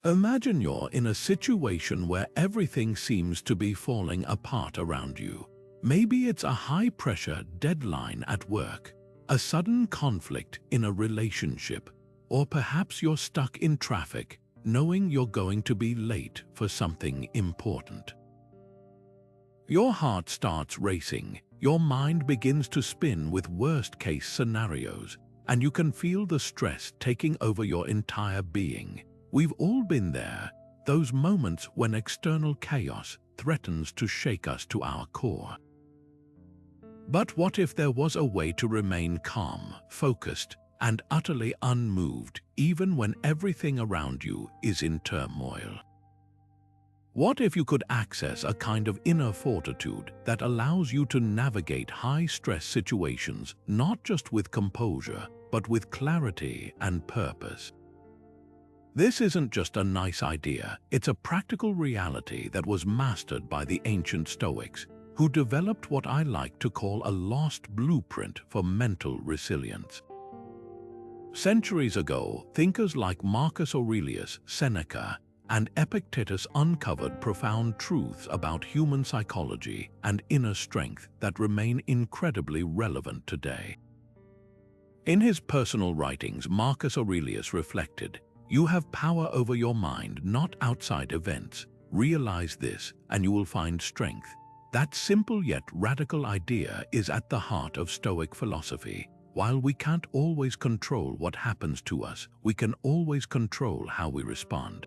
Imagine you're in a situation where everything seems to be falling apart around you. Maybe it's a high-pressure deadline at work, a sudden conflict in a relationship, or perhaps you're stuck in traffic, knowing you're going to be late for something important. Your heart starts racing, your mind begins to spin with worst-case scenarios, and you can feel the stress taking over your entire being. We've all been there, those moments when external chaos threatens to shake us to our core. But what if there was a way to remain calm, focused, and utterly unmoved, even when everything around you is in turmoil? What if you could access a kind of inner fortitude that allows you to navigate high-stress situations not just with composure, but with clarity and purpose? This isn't just a nice idea, it's a practical reality that was mastered by the ancient Stoics, who developed what I like to call a lost blueprint for mental resilience. Centuries ago, thinkers like Marcus Aurelius, Seneca, and Epictetus uncovered profound truths about human psychology and inner strength that remain incredibly relevant today. In his personal writings, Marcus Aurelius reflected, "You have power over your mind, not outside events. Realize this, and you will find strength." That simple yet radical idea is at the heart of Stoic philosophy. While we can't always control what happens to us, we can always control how we respond.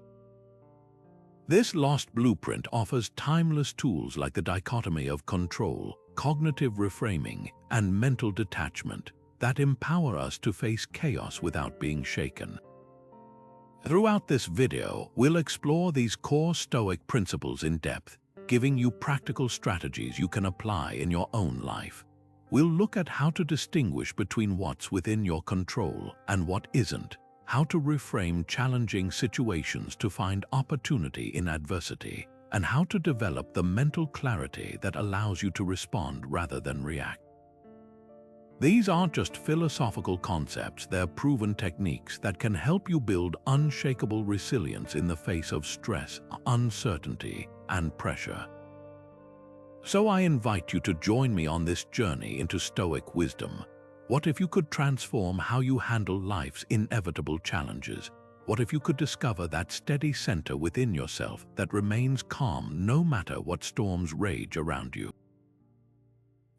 This lost blueprint offers timeless tools like the dichotomy of control, cognitive reframing, and mental detachment that empower us to face chaos without being shaken. Throughout this video, we'll explore these core Stoic principles in depth, giving you practical strategies you can apply in your own life. We'll look at how to distinguish between what's within your control and what isn't, how to reframe challenging situations to find opportunity in adversity, and how to develop the mental clarity that allows you to respond rather than react. These aren't just philosophical concepts, they're proven techniques that can help you build unshakable resilience in the face of stress, uncertainty, and pressure. So I invite you to join me on this journey into Stoic wisdom. What if you could transform how you handle life's inevitable challenges? What if you could discover that steady center within yourself that remains calm no matter what storms rage around you?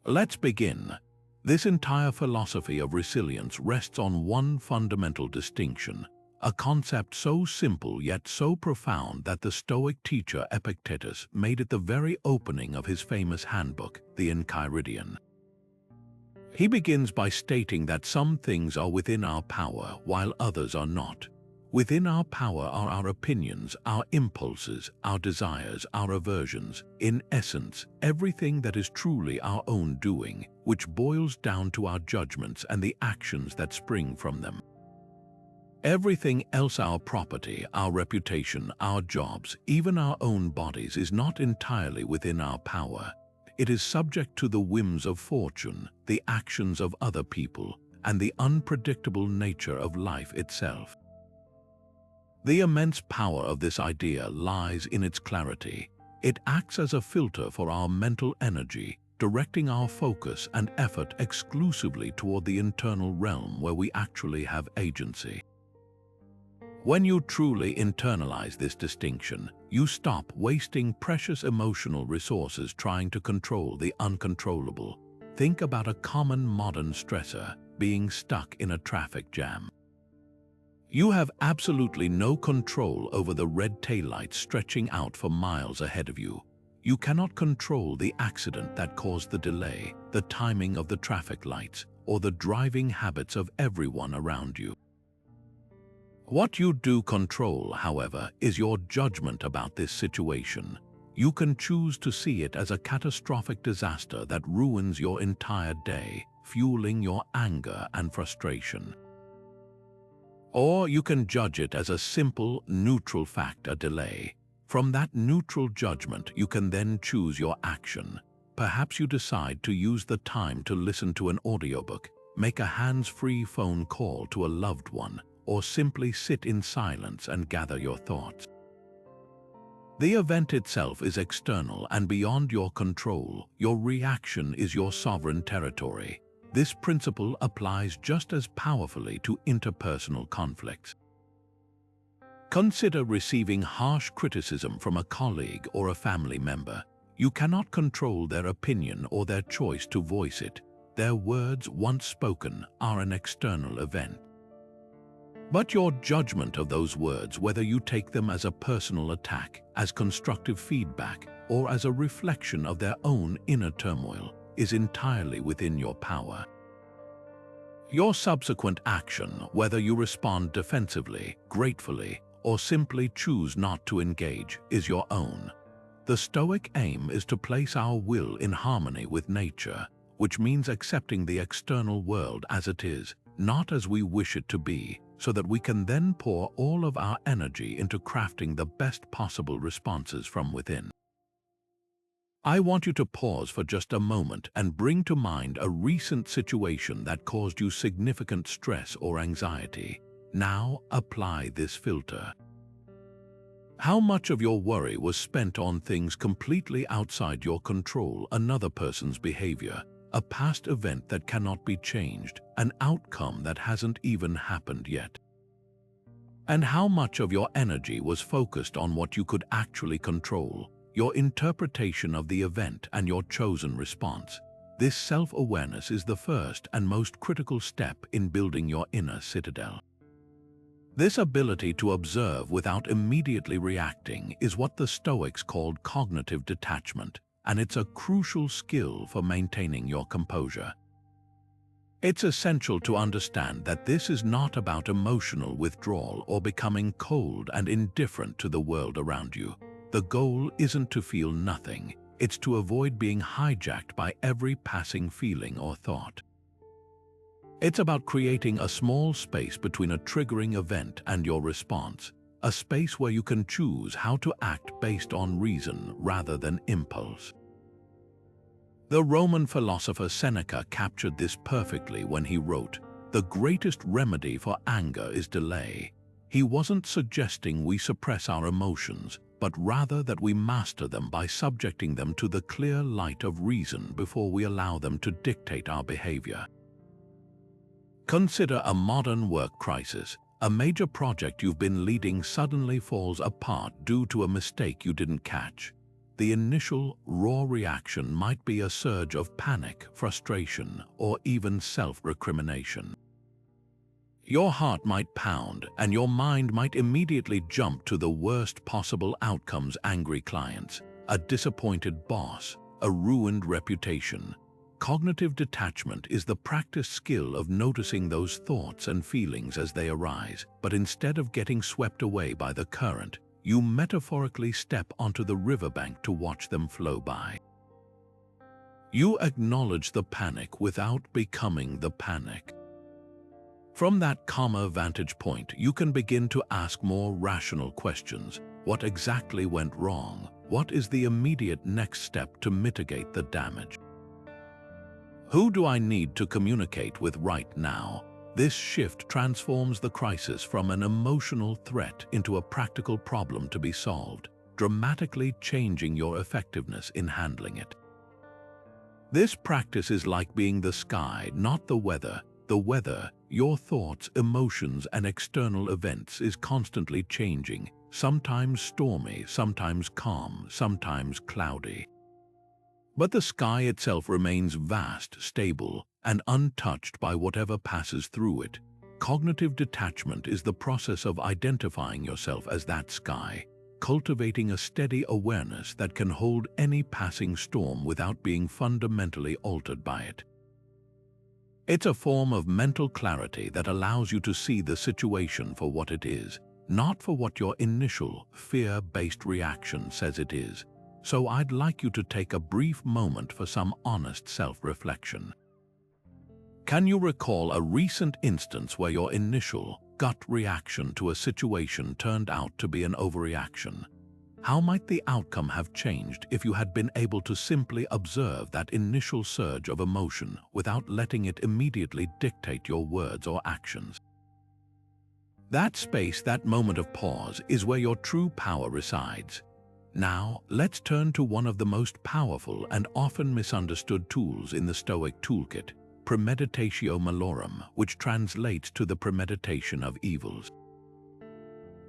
Let's begin. This entire philosophy of resilience rests on one fundamental distinction, a concept so simple yet so profound that the Stoic teacher Epictetus made it the very opening of his famous handbook, the Enchiridion. He begins by stating that some things are within our power while others are not. Within our power are our opinions, our impulses, our desires, our aversions, in essence, everything that is truly our own doing, which boils down to our judgments and the actions that spring from them. Everything else, our property, our reputation, our jobs, even our own bodies, is not entirely within our power. It is subject to the whims of fortune, the actions of other people, and the unpredictable nature of life itself. The immense power of this idea lies in its clarity. It acts as a filter for our mental energy, directing our focus and effort exclusively toward the internal realm where we actually have agency. When you truly internalize this distinction, you stop wasting precious emotional resources trying to control the uncontrollable. Think about a common modern stressor, being stuck in a traffic jam. You have absolutely no control over the red taillights stretching out for miles ahead of you. You cannot control the accident that caused the delay, the timing of the traffic lights, or the driving habits of everyone around you. What you do control, however, is your judgment about this situation. You can choose to see it as a catastrophic disaster that ruins your entire day, fueling your anger and frustration. Or you can judge it as a simple, neutral fact, a delay. From that neutral judgment, you can then choose your action. Perhaps you decide to use the time to listen to an audiobook, make a hands-free phone call to a loved one, or simply sit in silence and gather your thoughts. The event itself is external and beyond your control. Your reaction is your sovereign territory. This principle applies just as powerfully to interpersonal conflicts. Consider receiving harsh criticism from a colleague or a family member. You cannot control their opinion or their choice to voice it. Their words, once spoken, are an external event. But your judgment of those words, whether you take them as a personal attack, as constructive feedback, or as a reflection of their own inner turmoil, is entirely within your power. Your subsequent action, whether you respond defensively, gratefully, or simply choose not to engage, is your own. The Stoic aim is to place our will in harmony with nature, which means accepting the external world as it is, not as we wish it to be, so that we can then pour all of our energy into crafting the best possible responses from within. I want you to pause for just a moment and bring to mind a recent situation that caused you significant stress or anxiety. Now apply this filter. How much of your worry was spent on things completely outside your control, another person's behavior, a past event that cannot be changed, an outcome that hasn't even happened yet? And how much of your energy was focused on what you could actually control, your interpretation of the event and your chosen response? This self-awareness is the first and most critical step in building your inner citadel. This ability to observe without immediately reacting is what the Stoics called cognitive detachment, and it's a crucial skill for maintaining your composure. It's essential to understand that this is not about emotional withdrawal or becoming cold and indifferent to the world around you. The goal isn't to feel nothing, it's to avoid being hijacked by every passing feeling or thought. It's about creating a small space between a triggering event and your response, a space where you can choose how to act based on reason rather than impulse. The Roman philosopher Seneca captured this perfectly when he wrote, "The greatest remedy for anger is delay." He wasn't suggesting we suppress our emotions, but rather that we master them by subjecting them to the clear light of reason before we allow them to dictate our behavior. Consider a modern work crisis. A major project you've been leading suddenly falls apart due to a mistake you didn't catch. The initial, raw reaction might be a surge of panic, frustration, or even self-recrimination. Your heart might pound, and your mind might immediately jump to the worst possible outcomes: angry clients, a disappointed boss, a ruined reputation. Cognitive detachment is the practiced skill of noticing those thoughts and feelings as they arise, but instead of getting swept away by the current, you metaphorically step onto the riverbank to watch them flow by. You acknowledge the panic without becoming the panic. From that calmer vantage point, you can begin to ask more rational questions. What exactly went wrong? What is the immediate next step to mitigate the damage? Who do I need to communicate with right now? This shift transforms the crisis from an emotional threat into a practical problem to be solved, dramatically changing your effectiveness in handling it. This practice is like being the sky, not the weather. The weather, your thoughts, emotions, and external events, is constantly changing, sometimes stormy, sometimes calm, sometimes cloudy. But the sky itself remains vast, stable, and untouched by whatever passes through it. Cognitive detachment is the process of identifying yourself as that sky, cultivating a steady awareness that can hold any passing storm without being fundamentally altered by it. It's a form of mental clarity that allows you to see the situation for what it is, not for what your initial, fear-based reaction says it is. So I'd like you to take a brief moment for some honest self-reflection. Can you recall a recent instance where your initial, gut reaction to a situation turned out to be an overreaction? How might the outcome have changed if you had been able to simply observe that initial surge of emotion without letting it immediately dictate your words or actions? That space, that moment of pause, is where your true power resides. Now, let's turn to one of the most powerful and often misunderstood tools in the Stoic toolkit, Premeditatio malorum, which translates to the premeditation of evils.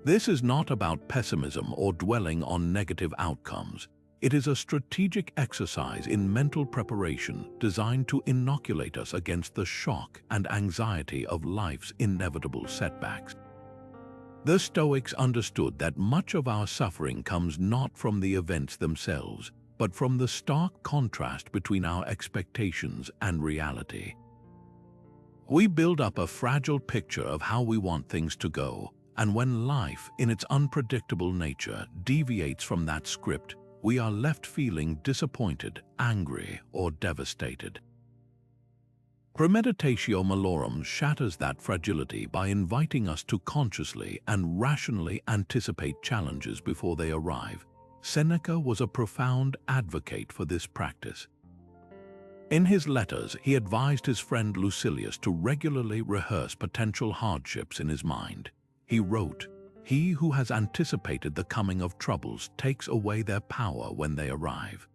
This is not about pessimism or dwelling on negative outcomes. It is a strategic exercise in mental preparation designed to inoculate us against the shock and anxiety of life's inevitable setbacks. The Stoics understood that much of our suffering comes not from the events themselves, but from the stark contrast between our expectations and reality. We build up a fragile picture of how we want things to go, and when life, in its unpredictable nature, deviates from that script, we are left feeling disappointed, angry, or devastated. Premeditatio malorum shatters that fragility by inviting us to consciously and rationally anticipate challenges before they arrive. Seneca was a profound advocate for this practice. In his letters, he advised his friend Lucilius to regularly rehearse potential hardships in his mind. He wrote, "He who has anticipated the coming of troubles takes away their power when they arrive."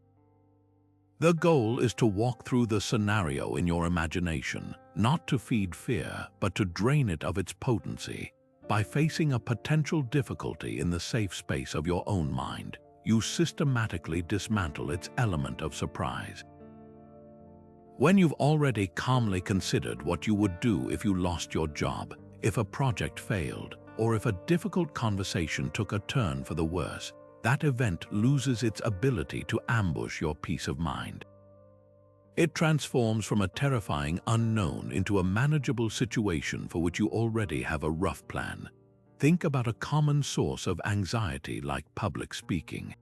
The goal is to walk through the scenario in your imagination, not to feed fear, but to drain it of its potency. By facing a potential difficulty in the safe space of your own mind, you systematically dismantle its element of surprise. When you've already calmly considered what you would do if you lost your job, if a project failed, or if a difficult conversation took a turn for the worse, that event loses its ability to ambush your peace of mind. It transforms from a terrifying unknown into a manageable situation for which you already have a rough plan. Think about a common source of anxiety like public speaking.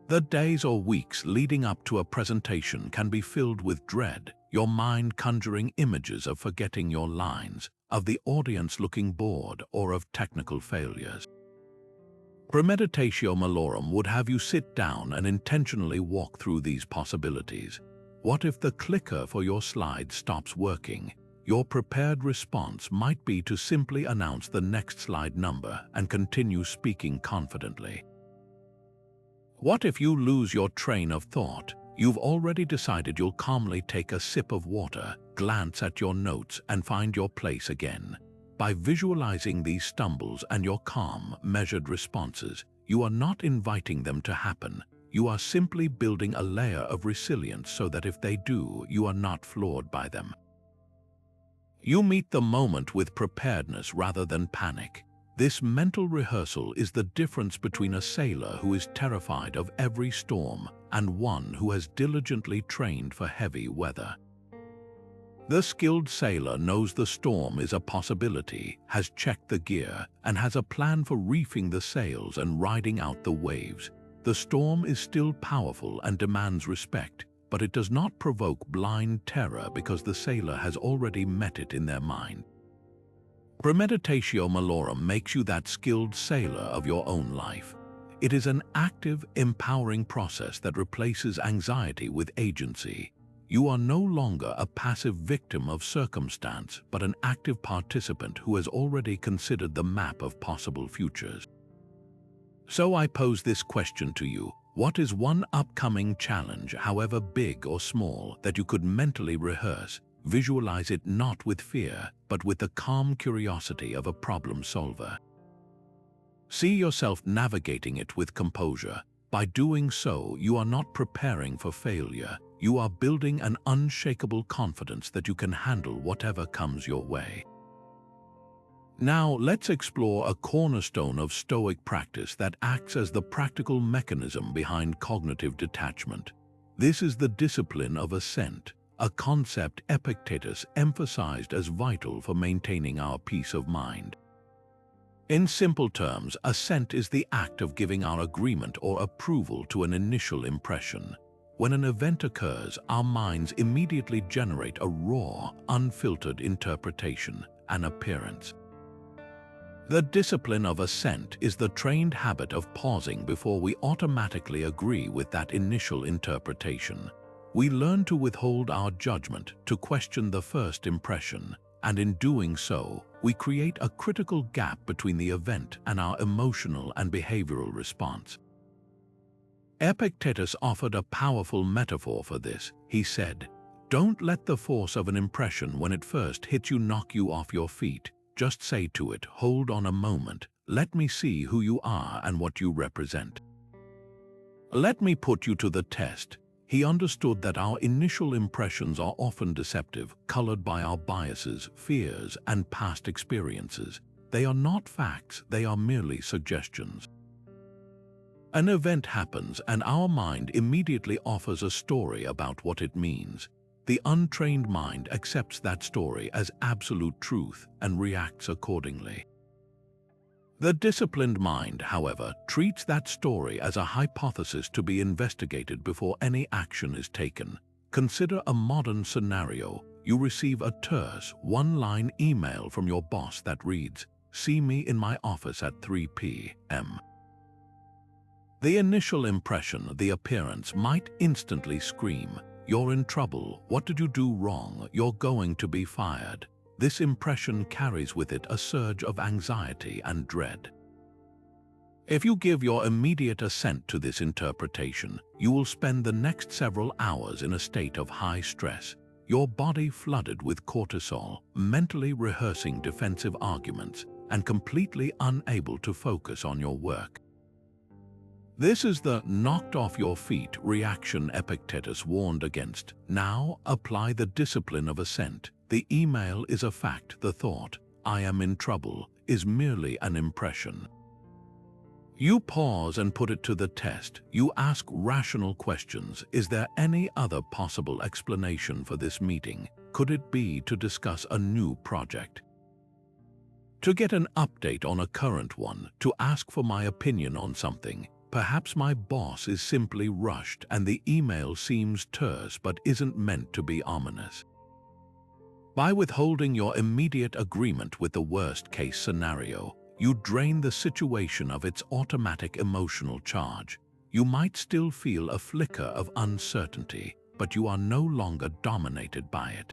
The days or weeks leading up to a presentation can be filled with dread, your mind conjuring images of forgetting your lines, of the audience looking bored, or of technical failures. Premeditatio malorum would have you sit down and intentionally walk through these possibilities. What if the clicker for your slide stops working? Your prepared response might be to simply announce the next slide number and continue speaking confidently. What if you lose your train of thought? You've already decided you'll calmly take a sip of water, glance at your notes, and find your place again. By visualizing these stumbles and your calm, measured responses, you are not inviting them to happen. You are simply building a layer of resilience so that if they do, you are not floored by them. You meet the moment with preparedness rather than panic. This mental rehearsal is the difference between a sailor who is terrified of every storm and one who has diligently trained for heavy weather. The skilled sailor knows the storm is a possibility, has checked the gear, and has a plan for reefing the sails and riding out the waves. The storm is still powerful and demands respect, but it does not provoke blind terror because the sailor has already met it in their mind. Premeditatio malorum makes you that skilled sailor of your own life. It is an active, empowering process that replaces anxiety with agency. You are no longer a passive victim of circumstance, but an active participant who has already considered the map of possible futures. So I pose this question to you. What is one upcoming challenge, however big or small, that you could mentally rehearse? Visualize it not with fear, but with the calm curiosity of a problem solver. See yourself navigating it with composure. By doing so, you are not preparing for failure. You are building an unshakable confidence that you can handle whatever comes your way. Now, let's explore a cornerstone of Stoic practice that acts as the practical mechanism behind cognitive detachment. This is the discipline of assent, a concept Epictetus emphasized as vital for maintaining our peace of mind. In simple terms, assent is the act of giving our agreement or approval to an initial impression. When an event occurs, our minds immediately generate a raw, unfiltered interpretation, an appearance. The discipline of assent is the trained habit of pausing before we automatically agree with that initial interpretation. We learn to withhold our judgment, to question the first impression, and in doing so, we create a critical gap between the event and our emotional and behavioral response. Epictetus offered a powerful metaphor for this. He said, "Don't let the force of an impression when it first hits you knock you off your feet. Just say to it, hold on a moment, let me see who you are and what you represent. Let me put you to the test." He understood that our initial impressions are often deceptive, colored by our biases, fears, and past experiences. They are not facts, they are merely suggestions. An event happens and our mind immediately offers a story about what it means. The untrained mind accepts that story as absolute truth and reacts accordingly. The disciplined mind, however, treats that story as a hypothesis to be investigated before any action is taken. Consider a modern scenario. You receive a terse, one-line email from your boss that reads, "See me in my office at 3 p.m." The initial impression, the appearance, might instantly scream, "You're in trouble. What did you do wrong? You're going to be fired." This impression carries with it a surge of anxiety and dread. If you give your immediate assent to this interpretation, you will spend the next several hours in a state of high stress, your body flooded with cortisol, mentally rehearsing defensive arguments, and completely unable to focus on your work. This is the knocked off your feet reaction Epictetus warned against. Now apply the discipline of assent. The email is a fact. The thought, "I am in trouble," is merely an impression. You pause and put it to the test. You ask rational questions. Is there any other possible explanation for this meeting? Could it be to discuss a new project? To get an update on a current one? To ask for my opinion on something? Perhaps my boss is simply rushed and the email seems terse but isn't meant to be ominous. By withholding your immediate agreement with the worst-case scenario, you drain the situation of its automatic emotional charge. You might still feel a flicker of uncertainty, but you are no longer dominated by it.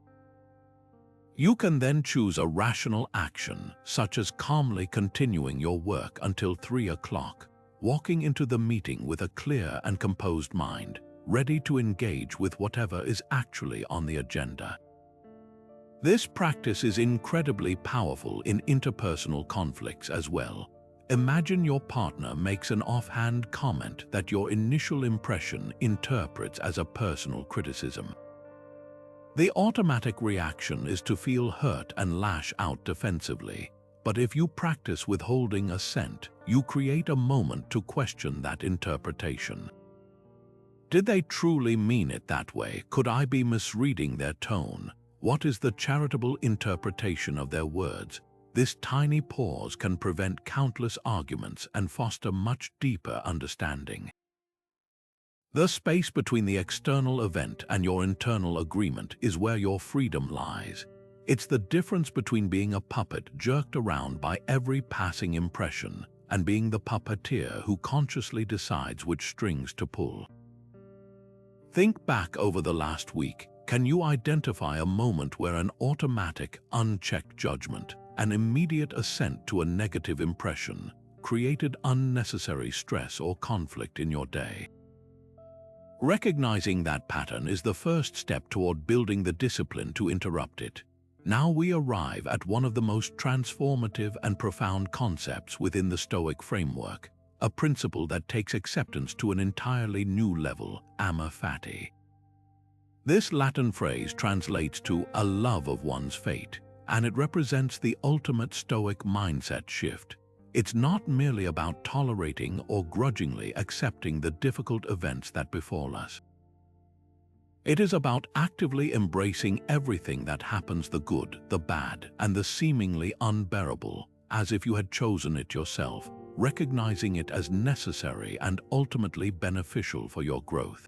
You can then choose a rational action, such as calmly continuing your work until 3 o'clock, walking into the meeting with a clear and composed mind, ready to engage with whatever is actually on the agenda. This practice is incredibly powerful in interpersonal conflicts as well. Imagine your partner makes an offhand comment that your initial impression interprets as a personal criticism. The automatic reaction is to feel hurt and lash out defensively. But if you practice withholding assent, you create a moment to question that interpretation. Did they truly mean it that way? Could I be misreading their tone? What is the charitable interpretation of their words? This tiny pause can prevent countless arguments and foster much deeper understanding. The space between the external event and your internal agreement is where your freedom lies. It's the difference between being a puppet jerked around by every passing impression and being the puppeteer who consciously decides which strings to pull. Think back over the last week. Can you identify a moment where an automatic, unchecked judgment, an immediate assent to a negative impression, created unnecessary stress or conflict in your day? Recognizing that pattern is the first step toward building the discipline to interrupt it. Now we arrive at one of the most transformative and profound concepts within the Stoic framework, a principle that takes acceptance to an entirely new level, Amor Fati. This Latin phrase translates to a love of one's fate, and it represents the ultimate Stoic mindset shift. It's not merely about tolerating or grudgingly accepting the difficult events that befall us. It is about actively embracing everything that happens, the good, the bad, and the seemingly unbearable, as if you had chosen it yourself, recognizing it as necessary and ultimately beneficial for your growth.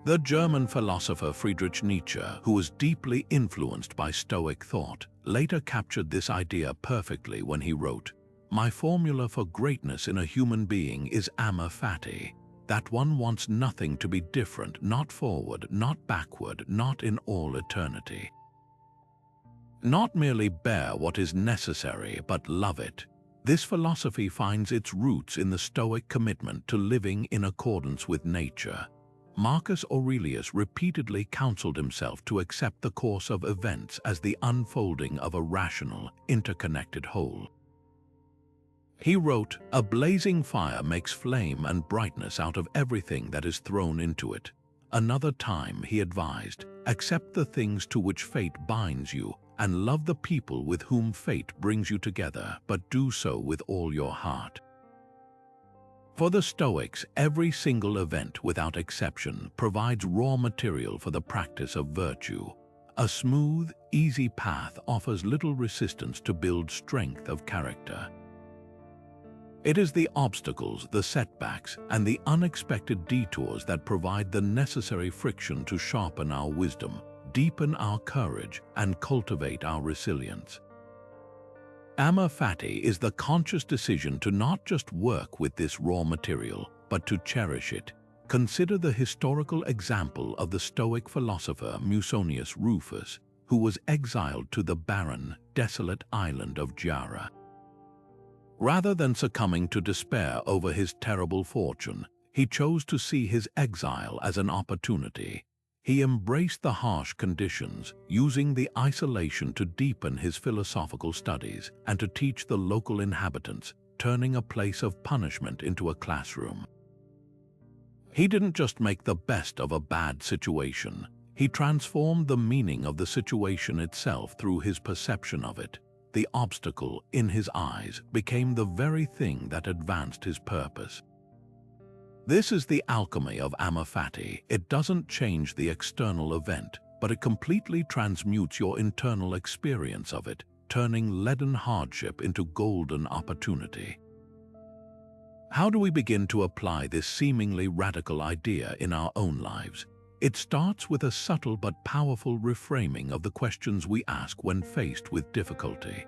The German philosopher Friedrich Nietzsche, who was deeply influenced by Stoic thought, later captured this idea perfectly when he wrote, "My formula for greatness in a human being is Amor Fati, that one wants nothing to be different, not forward, not backward, not in all eternity." Not merely bear what is necessary, but love it. This philosophy finds its roots in the Stoic commitment to living in accordance with nature. Marcus Aurelius repeatedly counseled himself to accept the course of events as the unfolding of a rational, interconnected whole. He wrote, "A blazing fire makes flame and brightness out of everything that is thrown into it." Another time he advised, "Accept the things to which fate binds you, and love the people with whom fate brings you together, but do so with all your heart." For the Stoics, every single event, without exception, provides raw material for the practice of virtue. A smooth, easy path offers little resistance to build strength of character. It is the obstacles, the setbacks, and the unexpected detours that provide the necessary friction to sharpen our wisdom, deepen our courage, and cultivate our resilience. Amor Fati is the conscious decision to not just work with this raw material, but to cherish it. Consider the historical example of the Stoic philosopher Musonius Rufus, who was exiled to the barren, desolate island of Gyara. Rather than succumbing to despair over his terrible fortune, he chose to see his exile as an opportunity. He embraced the harsh conditions, using the isolation to deepen his philosophical studies and to teach the local inhabitants, turning a place of punishment into a classroom. He didn't just make the best of a bad situation, he transformed the meaning of the situation itself through his perception of it. The obstacle, in his eyes, became the very thing that advanced his purpose. This is the alchemy of Amor Fati. It doesn't change the external event, but it completely transmutes your internal experience of it, turning leaden hardship into golden opportunity. How do we begin to apply this seemingly radical idea in our own lives? It starts with a subtle but powerful reframing of the questions we ask when faced with difficulty.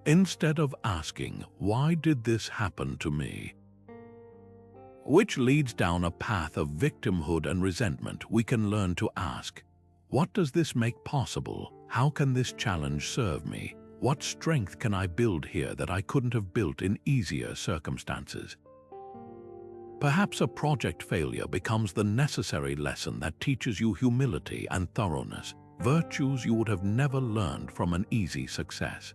Instead of asking, "Why did this happen to me?" which leads down a path of victimhood and resentment, we can learn to ask, "What does this make possible? How can this challenge serve me? What strength can I build here that I couldn't have built in easier circumstances?" Perhaps a project failure becomes the necessary lesson that teaches you humility and thoroughness, virtues you would have never learned from an easy success.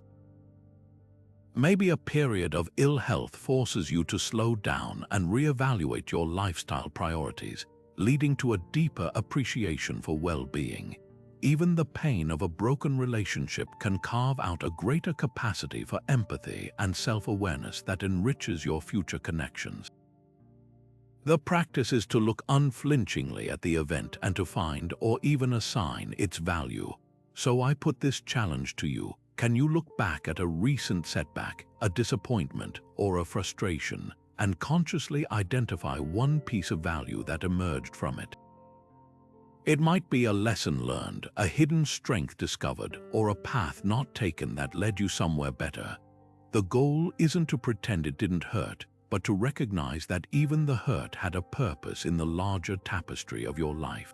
Maybe a period of ill health forces you to slow down and reevaluate your lifestyle priorities, leading to a deeper appreciation for well-being. Even the pain of a broken relationship can carve out a greater capacity for empathy and self-awareness that enriches your future connections. The practice is to look unflinchingly at the event and to find or even assign its value. So I put this challenge to you. Can you look back at a recent setback, a disappointment, or a frustration, and consciously identify one piece of value that emerged from it? It might be a lesson learned, a hidden strength discovered, or a path not taken that led you somewhere better. The goal isn't to pretend it didn't hurt, but to recognize that even the hurt had a purpose in the larger tapestry of your life.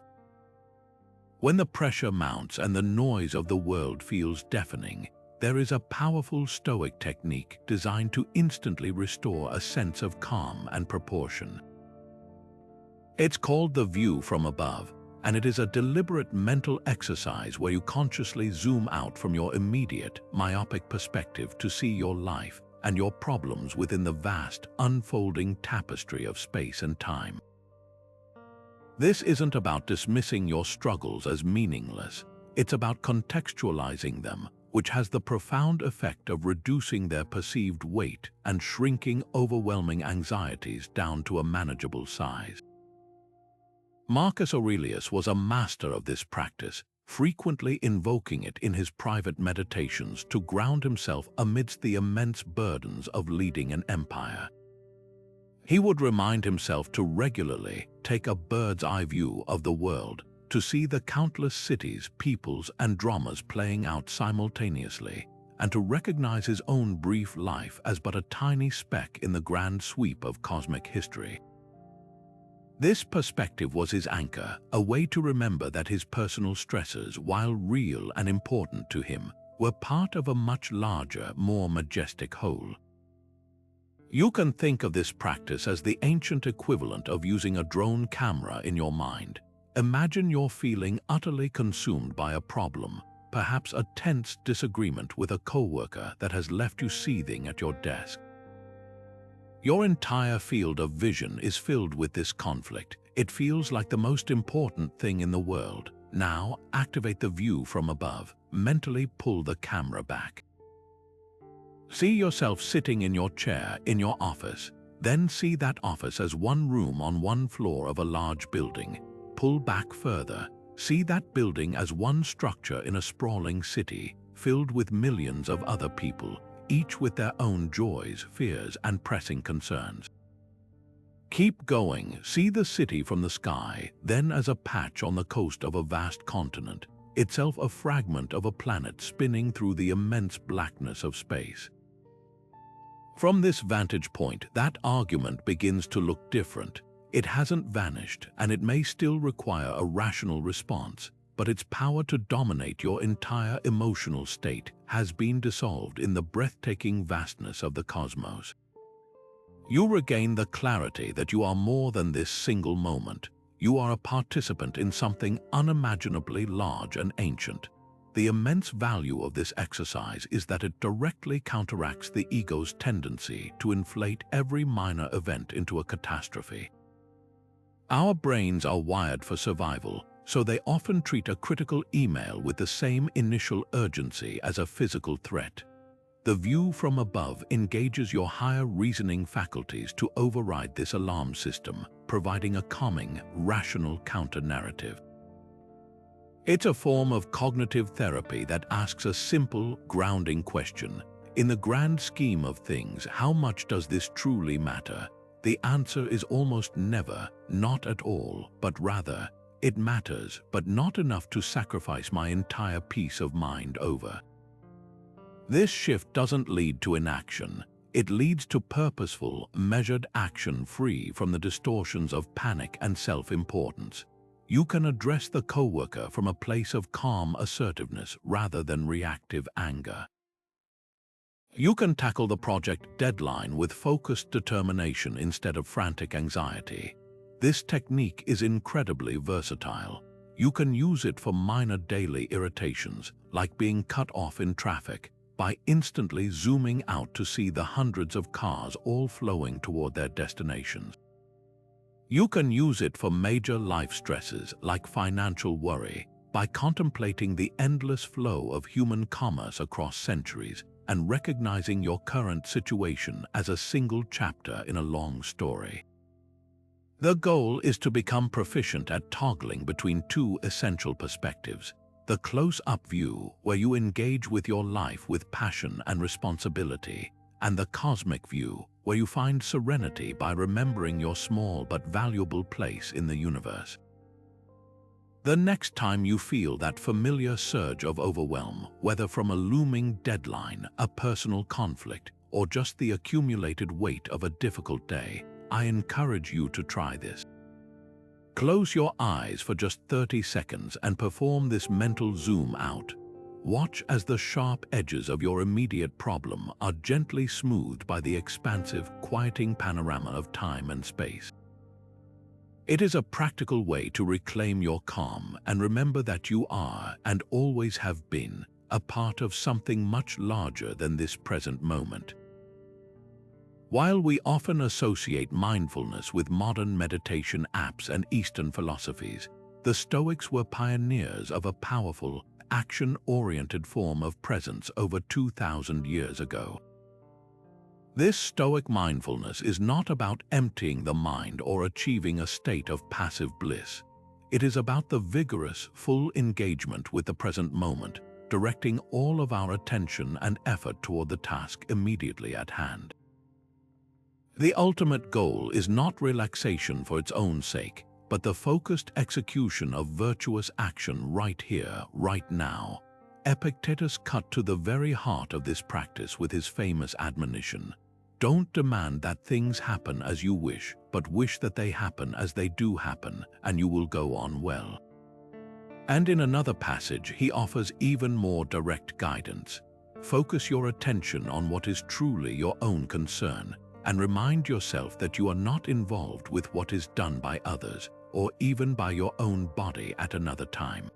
When the pressure mounts and the noise of the world feels deafening, there is a powerful Stoic technique designed to instantly restore a sense of calm and proportion. It's called the view from above, and it is a deliberate mental exercise where you consciously zoom out from your immediate, myopic perspective to see your life and your problems within the vast, unfolding tapestry of space and time. This isn't about dismissing your struggles as meaningless. It's about contextualizing them, which has the profound effect of reducing their perceived weight and shrinking overwhelming anxieties down to a manageable size. Marcus Aurelius was a master of this practice, frequently invoking it in his private meditations to ground himself amidst the immense burdens of leading an empire. He would remind himself to regularly take a bird's-eye view of the world, to see the countless cities, peoples, and dramas playing out simultaneously, and to recognize his own brief life as but a tiny speck in the grand sweep of cosmic history. This perspective was his anchor, a way to remember that his personal stressors, while real and important to him, were part of a much larger, more majestic whole. You can think of this practice as the ancient equivalent of using a drone camera in your mind. Imagine you're feeling utterly consumed by a problem, perhaps a tense disagreement with a coworker that has left you seething at your desk. Your entire field of vision is filled with this conflict. It feels like the most important thing in the world. Now, activate the view from above. Mentally pull the camera back. See yourself sitting in your chair in your office. Then see that office as one room on one floor of a large building. Pull back further. See that building as one structure in a sprawling city, filled with millions of other people, each with their own joys, fears, and pressing concerns. Keep going. See the city from the sky, then as a patch on the coast of a vast continent, itself a fragment of a planet spinning through the immense blackness of space. From this vantage point, that argument begins to look different. It hasn't vanished, and it may still require a rational response, but its power to dominate your entire emotional state has been dissolved in the breathtaking vastness of the cosmos. You regain the clarity that you are more than this single moment. You are a participant in something unimaginably large and ancient. The immense value of this exercise is that it directly counteracts the ego's tendency to inflate every minor event into a catastrophe. Our brains are wired for survival, so they often treat a critical email with the same initial urgency as a physical threat. The view from above engages your higher reasoning faculties to override this alarm system, providing a calming, rational counter-narrative. It's a form of cognitive therapy that asks a simple, grounding question. In the grand scheme of things, how much does this truly matter? The answer is almost never, not at all, but rather, it matters, but not enough to sacrifice my entire peace of mind over. This shift doesn't lead to inaction. It leads to purposeful, measured action free from the distortions of panic and self-importance. You can address the coworker from a place of calm assertiveness rather than reactive anger. You can tackle the project deadline with focused determination instead of frantic anxiety. This technique is incredibly versatile. You can use it for minor daily irritations, like being cut off in traffic, by instantly zooming out to see the hundreds of cars all flowing toward their destinations. You can use it for major life stresses like financial worry, by contemplating the endless flow of human commerce across centuries and recognizing your current situation as a single chapter in a long story. The goal is to become proficient at toggling between two essential perspectives: the close-up view, where you engage with your life with passion and responsibility, and the cosmic view, where you find serenity by remembering your small but valuable place in the universe. The next time you feel that familiar surge of overwhelm, whether from a looming deadline, a personal conflict, or just the accumulated weight of a difficult day, I encourage you to try this. Close your eyes for just 30 seconds and perform this mental zoom out. Watch as the sharp edges of your immediate problem are gently smoothed by the expansive, quieting panorama of time and space. It is a practical way to reclaim your calm and remember that you are, and always have been, a part of something much larger than this present moment. While we often associate mindfulness with modern meditation apps and Eastern philosophies, the Stoics were pioneers of a powerful, action-oriented form of presence over 2,000 years ago. This Stoic mindfulness is not about emptying the mind or achieving a state of passive bliss. It is about the vigorous, full engagement with the present moment, directing all of our attention and effort toward the task immediately at hand. The ultimate goal is not relaxation for its own sake, but the focused execution of virtuous action right here, right now. Epictetus cut to the very heart of this practice with his famous admonition: Don't demand that things happen as you wish, but wish that they happen as they do happen, and you will go on well. And in another passage, he offers even more direct guidance. Focus your attention on what is truly your own concern, and remind yourself that you are not involved with what is done by others, or even by your own body at another time.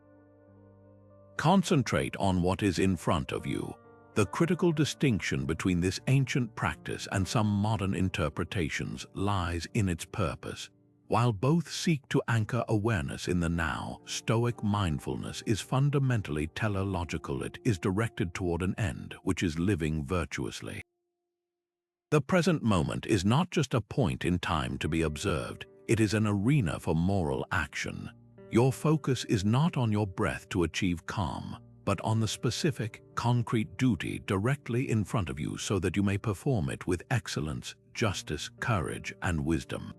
Concentrate on what is in front of you. The critical distinction between this ancient practice and some modern interpretations lies in its purpose. While both seek to anchor awareness in the now, Stoic mindfulness is fundamentally teleological. It is directed toward an end, which is living virtuously. The present moment is not just a point in time to be observed, it is an arena for moral action. Your focus is not on your breath to achieve calm, but on the specific, concrete duty directly in front of you so that you may perform it with excellence, justice, courage, and wisdom.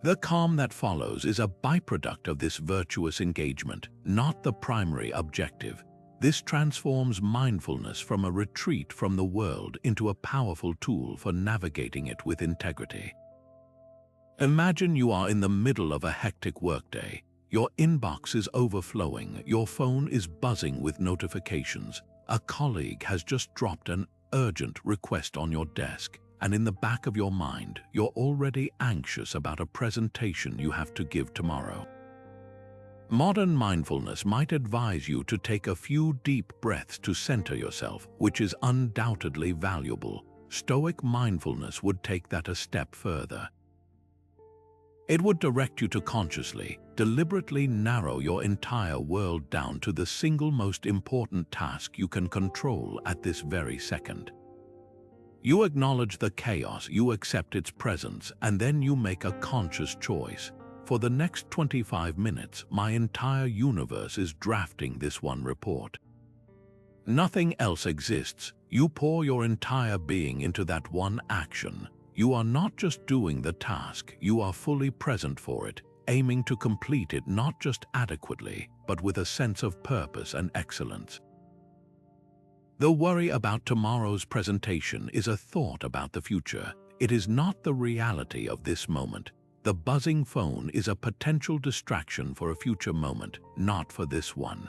The calm that follows is a byproduct of this virtuous engagement, not the primary objective. This transforms mindfulness from a retreat from the world into a powerful tool for navigating it with integrity. Imagine you are in the middle of a hectic workday. Your inbox is overflowing, your phone is buzzing with notifications, a colleague has just dropped an urgent request on your desk, and in the back of your mind, you're already anxious about a presentation you have to give tomorrow. Modern mindfulness might advise you to take a few deep breaths to center yourself, which is undoubtedly valuable. Stoic mindfulness would take that a step further. It would direct you to consciously, deliberately narrow your entire world down to the single most important task you can control at this very second. You acknowledge the chaos, you accept its presence, and then you make a conscious choice. For the next 25 minutes, my entire universe is drafting this one report. Nothing else exists. You pour your entire being into that one action. You are not just doing the task, you are fully present for it, aiming to complete it not just adequately, but with a sense of purpose and excellence. The worry about tomorrow's presentation is a thought about the future. It is not the reality of this moment. The buzzing phone is a potential distraction for a future moment, not for this one.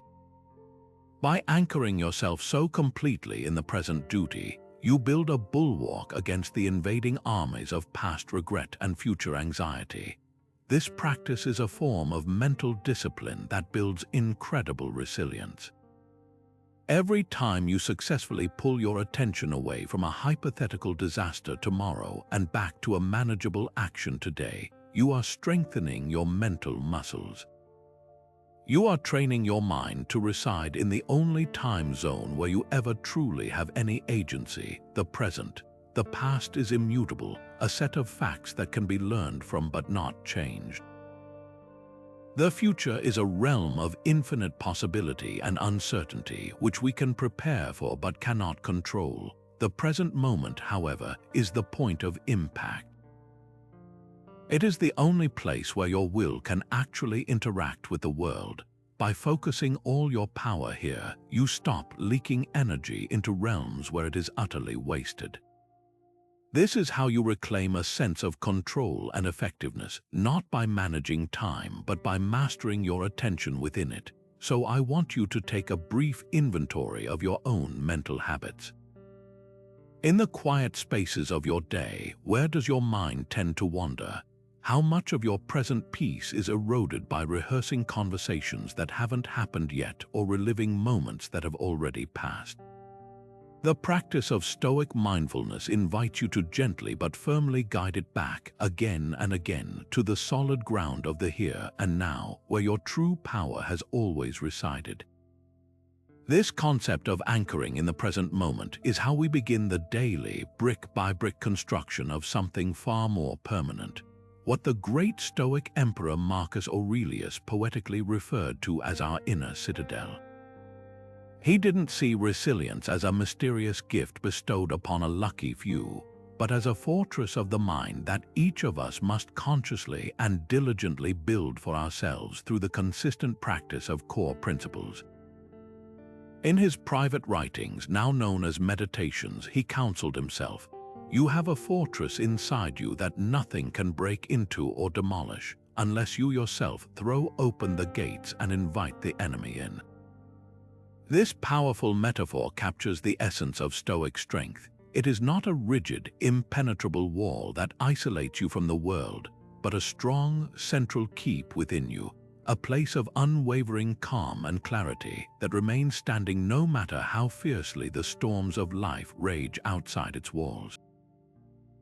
By anchoring yourself so completely in the present duty, you build a bulwark against the invading armies of past regret and future anxiety. This practice is a form of mental discipline that builds incredible resilience. Every time you successfully pull your attention away from a hypothetical disaster tomorrow and back to a manageable action today, you are strengthening your mental muscles. You are training your mind to reside in the only time zone where you ever truly have any agency, the present. The past is immutable, a set of facts that can be learned from but not changed. The future is a realm of infinite possibility and uncertainty which we can prepare for but cannot control. The present moment, however, is the point of impact. It is the only place where your will can actually interact with the world. By focusing all your power here, you stop leaking energy into realms where it is utterly wasted. This is how you reclaim a sense of control and effectiveness, not by managing time, but by mastering your attention within it. So I want you to take a brief inventory of your own mental habits. In the quiet spaces of your day, where does your mind tend to wander? How much of your present peace is eroded by rehearsing conversations that haven't happened yet or reliving moments that have already passed? The practice of Stoic mindfulness invites you to gently but firmly guide it back again and again to the solid ground of the here and now, where your true power has always resided. This concept of anchoring in the present moment is how we begin the daily, brick-by-brick construction of something far more permanent. What the great Stoic Emperor Marcus Aurelius poetically referred to as our inner citadel. He didn't see resilience as a mysterious gift bestowed upon a lucky few, but as a fortress of the mind that each of us must consciously and diligently build for ourselves through the consistent practice of core principles. In his private writings, now known as Meditations, he counseled himself, You have a fortress inside you that nothing can break into or demolish unless you yourself throw open the gates and invite the enemy in. This powerful metaphor captures the essence of Stoic strength. It is not a rigid, impenetrable wall that isolates you from the world, but a strong, central keep within you, a place of unwavering calm and clarity that remains standing no matter how fiercely the storms of life rage outside its walls.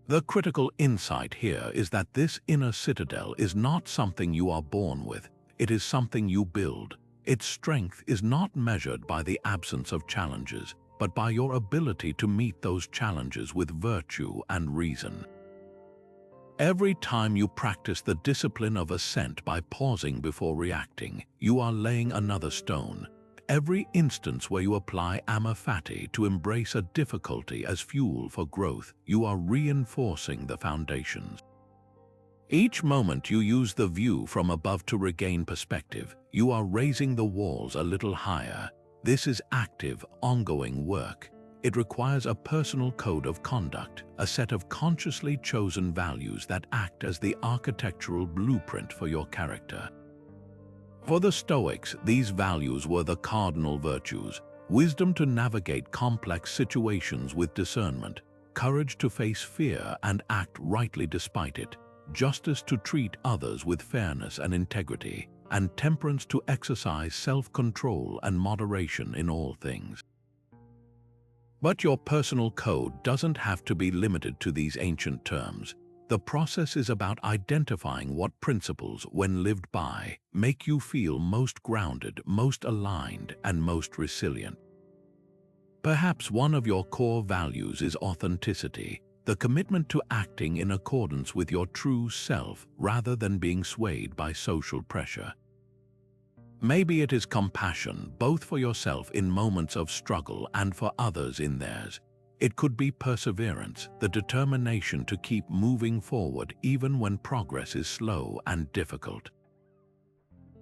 The critical insight here is that this inner citadel is not something you are born with, it is something you build. Its strength is not measured by the absence of challenges, but by your ability to meet those challenges with virtue and reason. Every time you practice the discipline of ascent by pausing before reacting, you are laying another stone. Every instance where you apply Amor Fati to embrace a difficulty as fuel for growth, you are reinforcing the foundations. Each moment you use the view from above to regain perspective, you are raising the walls a little higher. This is active, ongoing work. It requires a personal code of conduct, a set of consciously chosen values that act as the architectural blueprint for your character. For the Stoics, these values were the cardinal virtues: wisdom to navigate complex situations with discernment, courage to face fear and act rightly despite it, justice to treat others with fairness and integrity, and temperance to exercise self-control and moderation in all things. But your personal code doesn't have to be limited to these ancient terms. The process is about identifying what principles, when lived by, make you feel most grounded, most aligned, and most resilient. Perhaps one of your core values is authenticity, the commitment to acting in accordance with your true self rather than being swayed by social pressure. Maybe it is compassion, both for yourself in moments of struggle and for others in theirs. It could be perseverance, the determination to keep moving forward even when progress is slow and difficult.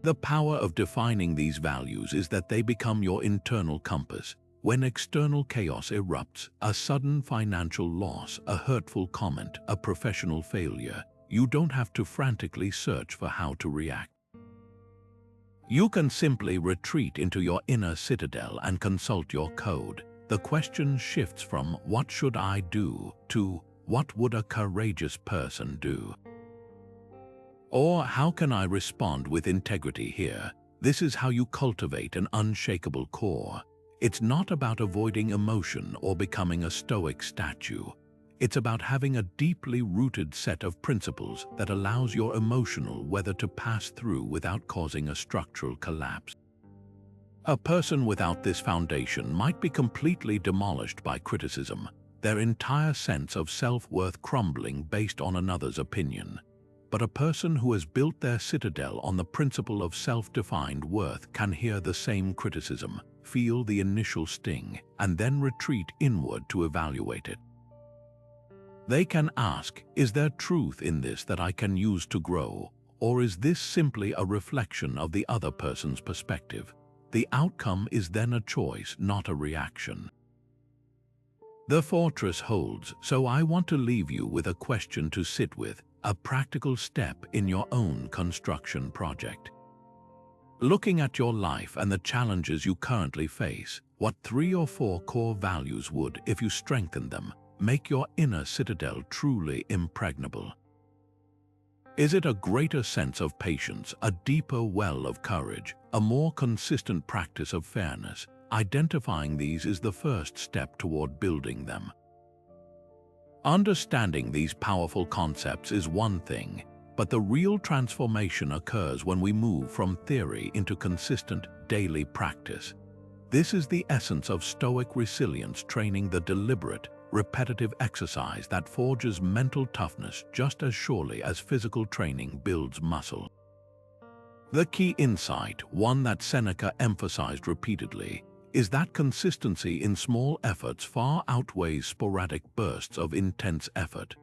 The power of defining these values is that they become your internal compass. When external chaos erupts, a sudden financial loss, a hurtful comment, a professional failure, you don't have to frantically search for how to react. You can simply retreat into your inner citadel and consult your code. The question shifts from "what should I do" to "what would a courageous person do?" Or "how can I respond with integrity here?" This is how you cultivate an unshakable core. It's not about avoiding emotion or becoming a Stoic statue. It's about having a deeply rooted set of principles that allows your emotional weather to pass through without causing a structural collapse. A person without this foundation might be completely demolished by criticism, their entire sense of self-worth crumbling based on another's opinion. But a person who has built their citadel on the principle of self-defined worth can hear the same criticism, feel the initial sting, and then retreat inward to evaluate it. They can ask, is there truth in this that I can use to grow, or is this simply a reflection of the other person's perspective? The outcome is then a choice, not a reaction. The fortress holds, so I want to leave you with a question to sit with, a practical step in your own construction project. Looking at your life and the challenges you currently face, what 3 or 4 core values would, if you strengthen them, make your inner citadel truly impregnable? Is it a greater sense of patience, a deeper well of courage, a more consistent practice of fairness? Identifying these is the first step toward building them. Understanding these powerful concepts is one thing, but the real transformation occurs when we move from theory into consistent, daily practice. This is the essence of Stoic resilience training, the deliberate, repetitive exercise that forges mental toughness just as surely as physical training builds muscle. The key insight, one that Seneca emphasized repeatedly, is that consistency in small efforts far outweighs sporadic bursts of intense effort.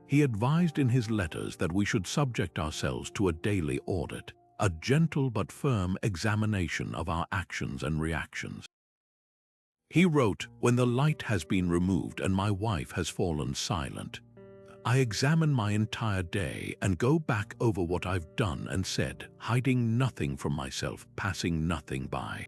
He advised in his letters that we should subject ourselves to a daily audit, a gentle but firm examination of our actions and reactions. He wrote, "When the light has been removed and my wife has fallen silent, I examine my entire day and go back over what I've done and said, hiding nothing from myself, passing nothing by."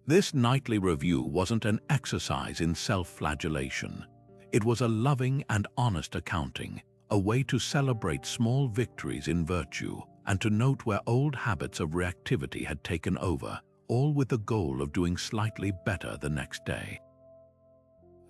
This nightly review wasn't an exercise in self-flagellation. It was a loving and honest accounting, a way to celebrate small victories in virtue and to note where old habits of reactivity had taken over, all with the goal of doing slightly better the next day.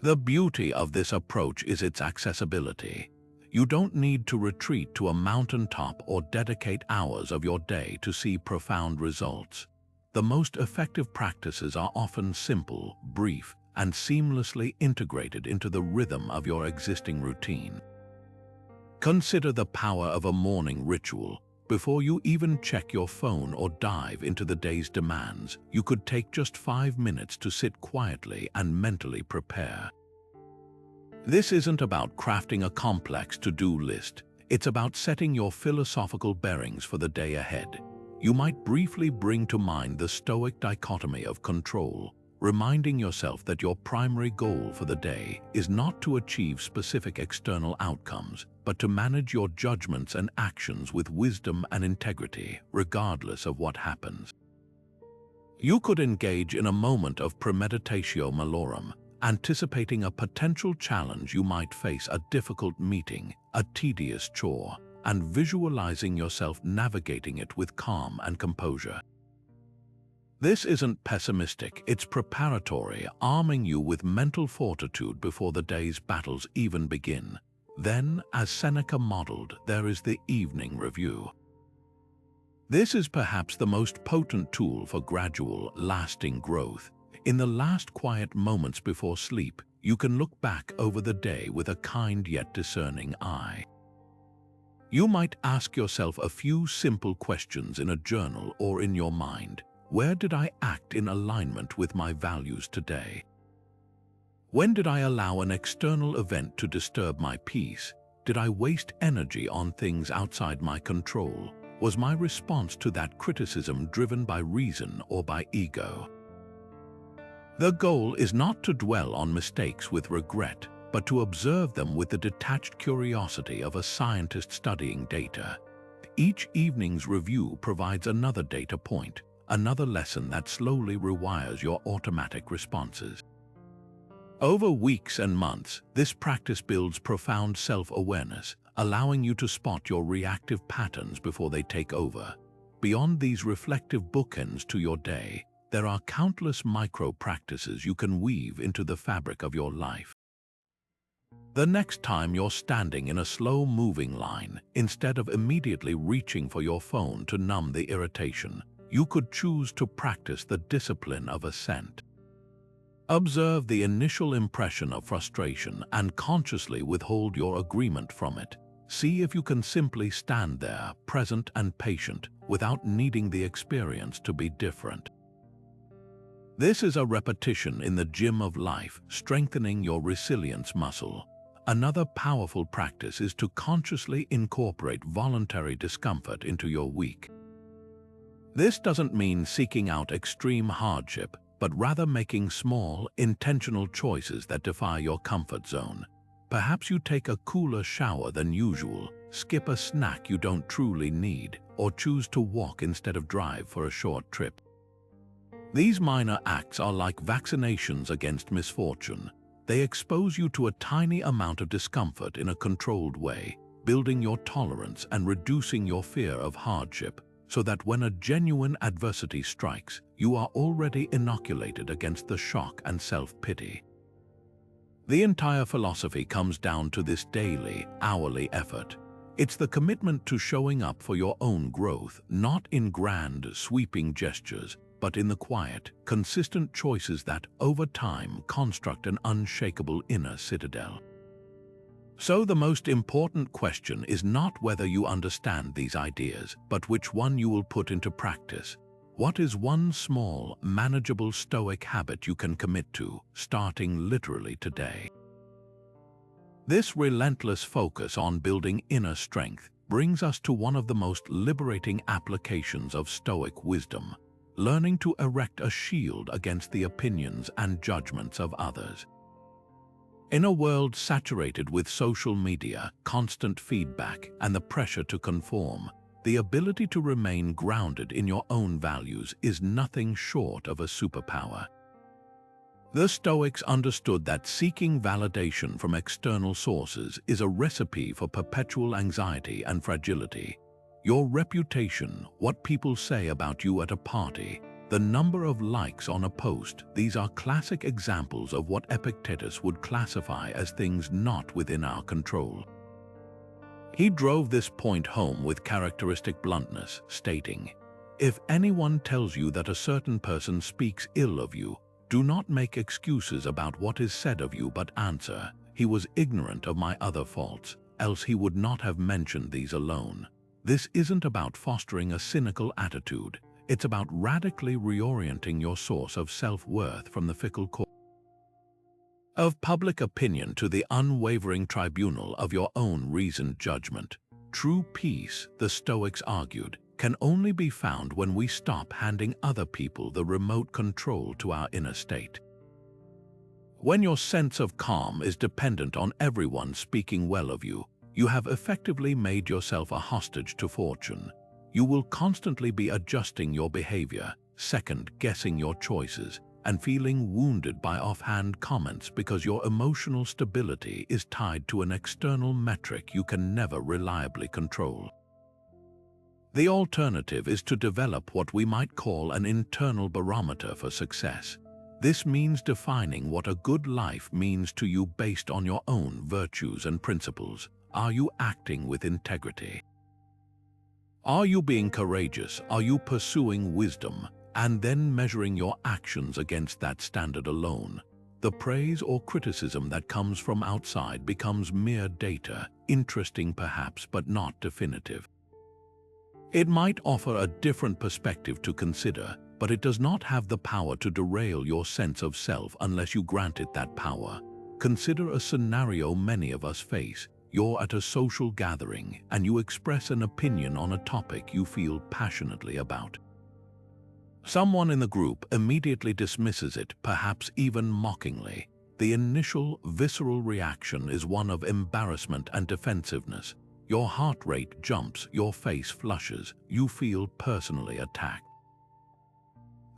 The beauty of this approach is its accessibility. You don't need to retreat to a mountaintop or dedicate hours of your day to see profound results. The most effective practices are often simple, brief, and seamlessly integrated into the rhythm of your existing routine. Consider the power of a morning ritual. Before you even check your phone or dive into the day's demands, you could take just 5 minutes to sit quietly and mentally prepare. This isn't about crafting a complex to-do list. It's about setting your philosophical bearings for the day ahead. You might briefly bring to mind the Stoic dichotomy of control, reminding yourself that your primary goal for the day is not to achieve specific external outcomes, but to manage your judgments and actions with wisdom and integrity, regardless of what happens. You could engage in a moment of premeditatio malorum, anticipating a potential challenge you might face, a difficult meeting, a tedious chore, and visualizing yourself navigating it with calm and composure. This isn't pessimistic, it's preparatory, arming you with mental fortitude before the day's battles even begin. Then, as Seneca modeled, there is the evening review. This is perhaps the most potent tool for gradual, lasting growth. In the last quiet moments before sleep, you can look back over the day with a kind yet discerning eye. You might ask yourself a few simple questions in a journal or in your mind. Where did I act in alignment with my values today? When did I allow an external event to disturb my peace? Did I waste energy on things outside my control? Was my response to that criticism driven by reason or by ego? The goal is not to dwell on mistakes with regret, but to observe them with the detached curiosity of a scientist studying data. Each evening's review provides another data point, another lesson that slowly rewires your automatic responses. Over weeks and months, this practice builds profound self-awareness, allowing you to spot your reactive patterns before they take over. Beyond these reflective bookends to your day, there are countless micro-practices you can weave into the fabric of your life. The next time you're standing in a slow-moving line, instead of immediately reaching for your phone to numb the irritation, you could choose to practice the discipline of assent. Observe the initial impression of frustration and consciously withhold your agreement from it. See if you can simply stand there, present and patient, without needing the experience to be different. This is a repetition in the gym of life, strengthening your resilience muscle. Another powerful practice is to consciously incorporate voluntary discomfort into your week. This doesn't mean seeking out extreme hardship, but rather making small, intentional choices that defy your comfort zone. Perhaps you take a cooler shower than usual, skip a snack you don't truly need, or choose to walk instead of drive for a short trip. These minor acts are like vaccinations against misfortune. They expose you to a tiny amount of discomfort in a controlled way, building your tolerance and reducing your fear of hardship, so that when a genuine adversity strikes, you are already inoculated against the shock and self-pity. The entire philosophy comes down to this daily, hourly effort. It's the commitment to showing up for your own growth, not in grand, sweeping gestures, but in the quiet, consistent choices that, over time, construct an unshakable inner citadel. So the most important question is not whether you understand these ideas, but which one you will put into practice. What is one small, manageable Stoic habit you can commit to, starting literally today? This relentless focus on building inner strength brings us to one of the most liberating applications of Stoic wisdom: learning to erect a shield against the opinions and judgments of others. In a world saturated with social media, constant feedback, and the pressure to conform, the ability to remain grounded in your own values is nothing short of a superpower. The Stoics understood that seeking validation from external sources is a recipe for perpetual anxiety and fragility. Your reputation, what people say about you at a party, the number of likes on a post, these are classic examples of what Epictetus would classify as things not within our control. He drove this point home with characteristic bluntness, stating, "If anyone tells you that a certain person speaks ill of you, do not make excuses about what is said of you, but answer, 'He was ignorant of my other faults, else he would not have mentioned these alone.'" This isn't about fostering a cynical attitude. It's about radically reorienting your source of self-worth from the fickle core of public opinion to the unwavering tribunal of your own reasoned judgment. True peace, the Stoics argued, can only be found when we stop handing other people the remote control to our inner state. When your sense of calm is dependent on everyone speaking well of you, you have effectively made yourself a hostage to fortune. You will constantly be adjusting your behavior, second-guessing your choices, and feeling wounded by offhand comments because your emotional stability is tied to an external metric you can never reliably control. The alternative is to develop what we might call an internal barometer for success. This means defining what a good life means to you based on your own virtues and principles. Are you acting with integrity? Are you being courageous? Are you pursuing wisdom? And then measuring your actions against that standard alone. The praise or criticism that comes from outside becomes mere data, interesting perhaps, but not definitive. It might offer a different perspective to consider, but it does not have the power to derail your sense of self unless you grant it that power. Consider a scenario many of us face. You're at a social gathering and you express an opinion on a topic you feel passionately about. Someone in the group immediately dismisses it, perhaps even mockingly. The initial visceral reaction is one of embarrassment and defensiveness. Your heart rate jumps, your face flushes, you feel personally attacked.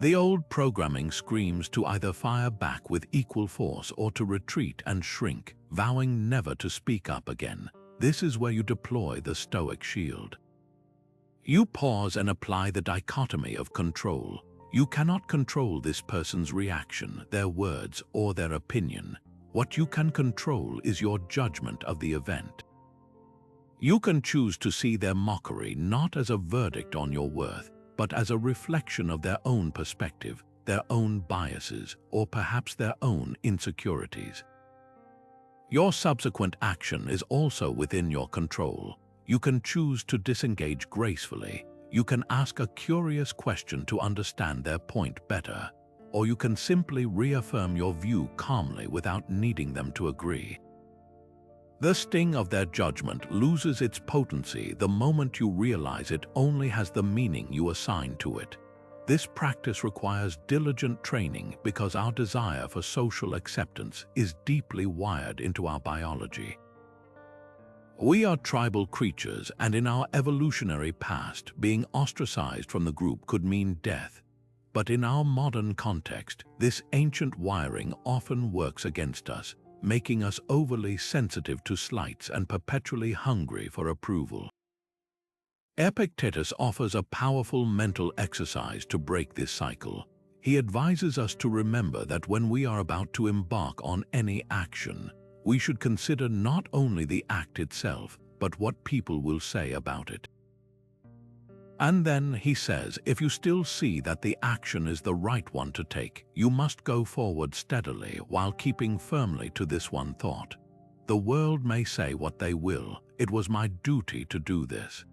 The old programming screams to either fire back with equal force or to retreat and shrink, vowing never to speak up again. This is where you deploy the Stoic shield. You pause and apply the dichotomy of control. You cannot control this person's reaction, their words, or their opinion. What you can control is your judgment of the event. You can choose to see their mockery not as a verdict on your worth, but as a reflection of their own perspective, their own biases, or perhaps their own insecurities. Your subsequent action is also within your control. You can choose to disengage gracefully. You can ask a curious question to understand their point better, or you can simply reaffirm your view calmly without needing them to agree. The sting of their judgment loses its potency the moment you realize it only has the meaning you assign to it. This practice requires diligent training because our desire for social acceptance is deeply wired into our biology. We are tribal creatures, and in our evolutionary past, being ostracized from the group could mean death. But in our modern context, this ancient wiring often works against us, making us overly sensitive to slights and perpetually hungry for approval. Epictetus offers a powerful mental exercise to break this cycle. He advises us to remember that when we are about to embark on any action, we should consider not only the act itself, but what people will say about it. And then, he says, if you still see that the action is the right one to take, you must go forward steadily while keeping firmly to this one thought. The world may say what they will, it was my duty to do this.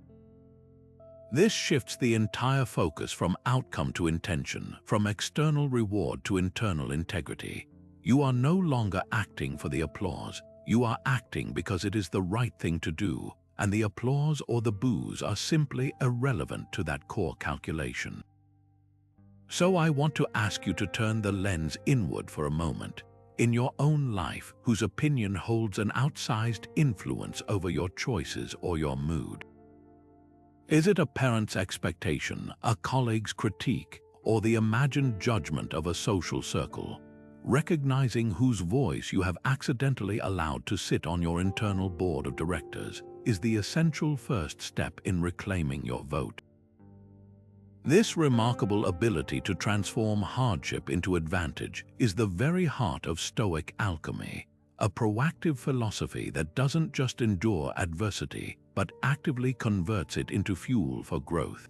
This shifts the entire focus from outcome to intention, from external reward to internal integrity. You are no longer acting for the applause. You are acting because it is the right thing to do, and the applause or the boos are simply irrelevant to that core calculation. So I want to ask you to turn the lens inward for a moment. In your own life, whose opinion holds an outsized influence over your choices or your mood? Is it a parent's expectation, a colleague's critique, or the imagined judgment of a social circle? Recognizing whose voice you have accidentally allowed to sit on your internal board of directors is the essential first step in reclaiming your vote. This remarkable ability to transform hardship into advantage is the very heart of Stoic Alchemy, a proactive philosophy that doesn't just endure adversity, but actively converts it into fuel for growth.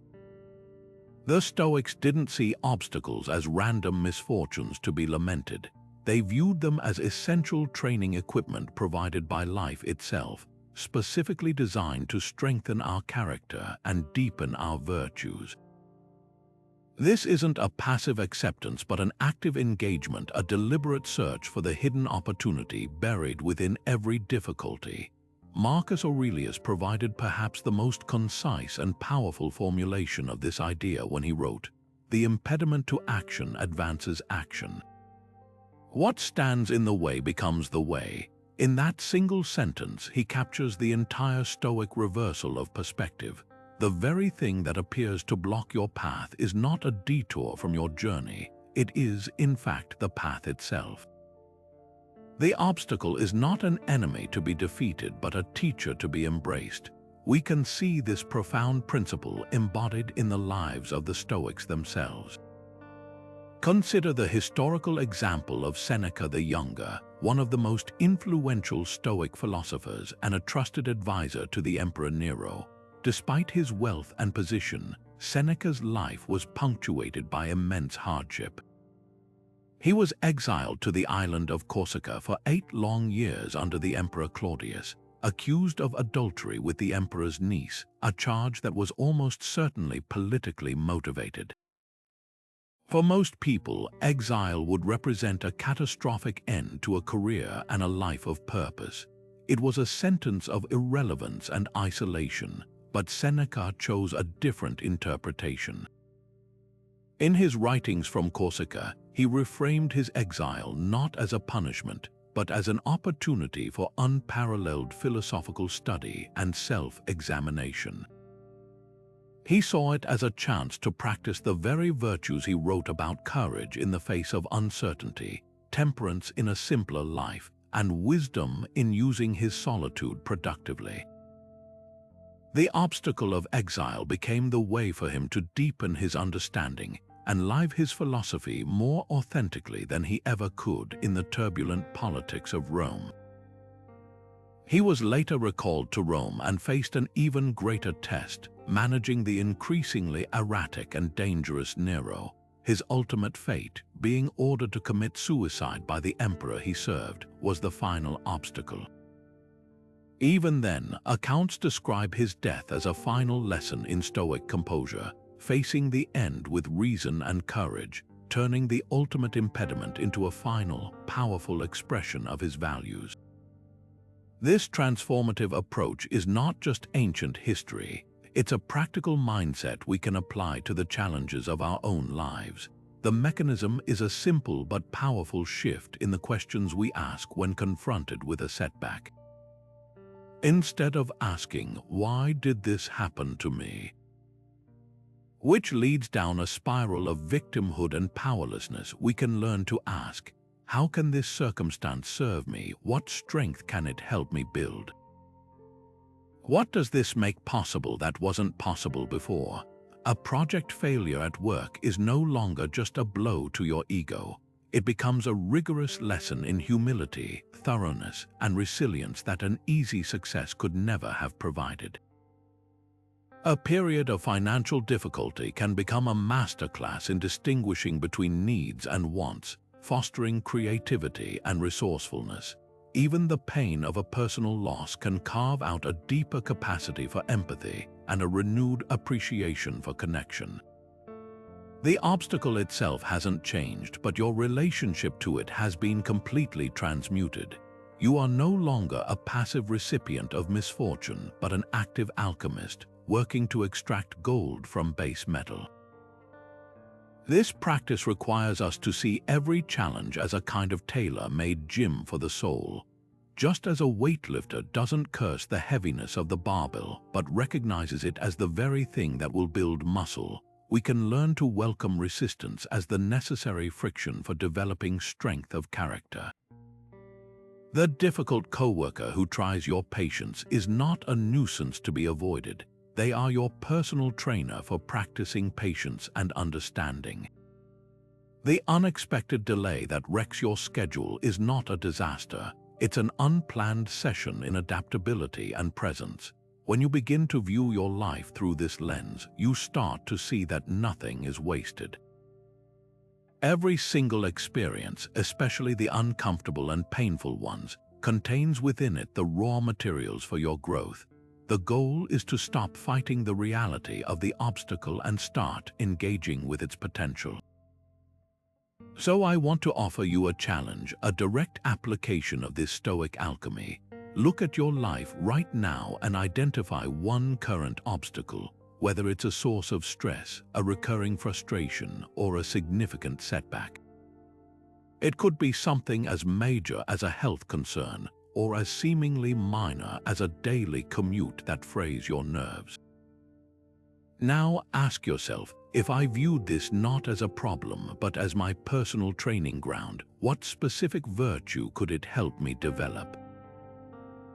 The Stoics didn't see obstacles as random misfortunes to be lamented. They viewed them as essential training equipment provided by life itself, specifically designed to strengthen our character and deepen our virtues. This isn't a passive acceptance but an active engagement, a deliberate search for the hidden opportunity buried within every difficulty. Marcus Aurelius provided perhaps the most concise and powerful formulation of this idea when he wrote, "The impediment to action advances action. What stands in the way becomes the way." In that single sentence, he captures the entire Stoic reversal of perspective. The very thing that appears to block your path is not a detour from your journey. It is, in fact, the path itself. The obstacle is not an enemy to be defeated, but a teacher to be embraced. We can see this profound principle embodied in the lives of the Stoics themselves. Consider the historical example of Seneca the Younger, one of the most influential Stoic philosophers and a trusted advisor to the Emperor Nero. Despite his wealth and position, Seneca's life was punctuated by immense hardship. He was exiled to the island of Corsica for 8 long years under the Emperor Claudius, accused of adultery with the emperor's niece, a charge that was almost certainly politically motivated. For most people, exile would represent a catastrophic end to a career and a life of purpose. It was a sentence of irrelevance and isolation, but Seneca chose a different interpretation. In his writings from Corsica, he reframed his exile not as a punishment, but as an opportunity for unparalleled philosophical study and self-examination. He saw it as a chance to practice the very virtues he wrote about: courage in the face of uncertainty, temperance in a simpler life, and wisdom in using his solitude productively. The obstacle of exile became the way for him to deepen his understanding and live his philosophy more authentically than he ever could in the turbulent politics of Rome. He was later recalled to Rome and faced an even greater test, managing the increasingly erratic and dangerous Nero. His ultimate fate, being ordered to commit suicide by the emperor he served, was the final obstacle. Even then, accounts describe his death as a final lesson in Stoic composure, facing the end with reason and courage, turning the ultimate impediment into a final, powerful expression of his values. This transformative approach is not just ancient history, it's a practical mindset we can apply to the challenges of our own lives. The mechanism is a simple but powerful shift in the questions we ask when confronted with a setback. Instead of asking, "Why did this happen to me?" which leads down a spiral of victimhood and powerlessness, we can learn to ask, "How can this circumstance serve me? What strength can it help me build? What does this make possible that wasn't possible before?" A project failure at work is no longer just a blow to your ego. It becomes a rigorous lesson in humility, thoroughness, and resilience that an easy success could never have provided. A period of financial difficulty can become a masterclass in distinguishing between needs and wants, fostering creativity and resourcefulness. Even the pain of a personal loss can carve out a deeper capacity for empathy and a renewed appreciation for connection. The obstacle itself hasn't changed, but your relationship to it has been completely transmuted. You are no longer a passive recipient of misfortune, but an active alchemist, working to extract gold from base metal. This practice requires us to see every challenge as a kind of tailor-made gym for the soul. Just as a weightlifter doesn't curse the heaviness of the barbell, but recognizes it as the very thing that will build muscle, we can learn to welcome resistance as the necessary friction for developing strength of character. The difficult coworker who tries your patience is not a nuisance to be avoided. They are your personal trainer for practicing patience and understanding. The unexpected delay that wrecks your schedule is not a disaster. It's an unplanned session in adaptability and presence. When you begin to view your life through this lens, you start to see that nothing is wasted. Every single experience, especially the uncomfortable and painful ones, contains within it the raw materials for your growth. The goal is to stop fighting the reality of the obstacle and start engaging with its potential. So I want to offer you a challenge, a direct application of this Stoic alchemy. Look at your life right now and identify one current obstacle, whether it's a source of stress, a recurring frustration, or a significant setback. It could be something as major as a health concern, or as seemingly minor as a daily commute that frays your nerves. Now ask yourself, if I viewed this not as a problem but as my personal training ground, what specific virtue could it help me develop?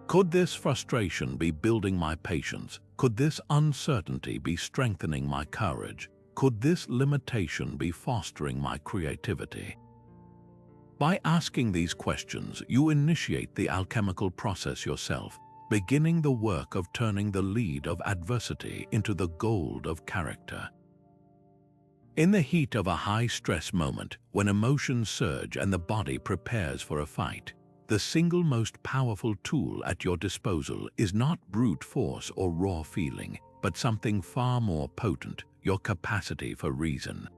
Could this frustration be building my patience? Could this uncertainty be strengthening my courage? Could this limitation be fostering my creativity? By asking these questions, you initiate the alchemical process yourself, beginning the work of turning the lead of adversity into the gold of character. In the heat of a high-stress moment, when emotions surge and the body prepares for a fight, the single most powerful tool at your disposal is not brute force or raw feeling, but something far more potent, your capacity for reason.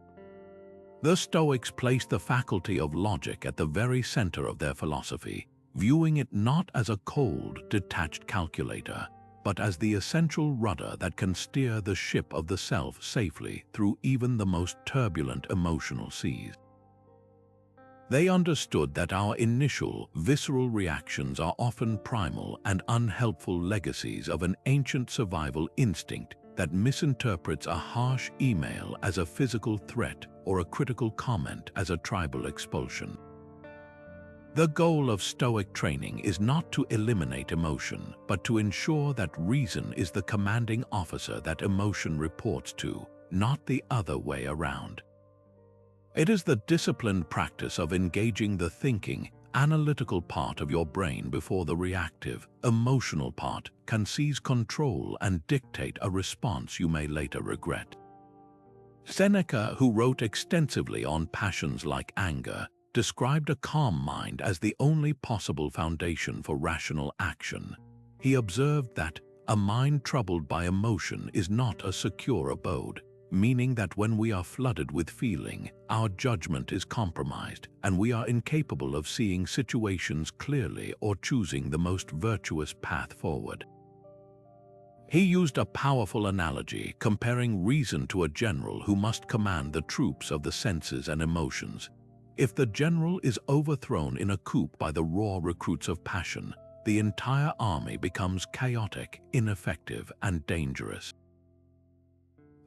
The Stoics placed the faculty of logic at the very center of their philosophy, viewing it not as a cold, detached calculator, but as the essential rudder that can steer the ship of the self safely through even the most turbulent emotional seas. They understood that our initial, visceral reactions are often primal and unhelpful legacies of an ancient survival instinct that misinterprets a harsh email as a physical threat or a critical comment as a tribal expulsion. The goal of Stoic training is not to eliminate emotion, but to ensure that reason is the commanding officer that emotion reports to, not the other way around. It is the disciplined practice of engaging the thinking, analytical part of your brain before the reactive, emotional part can seize control and dictate a response you may later regret. Seneca, who wrote extensively on passions like anger, described a calm mind as the only possible foundation for rational action. He observed that a mind troubled by emotion is not a secure abode, meaning that when we are flooded with feeling, our judgment is compromised and we are incapable of seeing situations clearly or choosing the most virtuous path forward. He used a powerful analogy, comparing reason to a general who must command the troops of the senses and emotions. If the general is overthrown in a coup by the raw recruits of passion, the entire army becomes chaotic, ineffective, and dangerous.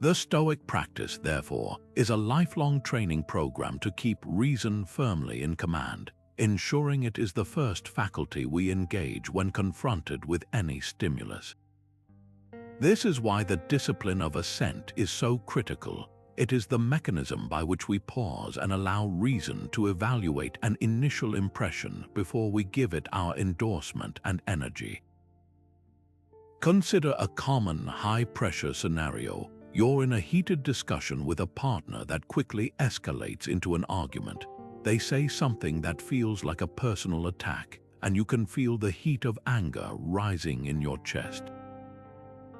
The Stoic practice, therefore, is a lifelong training program to keep reason firmly in command, ensuring it is the first faculty we engage when confronted with any stimulus. This is why the discipline of assent is so critical. It is the mechanism by which we pause and allow reason to evaluate an initial impression before we give it our endorsement and energy. Consider a common high-pressure scenario. You're in a heated discussion with a partner that quickly escalates into an argument. They say something that feels like a personal attack, and you can feel the heat of anger rising in your chest.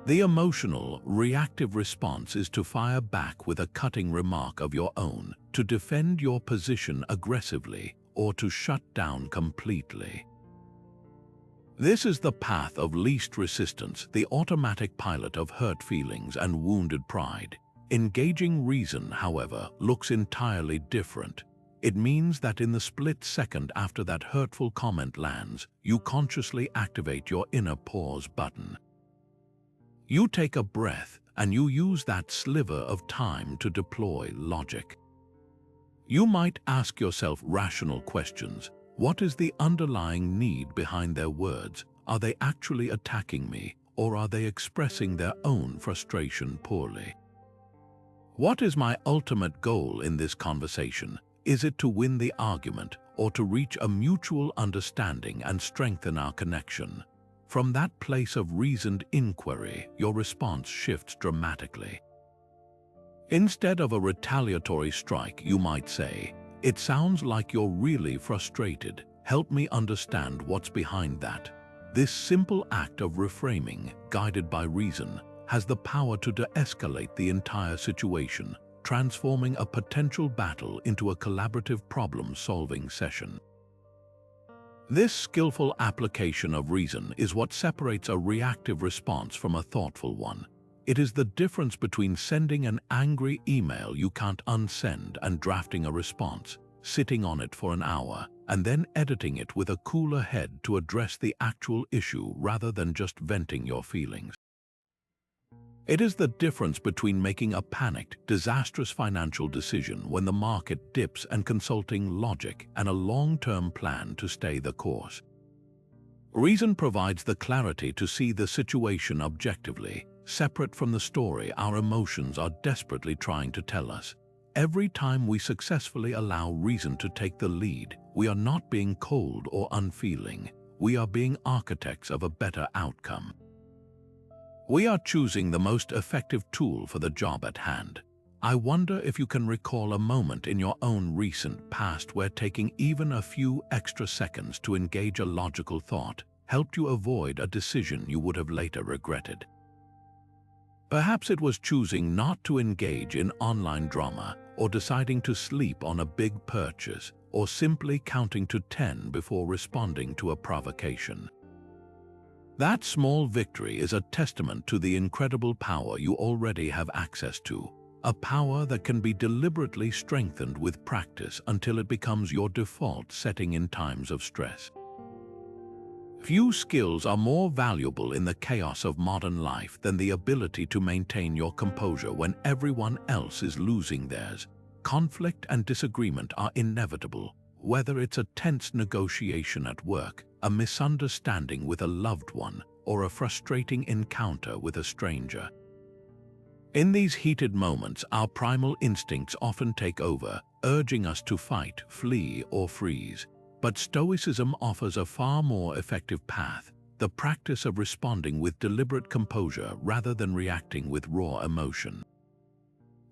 The emotional, reactive response is to fire back with a cutting remark of your own, to defend your position aggressively, or to shut down completely. This is the path of least resistance, the automatic pilot of hurt feelings and wounded pride. Engaging reason, however, looks entirely different. It means that in the split second after that hurtful comment lands, you consciously activate your inner pause button. You take a breath and you use that sliver of time to deploy logic. You might ask yourself rational questions. What is the underlying need behind their words? Are they actually attacking me, or are they expressing their own frustration poorly? What is my ultimate goal in this conversation? Is it to win the argument or to reach a mutual understanding and strengthen our connection? From that place of reasoned inquiry, your response shifts dramatically. Instead of a retaliatory strike, you might say, "It sounds like you're really frustrated. Help me understand what's behind that." This simple act of reframing, guided by reason, has the power to de-escalate the entire situation, transforming a potential battle into a collaborative problem-solving session. This skillful application of reason is what separates a reactive response from a thoughtful one. It is the difference between sending an angry email you can't unsend and drafting a response, sitting on it for an hour, and then editing it with a cooler head to address the actual issue rather than just venting your feelings. It is the difference between making a panicked, disastrous financial decision when the market dips and consulting logic and a long-term plan to stay the course. Reason provides the clarity to see the situation objectively, separate from the story our emotions are desperately trying to tell us. Every time we successfully allow reason to take the lead, we are not being cold or unfeeling. We are being architects of a better outcome. We are choosing the most effective tool for the job at hand. I wonder if you can recall a moment in your own recent past where taking even a few extra seconds to engage a logical thought helped you avoid a decision you would have later regretted. Perhaps it was choosing not to engage in online drama, or deciding to sleep on a big purchase, or simply counting to 10 before responding to a provocation. That small victory is a testament to the incredible power you already have access to, a power that can be deliberately strengthened with practice until it becomes your default setting in times of stress. Few skills are more valuable in the chaos of modern life than the ability to maintain your composure when everyone else is losing theirs. Conflict and disagreement are inevitable, whether it's a tense negotiation at work, a misunderstanding with a loved one, or a frustrating encounter with a stranger. In these heated moments, our primal instincts often take over, urging us to fight, flee, or freeze. But Stoicism offers a far more effective path, the practice of responding with deliberate composure rather than reacting with raw emotion.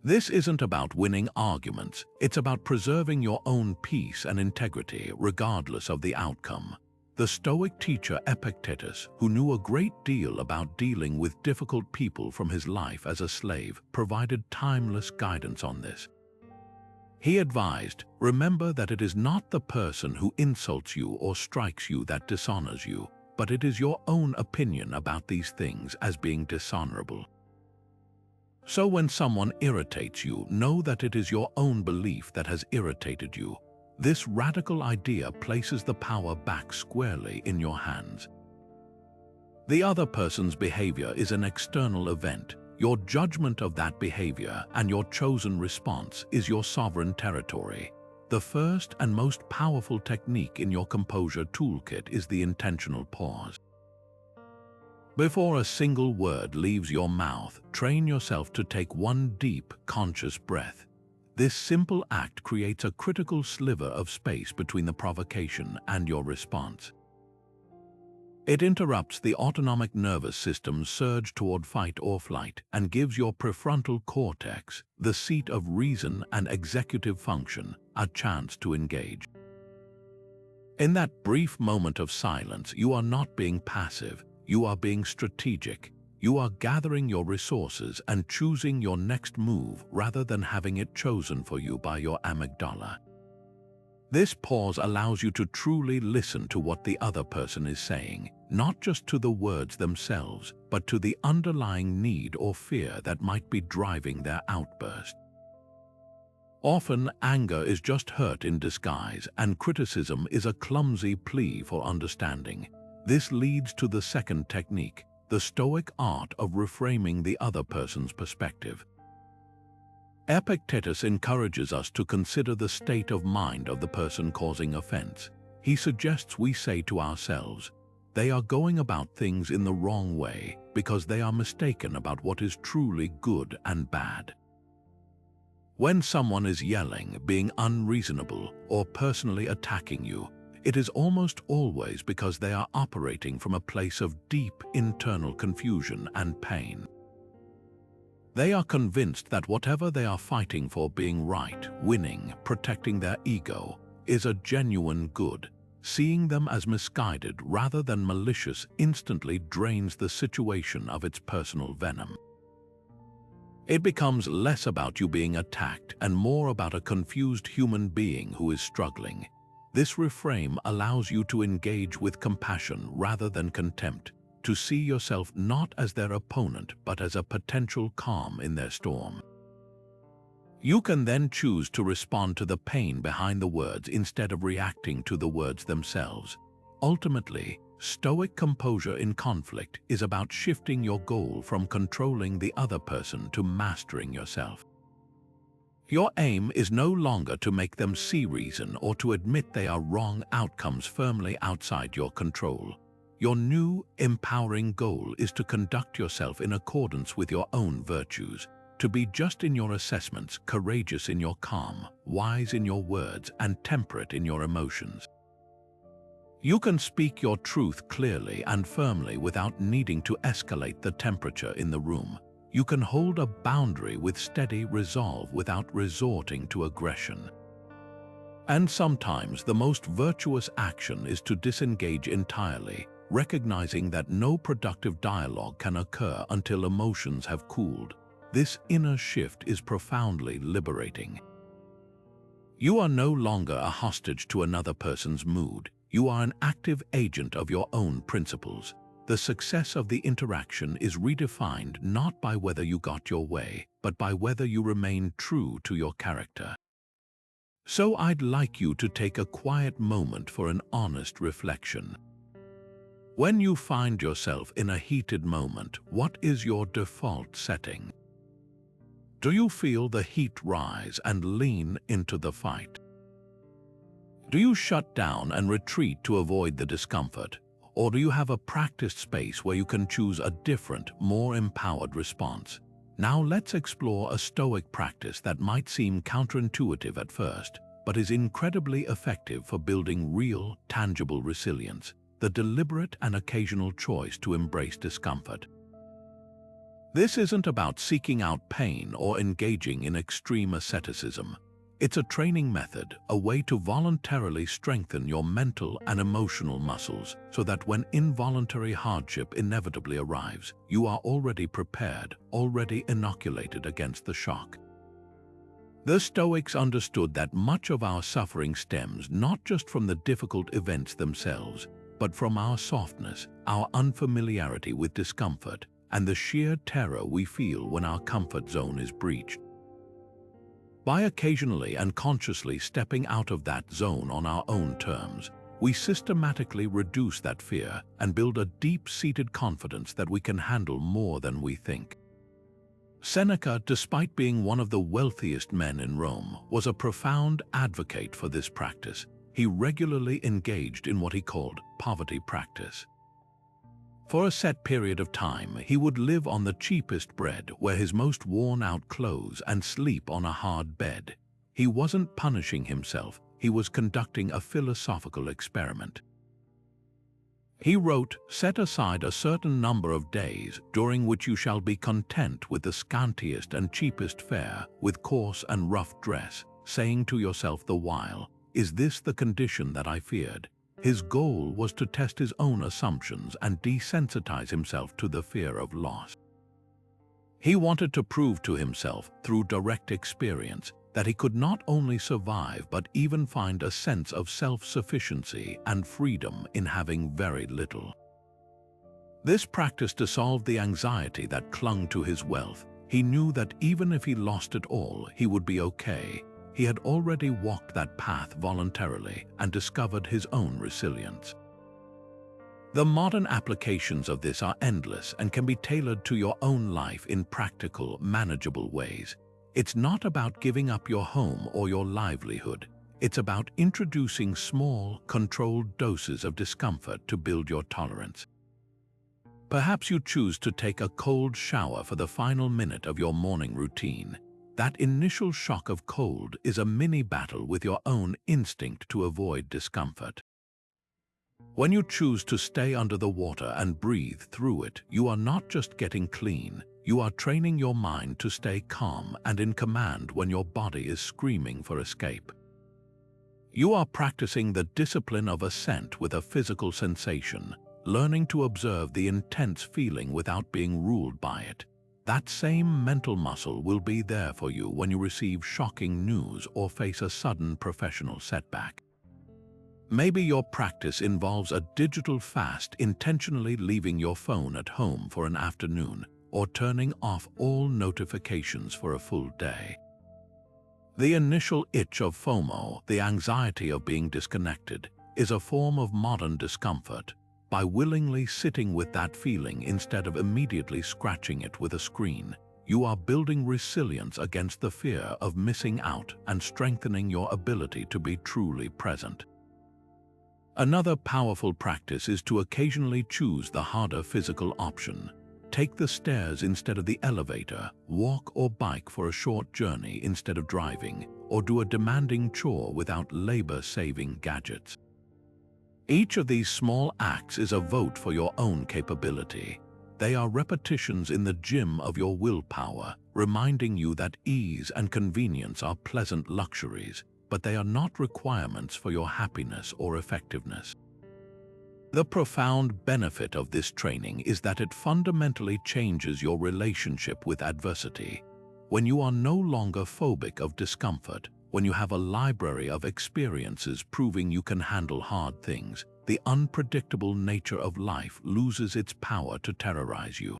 This isn't about winning arguments, it's about preserving your own peace and integrity regardless of the outcome. The Stoic teacher Epictetus, who knew a great deal about dealing with difficult people from his life as a slave, provided timeless guidance on this. He advised, "Remember that it is not the person who insults you or strikes you that dishonors you, but it is your own opinion about these things as being dishonorable." So when someone irritates you, know that it is your own belief that has irritated you. This radical idea places the power back squarely in your hands. The other person's behavior is an external event. Your judgment of that behavior and your chosen response is your sovereign territory. The first and most powerful technique in your composure toolkit is the intentional pause. Before a single word leaves your mouth, train yourself to take one deep, conscious breath. This simple act creates a critical sliver of space between the provocation and your response. It interrupts the autonomic nervous system's surge toward fight or flight and gives your prefrontal cortex, the seat of reason and executive function, a chance to engage. In that brief moment of silence, you are not being passive, you are being strategic. You are gathering your resources and choosing your next move rather than having it chosen for you by your amygdala. This pause allows you to truly listen to what the other person is saying, not just to the words themselves, but to the underlying need or fear that might be driving their outburst. Often, anger is just hurt in disguise, and criticism is a clumsy plea for understanding. This leads to the second technique, the Stoic art of reframing the other person's perspective. Epictetus encourages us to consider the state of mind of the person causing offense. He suggests we say to ourselves, "They are going about things in the wrong way because they are mistaken about what is truly good and bad." When someone is yelling, being unreasonable, or personally attacking you, it is almost always because they are operating from a place of deep internal confusion and pain. They are convinced that whatever they are fighting for, being right, winning, protecting their ego, is a genuine good. Seeing them as misguided rather than malicious instantly drains the situation of its personal venom. It becomes less about you being attacked and more about a confused human being who is struggling. This reframe allows you to engage with compassion rather than contempt, to see yourself not as their opponent but as a potential calm in their storm. You can then choose to respond to the pain behind the words instead of reacting to the words themselves. Ultimately, Stoic composure in conflict is about shifting your goal from controlling the other person to mastering yourself. Your aim is no longer to make them see reason or to admit they are wrong outcomes firmly outside your control. Your new, empowering goal is to conduct yourself in accordance with your own virtues, to be just in your assessments, courageous in your calm, wise in your words, and temperate in your emotions. You can speak your truth clearly and firmly without needing to escalate the temperature in the room. You can hold a boundary with steady resolve without resorting to aggression. And sometimes the most virtuous action is to disengage entirely, recognizing that no productive dialogue can occur until emotions have cooled. This inner shift is profoundly liberating. You are no longer a hostage to another person's mood. You are an active agent of your own principles. The success of the interaction is redefined not by whether you got your way, but by whether you remain true to your character. So I'd like you to take a quiet moment for an honest reflection. When you find yourself in a heated moment, what is your default setting? Do you feel the heat rise and lean into the fight? Do you shut down and retreat to avoid the discomfort? Or do you have a practiced space where you can choose a different, more empowered response? Now let's explore a Stoic practice that might seem counterintuitive at first, but is incredibly effective for building real, tangible resilience, the deliberate and occasional choice to embrace discomfort. This isn't about seeking out pain or engaging in extreme asceticism. It's a training method, a way to voluntarily strengthen your mental and emotional muscles so that when involuntary hardship inevitably arrives, you are already prepared, already inoculated against the shock. The Stoics understood that much of our suffering stems not just from the difficult events themselves, but from our softness, our unfamiliarity with discomfort, and the sheer terror we feel when our comfort zone is breached. By occasionally and consciously stepping out of that zone on our own terms, we systematically reduce that fear and build a deep-seated confidence that we can handle more than we think. Seneca, despite being one of the wealthiest men in Rome, was a profound advocate for this practice. He regularly engaged in what he called poverty practice. For a set period of time, he would live on the cheapest bread, wear his most worn-out clothes, and sleep on a hard bed. He wasn't punishing himself, he was conducting a philosophical experiment. He wrote, "Set aside a certain number of days during which you shall be content with the scantiest and cheapest fare, with coarse and rough dress, saying to yourself the while, 'Is this the condition that I feared?'" His goal was to test his own assumptions and desensitize himself to the fear of loss. He wanted to prove to himself, through direct experience, that he could not only survive but even find a sense of self-sufficiency and freedom in having very little. This practice dissolved the anxiety that clung to his wealth. He knew that even if he lost it all, he would be okay. He had already walked that path voluntarily and discovered his own resilience. The modern applications of this are endless and can be tailored to your own life in practical, manageable ways. It's not about giving up your home or your livelihood. It's about introducing small, controlled doses of discomfort to build your tolerance. Perhaps you choose to take a cold shower for the final minute of your morning routine. That initial shock of cold is a mini battle with your own instinct to avoid discomfort. When you choose to stay under the water and breathe through it, you are not just getting clean, you are training your mind to stay calm and in command when your body is screaming for escape. You are practicing the discipline of ascent with a physical sensation, learning to observe the intense feeling without being ruled by it. That same mental muscle will be there for you when you receive shocking news or face a sudden professional setback. Maybe your practice involves a digital fast, intentionally leaving your phone at home for an afternoon, or turning off all notifications for a full day. The initial itch of FOMO, the anxiety of being disconnected, is a form of modern discomfort. By willingly sitting with that feeling instead of immediately scratching it with a screen, you are building resilience against the fear of missing out and strengthening your ability to be truly present. Another powerful practice is to occasionally choose the harder physical option. Take the stairs instead of the elevator, walk or bike for a short journey instead of driving, or do a demanding chore without labor-saving gadgets. Each of these small acts is a vote for your own capability. They are repetitions in the gym of your willpower, reminding you that ease and convenience are pleasant luxuries, but they are not requirements for your happiness or effectiveness. The profound benefit of this training is that it fundamentally changes your relationship with adversity. When you are no longer phobic of discomfort, when you have a library of experiences proving you can handle hard things, the unpredictable nature of life loses its power to terrorize you.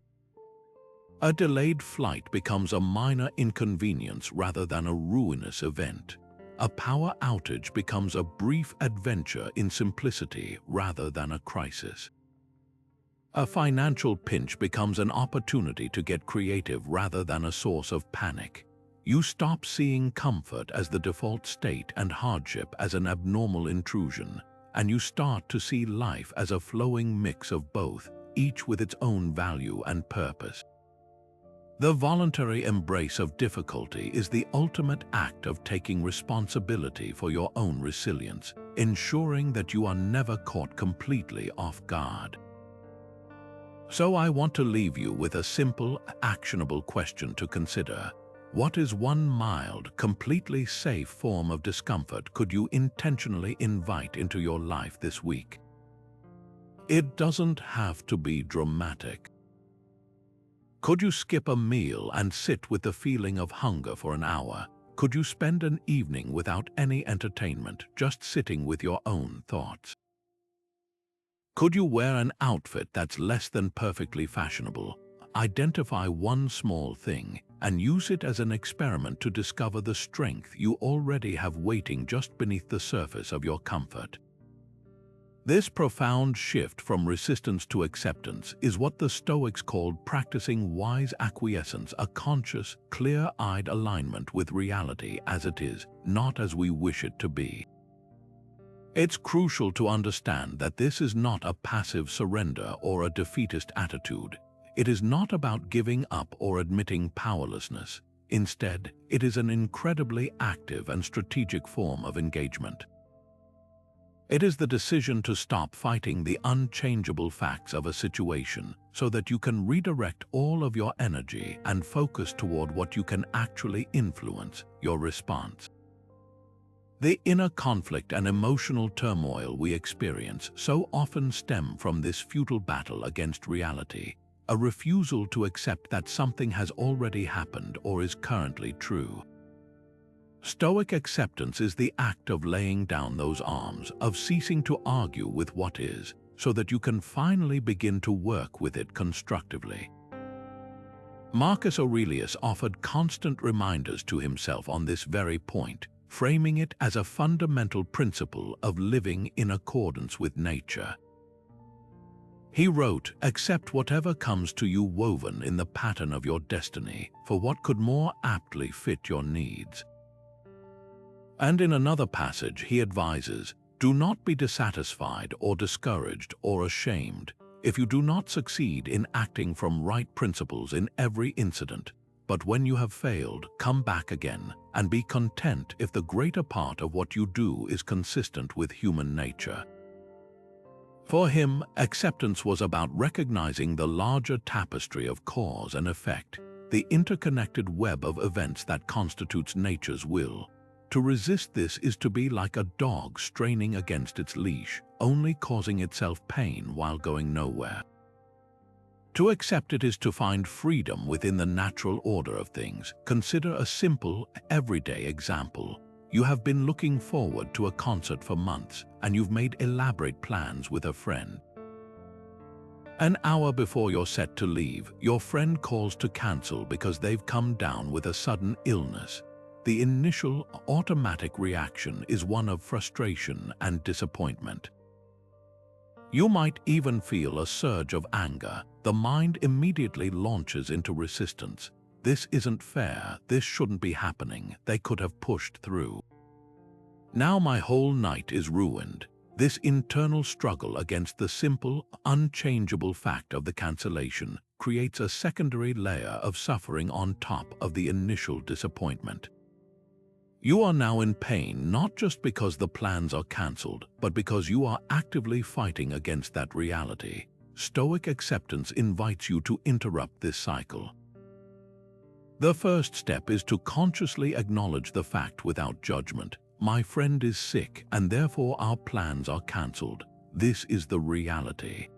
A delayed flight becomes a minor inconvenience rather than a ruinous event. A power outage becomes a brief adventure in simplicity rather than a crisis. A financial pinch becomes an opportunity to get creative rather than a source of panic. You stop seeing comfort as the default state and hardship as an abnormal intrusion, and you start to see life as a flowing mix of both, each with its own value and purpose. The voluntary embrace of difficulty is the ultimate act of taking responsibility for your own resilience, ensuring that you are never caught completely off guard. So I want to leave you with a simple, actionable question to consider. What is one mild, completely safe form of discomfort could you intentionally invite into your life this week? It doesn't have to be dramatic. Could you skip a meal and sit with the feeling of hunger for an hour? Could you spend an evening without any entertainment, just sitting with your own thoughts? Could you wear an outfit that's less than perfectly fashionable? Identify one small thing and use it as an experiment to discover the strength you already have waiting just beneath the surface of your comfort. This profound shift from resistance to acceptance is what the Stoics called practicing wise acquiescence, a conscious, clear-eyed alignment with reality as it is, not as we wish it to be. It's crucial to understand that this is not a passive surrender or a defeatist attitude. It is not about giving up or admitting powerlessness. Instead, it is an incredibly active and strategic form of engagement. It is the decision to stop fighting the unchangeable facts of a situation so that you can redirect all of your energy and focus toward what you can actually influence, your response. The inner conflict and emotional turmoil we experience so often stem from this futile battle against reality, a refusal to accept that something has already happened or is currently true. Stoic acceptance is the act of laying down those arms, of ceasing to argue with what is, so that you can finally begin to work with it constructively. Marcus Aurelius offered constant reminders to himself on this very point, framing it as a fundamental principle of living in accordance with nature. He wrote, "Accept whatever comes to you woven in the pattern of your destiny, for what could more aptly fit your needs." And in another passage he advises, "Do not be dissatisfied or discouraged or ashamed if you do not succeed in acting from right principles in every incident, but when you have failed, come back again, and be content if the greater part of what you do is consistent with human nature." For him, acceptance was about recognizing the larger tapestry of cause and effect, the interconnected web of events that constitutes nature's will. To resist this is to be like a dog straining against its leash, only causing itself pain while going nowhere. To accept it is to find freedom within the natural order of things. Consider a simple, everyday example. You have been looking forward to a concert for months, and you've made elaborate plans with a friend. An hour before you're set to leave, your friend calls to cancel because they've come down with a sudden illness. The initial, automatic reaction is one of frustration and disappointment. You might even feel a surge of anger. The mind immediately launches into resistance. This isn't fair, this shouldn't be happening, they could have pushed through. Now my whole night is ruined. This internal struggle against the simple, unchangeable fact of the cancellation creates a secondary layer of suffering on top of the initial disappointment. You are now in pain not just because the plans are cancelled, but because you are actively fighting against that reality. Stoic acceptance invites you to interrupt this cycle. The first step is to consciously acknowledge the fact without judgment. My friend is sick, and therefore our plans are cancelled. This is the reality.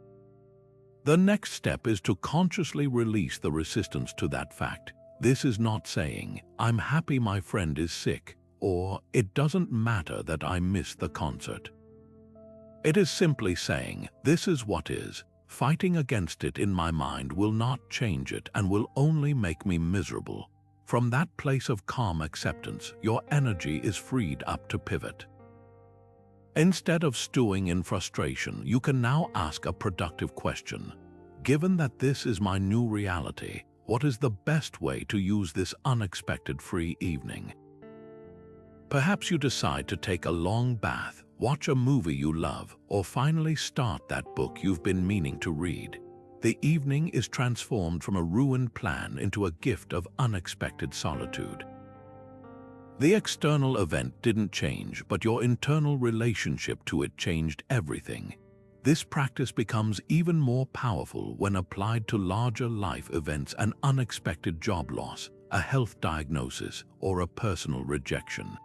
The next step is to consciously release the resistance to that fact. This is not saying, "I'm happy my friend is sick," or "It doesn't matter that I missed the concert." It is simply saying, "This is what is. Fighting against it in my mind will not change it and will only make me miserable." From that place of calm acceptance, your energy is freed up to pivot. Instead of stewing in frustration, you can now ask a productive question. Given that this is my new reality, what is the best way to use this unexpected free evening? Perhaps you decide to take a long bath, watch a movie you love, or finally start that book you've been meaning to read. The evening is transformed from a ruined plan into a gift of unexpected solitude. The external event didn't change, but your internal relationship to it changed everything. This practice becomes even more powerful when applied to larger life events: an unexpected job loss, a health diagnosis, or a personal rejection.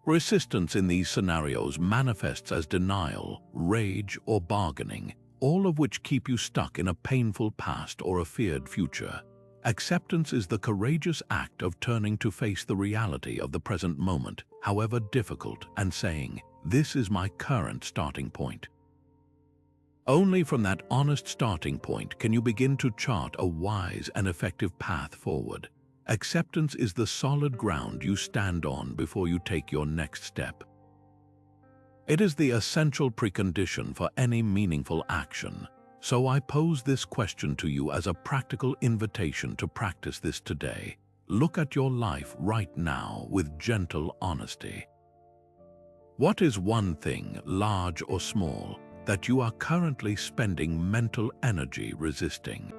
Resistance in these scenarios manifests as denial, rage, or bargaining, all of which keep you stuck in a painful past or a feared future. Acceptance is the courageous act of turning to face the reality of the present moment, however difficult, and saying, "This is my current starting point." Only from that honest starting point can you begin to chart a wise and effective path forward. Acceptance is the solid ground you stand on before you take your next step. It is the essential precondition for any meaningful action. So I pose this question to you as a practical invitation to practice this today. Look at your life right now with gentle honesty. What is one thing, large or small, that you are currently spending mental energy resisting?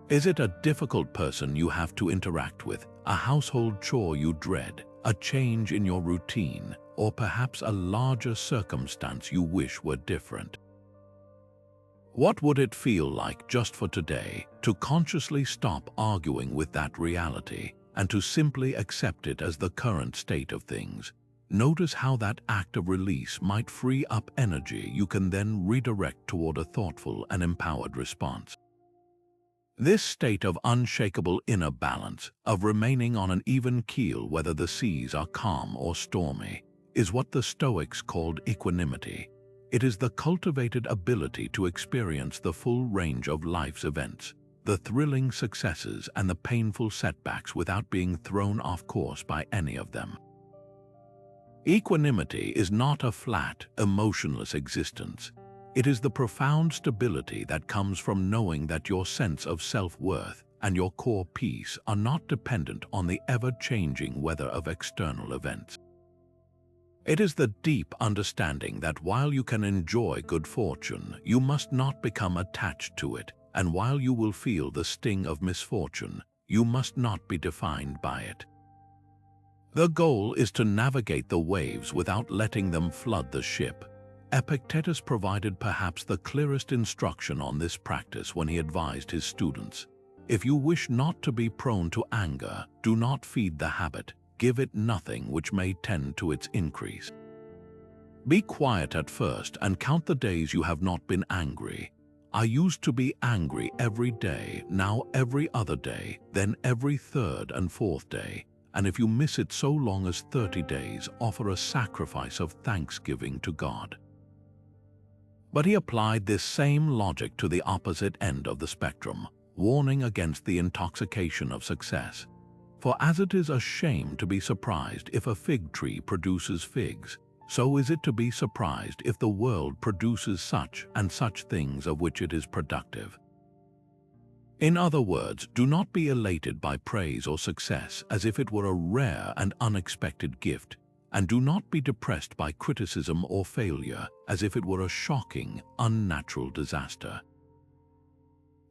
Is it a difficult person you have to interact with, a household chore you dread, a change in your routine, or perhaps a larger circumstance you wish were different? What would it feel like just for today to consciously stop arguing with that reality and to simply accept it as the current state of things? Notice how that act of release might free up energy you can then redirect toward a thoughtful and empowered response. This state of unshakable inner balance, of remaining on an even keel whether the seas are calm or stormy, is what the Stoics called equanimity. It is the cultivated ability to experience the full range of life's events, the thrilling successes and the painful setbacks without being thrown off course by any of them. Equanimity is not a flat, emotionless existence. It is the profound stability that comes from knowing that your sense of self-worth and your core peace are not dependent on the ever-changing weather of external events. It is the deep understanding that while you can enjoy good fortune, you must not become attached to it, and while you will feel the sting of misfortune, you must not be defined by it. The goal is to navigate the waves without letting them flood the ship. Epictetus provided perhaps the clearest instruction on this practice when he advised his students. If you wish not to be prone to anger, do not feed the habit. Give it nothing which may tend to its increase. Be quiet at first and count the days you have not been angry. I used to be angry every day, now every other day, then every third and fourth day. And if you miss it so long as 30 days, offer a sacrifice of thanksgiving to God. But he applied this same logic to the opposite end of the spectrum, warning against the intoxication of success. For as it is a shame to be surprised if a fig tree produces figs, so is it to be surprised if the world produces such and such things of which it is productive. In other words, do not be elated by praise or success as if it were a rare and unexpected gift, and do not be depressed by criticism or failure as if it were a shocking, unnatural disaster.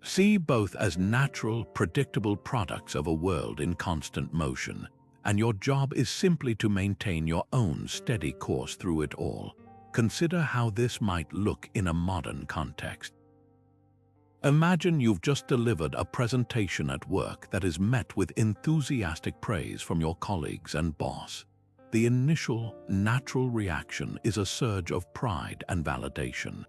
See both as natural, predictable products of a world in constant motion, and your job is simply to maintain your own steady course through it all. Consider how this might look in a modern context. Imagine you've just delivered a presentation at work that is met with enthusiastic praise from your colleagues and boss. The initial, natural reaction is a surge of pride and validation.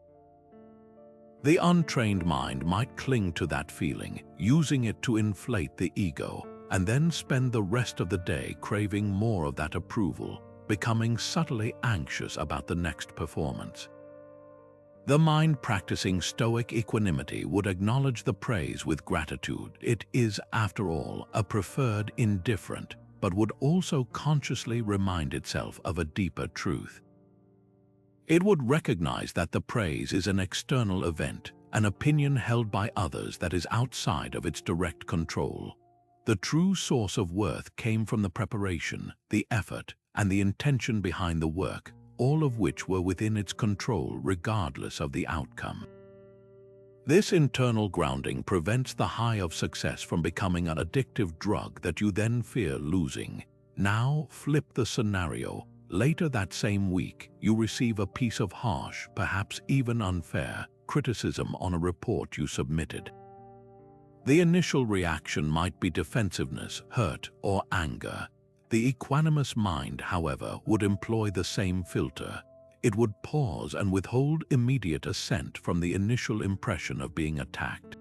The untrained mind might cling to that feeling, using it to inflate the ego, and then spend the rest of the day craving more of that approval, becoming subtly anxious about the next performance. The mind practicing Stoic equanimity would acknowledge the praise with gratitude. It is, after all, a preferred indifferent, but would also consciously remind itself of a deeper truth. It would recognize that the praise is an external event, an opinion held by others that is outside of its direct control. The true source of worth came from the preparation, the effort, and the intention behind the work, all of which were within its control regardless of the outcome. This internal grounding prevents the high of success from becoming an addictive drug that you then fear losing. Now flip the scenario. Later that same week, you receive a piece of harsh, perhaps even unfair, criticism on a report you submitted. The initial reaction might be defensiveness, hurt, or anger. The equanimous mind, however, would employ the same filter. It would pause and withhold immediate assent from the initial impression of being attacked.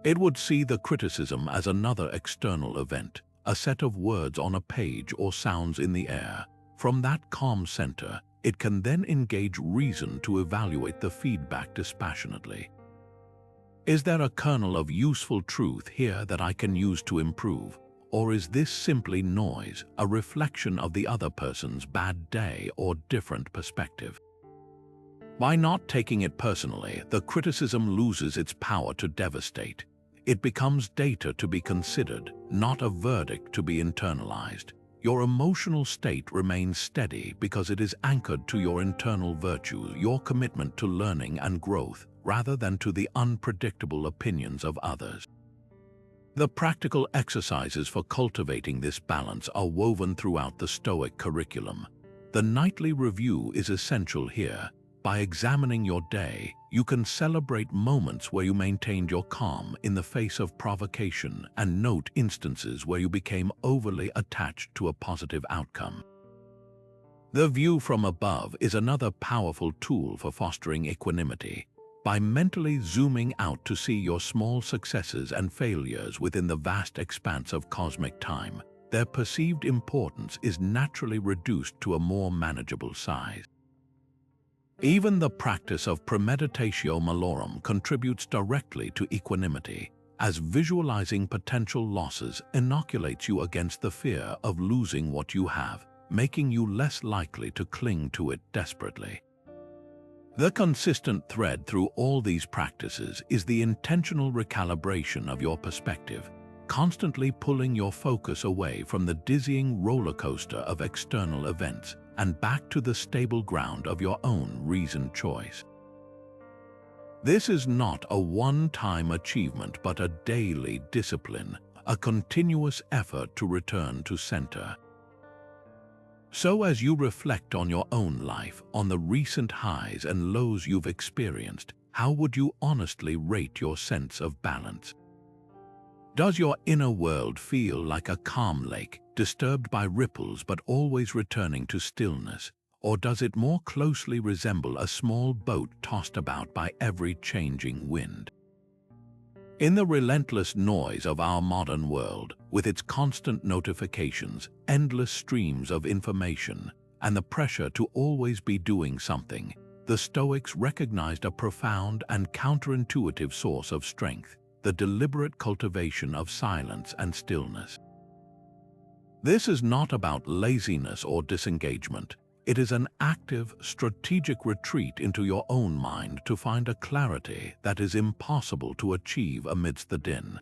It would see the criticism as another external event, a set of words on a page or sounds in the air. From that calm center, it can then engage reason to evaluate the feedback dispassionately. Is there a kernel of useful truth here that I can use to improve? Or is this simply noise, a reflection of the other person's bad day or different perspective? By not taking it personally, the criticism loses its power to devastate. It becomes data to be considered, not a verdict to be internalized. Your emotional state remains steady because it is anchored to your internal virtue, your commitment to learning and growth, rather than to the unpredictable opinions of others. The practical exercises for cultivating this balance are woven throughout the Stoic curriculum. The nightly review is essential here. By examining your day, you can celebrate moments where you maintained your calm in the face of provocation and note instances where you became overly attached to a positive outcome. The view from above is another powerful tool for fostering equanimity. By mentally zooming out to see your small successes and failures within the vast expanse of cosmic time, their perceived importance is naturally reduced to a more manageable size. Even the practice of premeditatio malorum contributes directly to equanimity, as visualizing potential losses inoculates you against the fear of losing what you have, making you less likely to cling to it desperately. The consistent thread through all these practices is the intentional recalibration of your perspective, constantly pulling your focus away from the dizzying roller coaster of external events and back to the stable ground of your own reasoned choice. This is not a one-time achievement but a daily discipline, a continuous effort to return to center. So as you reflect on your own life, on the recent highs and lows you've experienced, how would you honestly rate your sense of balance? Does your inner world feel like a calm lake, disturbed by ripples but always returning to stillness? Or does it more closely resemble a small boat tossed about by every changing wind? In the relentless noise of our modern world, with its constant notifications, endless streams of information, and the pressure to always be doing something, the Stoics recognized a profound and counterintuitive source of strength: the deliberate cultivation of silence and stillness. This is not about laziness or disengagement. It is an active, strategic retreat into your own mind to find a clarity that is impossible to achieve amidst the din.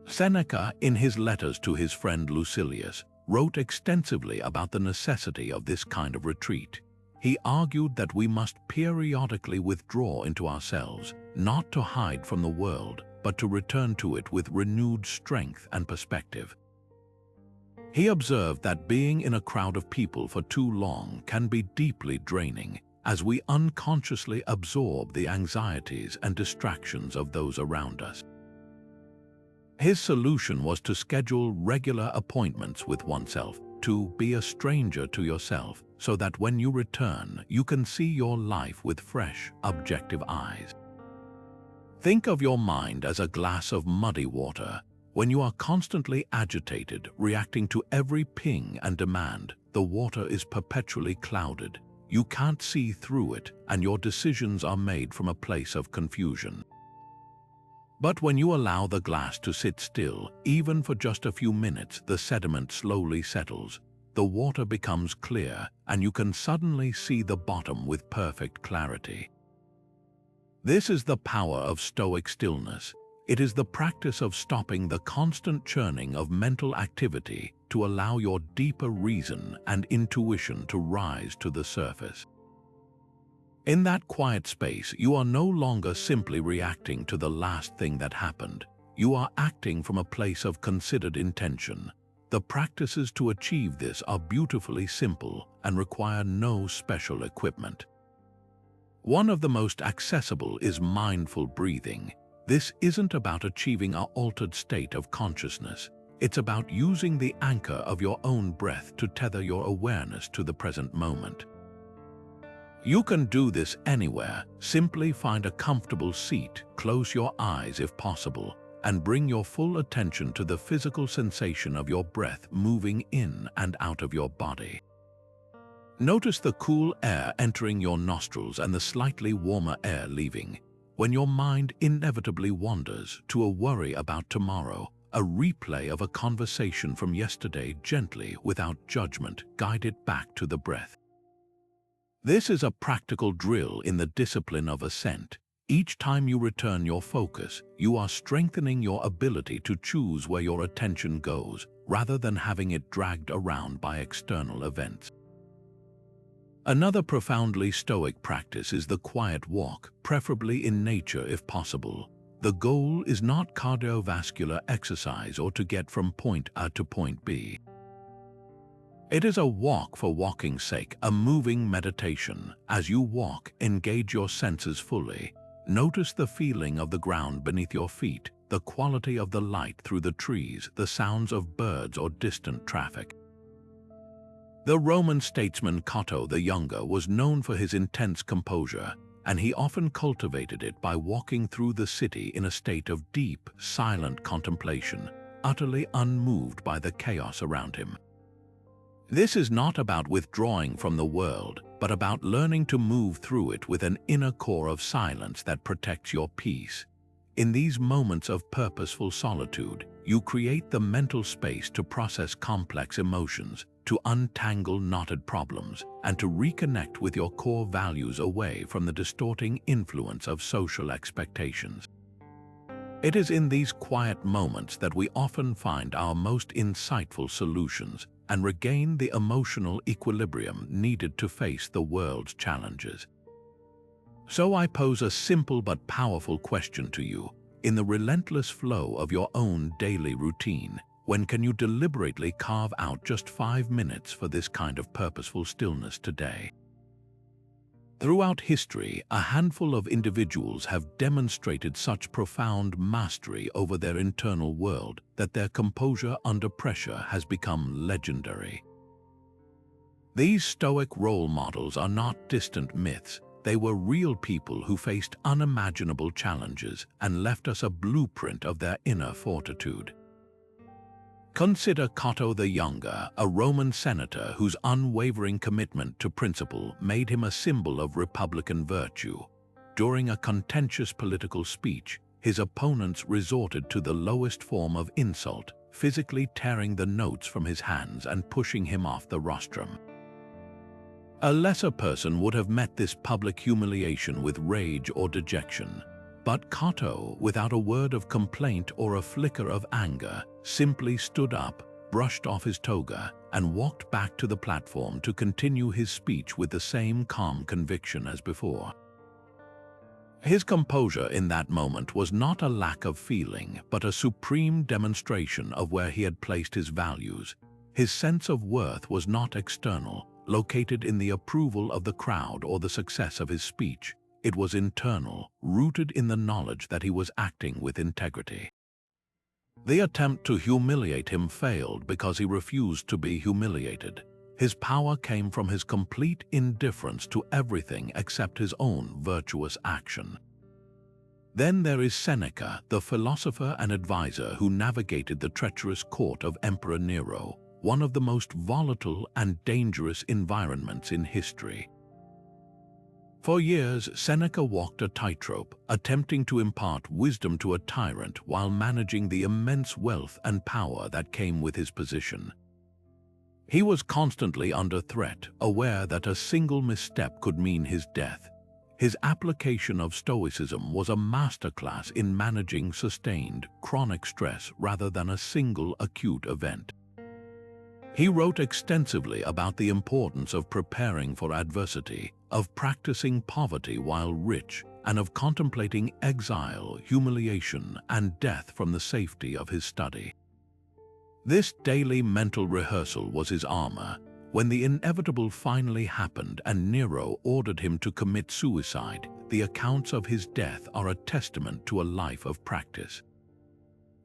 Seneca, in his letters to his friend Lucilius, wrote extensively about the necessity of this kind of retreat. He argued that we must periodically withdraw into ourselves, not to hide from the world, but to return to it with renewed strength and perspective. He observed that being in a crowd of people for too long can be deeply draining, as we unconsciously absorb the anxieties and distractions of those around us. His solution was to schedule regular appointments with oneself, to be a stranger to yourself, so that when you return, you can see your life with fresh, objective eyes. Think of your mind as a glass of muddy water. When you are constantly agitated, reacting to every ping and demand, the water is perpetually clouded. You can't see through it, and your decisions are made from a place of confusion. But when you allow the glass to sit still, even for just a few minutes, the sediment slowly settles. The water becomes clear, and you can suddenly see the bottom with perfect clarity. This is the power of Stoic stillness. It is the practice of stopping the constant churning of mental activity to allow your deeper reason and intuition to rise to the surface. In that quiet space, you are no longer simply reacting to the last thing that happened. You are acting from a place of considered intention. The practices to achieve this are beautifully simple and require no special equipment. One of the most accessible is mindful breathing. This isn't about achieving an altered state of consciousness. It's about using the anchor of your own breath to tether your awareness to the present moment. You can do this anywhere. Simply find a comfortable seat, close your eyes if possible, and bring your full attention to the physical sensation of your breath moving in and out of your body. Notice the cool air entering your nostrils and the slightly warmer air leaving. When your mind inevitably wanders to a worry about tomorrow, a replay of a conversation from yesterday, gently, without judgment, guide it back to the breath. This is a practical drill in the discipline of ascent. Each time you return your focus, you are strengthening your ability to choose where your attention goes, rather than having it dragged around by external events. Another profoundly Stoic practice is the quiet walk, preferably in nature if possible. The goal is not cardiovascular exercise or to get from point A to point B. It is a walk for walking's sake, a moving meditation. As you walk, engage your senses fully. Notice the feeling of the ground beneath your feet, the quality of the light through the trees, the sounds of birds or distant traffic. The Roman statesman Cato the Younger was known for his intense composure, and he often cultivated it by walking through the city in a state of deep, silent contemplation, utterly unmoved by the chaos around him. This is not about withdrawing from the world, but about learning to move through it with an inner core of silence that protects your peace. In these moments of purposeful solitude, you create the mental space to process complex emotions, to untangle knotted problems, and to reconnect with your core values away from the distorting influence of social expectations. It is in these quiet moments that we often find our most insightful solutions and regain the emotional equilibrium needed to face the world's challenges. So I pose a simple but powerful question to you. In the relentless flow of your own daily routine, when can you deliberately carve out just 5 minutes for this kind of purposeful stillness today? Throughout history, a handful of individuals have demonstrated such profound mastery over their internal world that their composure under pressure has become legendary. These Stoic role models are not distant myths. They were real people who faced unimaginable challenges and left us a blueprint of their inner fortitude. Consider Cato the Younger, a Roman senator whose unwavering commitment to principle made him a symbol of republican virtue. During a contentious political speech, his opponents resorted to the lowest form of insult, physically tearing the notes from his hands and pushing him off the rostrum. A lesser person would have met this public humiliation with rage or dejection. But Cato, without a word of complaint or a flicker of anger, simply stood up, brushed off his toga, and walked back to the platform to continue his speech with the same calm conviction as before. His composure in that moment was not a lack of feeling, but a supreme demonstration of where he had placed his values. His sense of worth was not external, located in the approval of the crowd or the success of his speech. It was internal, rooted in the knowledge that he was acting with integrity. The attempt to humiliate him failed because he refused to be humiliated. His power came from his complete indifference to everything except his own virtuous action. Then there is Seneca, the philosopher and advisor who navigated the treacherous court of Emperor Nero, one of the most volatile and dangerous environments in history. For years, Seneca walked a tightrope, attempting to impart wisdom to a tyrant while managing the immense wealth and power that came with his position. He was constantly under threat, aware that a single misstep could mean his death. His application of Stoicism was a masterclass in managing sustained, chronic stress rather than a single acute event. He wrote extensively about the importance of preparing for adversity, of practicing poverty while rich, and of contemplating exile, humiliation, and death from the safety of his study. This daily mental rehearsal was his armor. When the inevitable finally happened and Nero ordered him to commit suicide, the accounts of his death are a testament to a life of practice.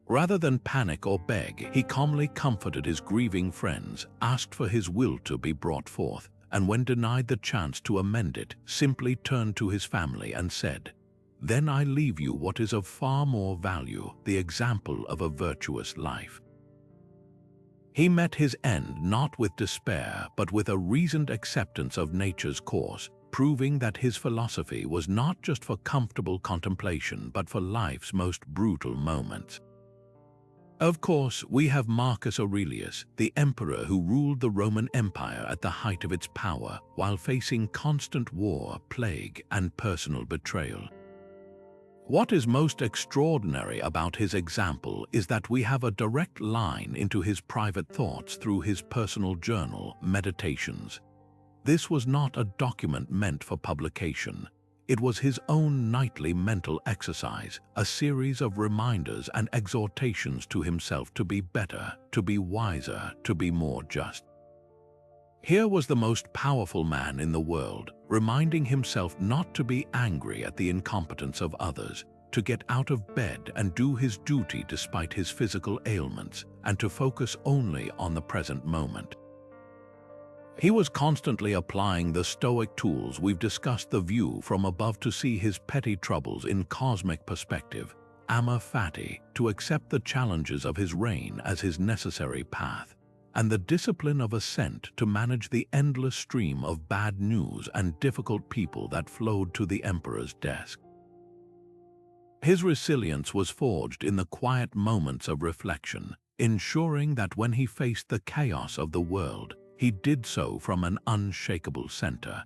Rather than panic or beg, he calmly comforted his grieving friends, asked for his will to be brought forth, and when denied the chance to amend it, simply turned to his family and said, "Then I leave you what is of far more value, the example of a virtuous life." He met his end not with despair, but with a reasoned acceptance of nature's course, proving that his philosophy was not just for comfortable contemplation, but for life's most brutal moments. Of course, we have Marcus Aurelius, the emperor who ruled the Roman Empire at the height of its power, while facing constant war, plague, and personal betrayal. What is most extraordinary about his example is that we have a direct line into his private thoughts through his personal journal, Meditations. This was not a document meant for publication. It was his own nightly mental exercise, a series of reminders and exhortations to himself to be better, to be wiser, to be more just. Here was the most powerful man in the world, reminding himself not to be angry at the incompetence of others, to get out of bed and do his duty despite his physical ailments, and to focus only on the present moment. He was constantly applying the Stoic tools we've discussed, the view from above to see his petty troubles in cosmic perspective, Amor Fati, to accept the challenges of his reign as his necessary path, and the discipline of ascent to manage the endless stream of bad news and difficult people that flowed to the emperor's desk. His resilience was forged in the quiet moments of reflection, ensuring that when he faced the chaos of the world, he did so from an unshakable center.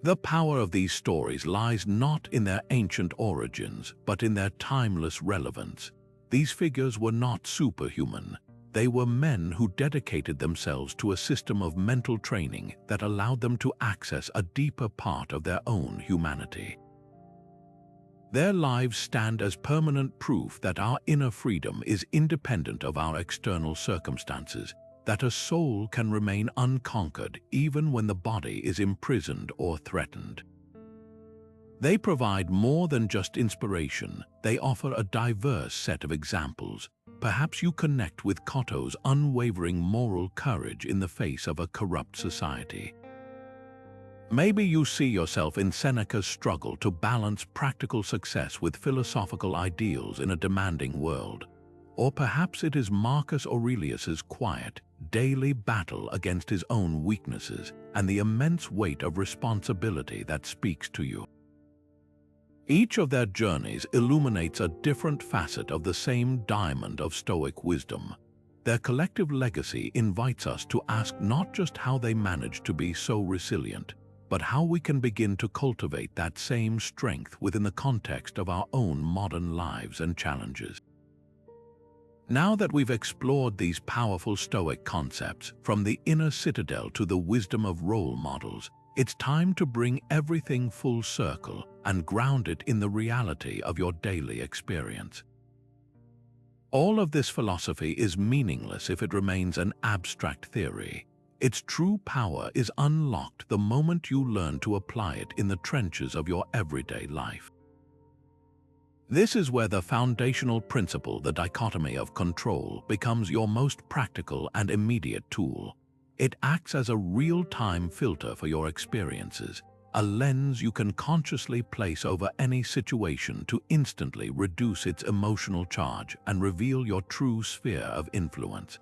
The power of these stories lies not in their ancient origins, but in their timeless relevance. These figures were not superhuman. They were men who dedicated themselves to a system of mental training that allowed them to access a deeper part of their own humanity. Their lives stand as permanent proof that our inner freedom is independent of our external circumstances, that a soul can remain unconquered even when the body is imprisoned or threatened. They provide more than just inspiration. They offer a diverse set of examples. Perhaps you connect with Cotto's unwavering moral courage in the face of a corrupt society. Maybe you see yourself in Seneca's struggle to balance practical success with philosophical ideals in a demanding world. Or perhaps it is Marcus Aurelius's quiet, daily battle against his own weaknesses and the immense weight of responsibility that speaks to you. Each of their journeys illuminates a different facet of the same diamond of Stoic wisdom. Their collective legacy invites us to ask not just how they managed to be so resilient, but how we can begin to cultivate that same strength within the context of our own modern lives and challenges. Now that we've explored these powerful Stoic concepts, from the inner citadel to the wisdom of role models, it's time to bring everything full circle and ground it in the reality of your daily experience. All of this philosophy is meaningless if it remains an abstract theory. Its true power is unlocked the moment you learn to apply it in the trenches of your everyday life. This is where the foundational principle, the dichotomy of control, becomes your most practical and immediate tool. It acts as a real-time filter for your experiences, a lens you can consciously place over any situation to instantly reduce its emotional charge and reveal your true sphere of influence.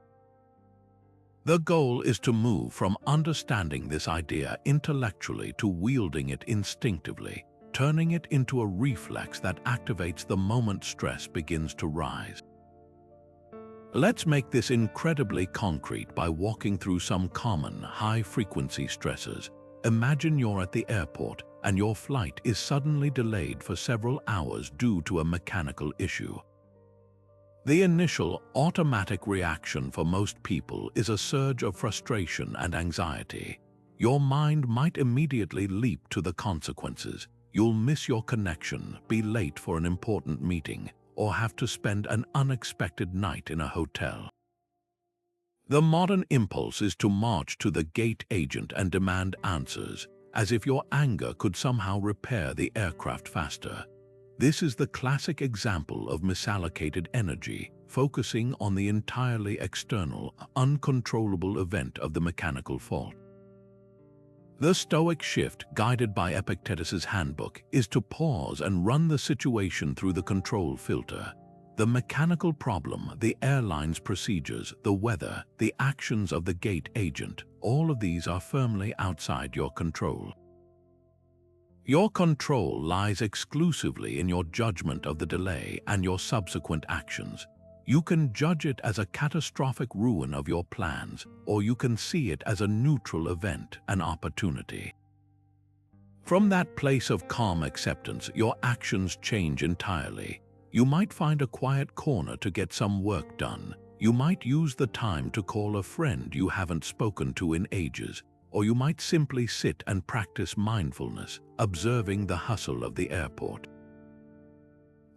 The goal is to move from understanding this idea intellectually to wielding it instinctively, turning it into a reflex that activates the moment stress begins to rise. Let's make this incredibly concrete by walking through some common, high-frequency stressors. Imagine you're at the airport and your flight is suddenly delayed for several hours due to a mechanical issue. The initial automatic reaction for most people is a surge of frustration and anxiety. Your mind might immediately leap to the consequences. You'll miss your connection, be late for an important meeting, or have to spend an unexpected night in a hotel. The modern impulse is to march to the gate agent and demand answers, as if your anger could somehow repair the aircraft faster. This is the classic example of misallocated energy, focusing on the entirely external, uncontrollable event of the mechanical fault. The Stoic shift, guided by Epictetus's handbook, is to pause and run the situation through the control filter. The mechanical problem, the airline's procedures, the weather, the actions of the gate agent, all of these are firmly outside your control. Your control lies exclusively in your judgment of the delay and your subsequent actions. You can judge it as a catastrophic ruin of your plans, or you can see it as a neutral event, an opportunity. From that place of calm acceptance, your actions change entirely. You might find a quiet corner to get some work done. You might use the time to call a friend you haven't spoken to in ages, or you might simply sit and practice mindfulness, observing the hustle of the airport.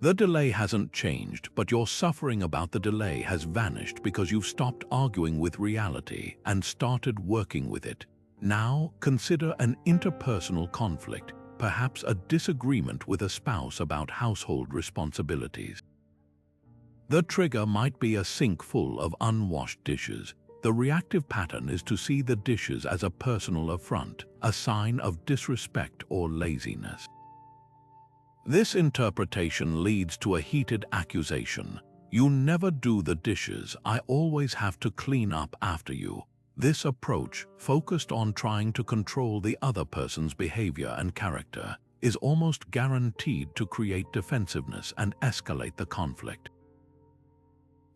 The delay hasn't changed, but your suffering about the delay has vanished because you've stopped arguing with reality and started working with it. Now, consider an interpersonal conflict, perhaps a disagreement with a spouse about household responsibilities. The trigger might be a sink full of unwashed dishes. The reactive pattern is to see the dishes as a personal affront, a sign of disrespect or laziness. This interpretation leads to a heated accusation. "You never do the dishes, I always have to clean up after you." This approach, focused on trying to control the other person's behavior and character, is almost guaranteed to create defensiveness and escalate the conflict.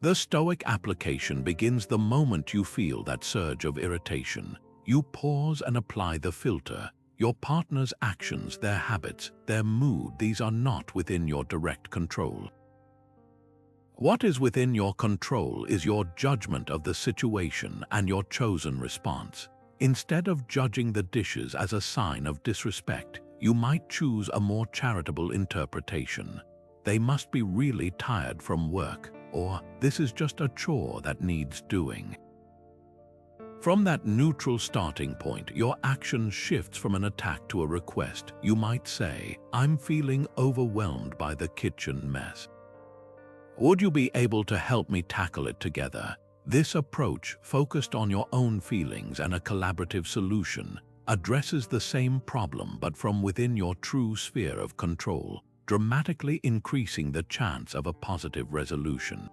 The Stoic application begins the moment you feel that surge of irritation. You pause and apply the filter. Your partner's actions, their habits, their mood, these are not within your direct control. What is within your control is your judgment of the situation and your chosen response. Instead of judging the dishes as a sign of disrespect, you might choose a more charitable interpretation. "They must be really tired from work," or "this is just a chore that needs doing." From that neutral starting point, your action shifts from an attack to a request. You might say, "I'm feeling overwhelmed by the kitchen mess. Would you be able to help me tackle it together?" This approach, focused on your own feelings and a collaborative solution, addresses the same problem but from within your true sphere of control, dramatically increasing the chance of a positive resolution.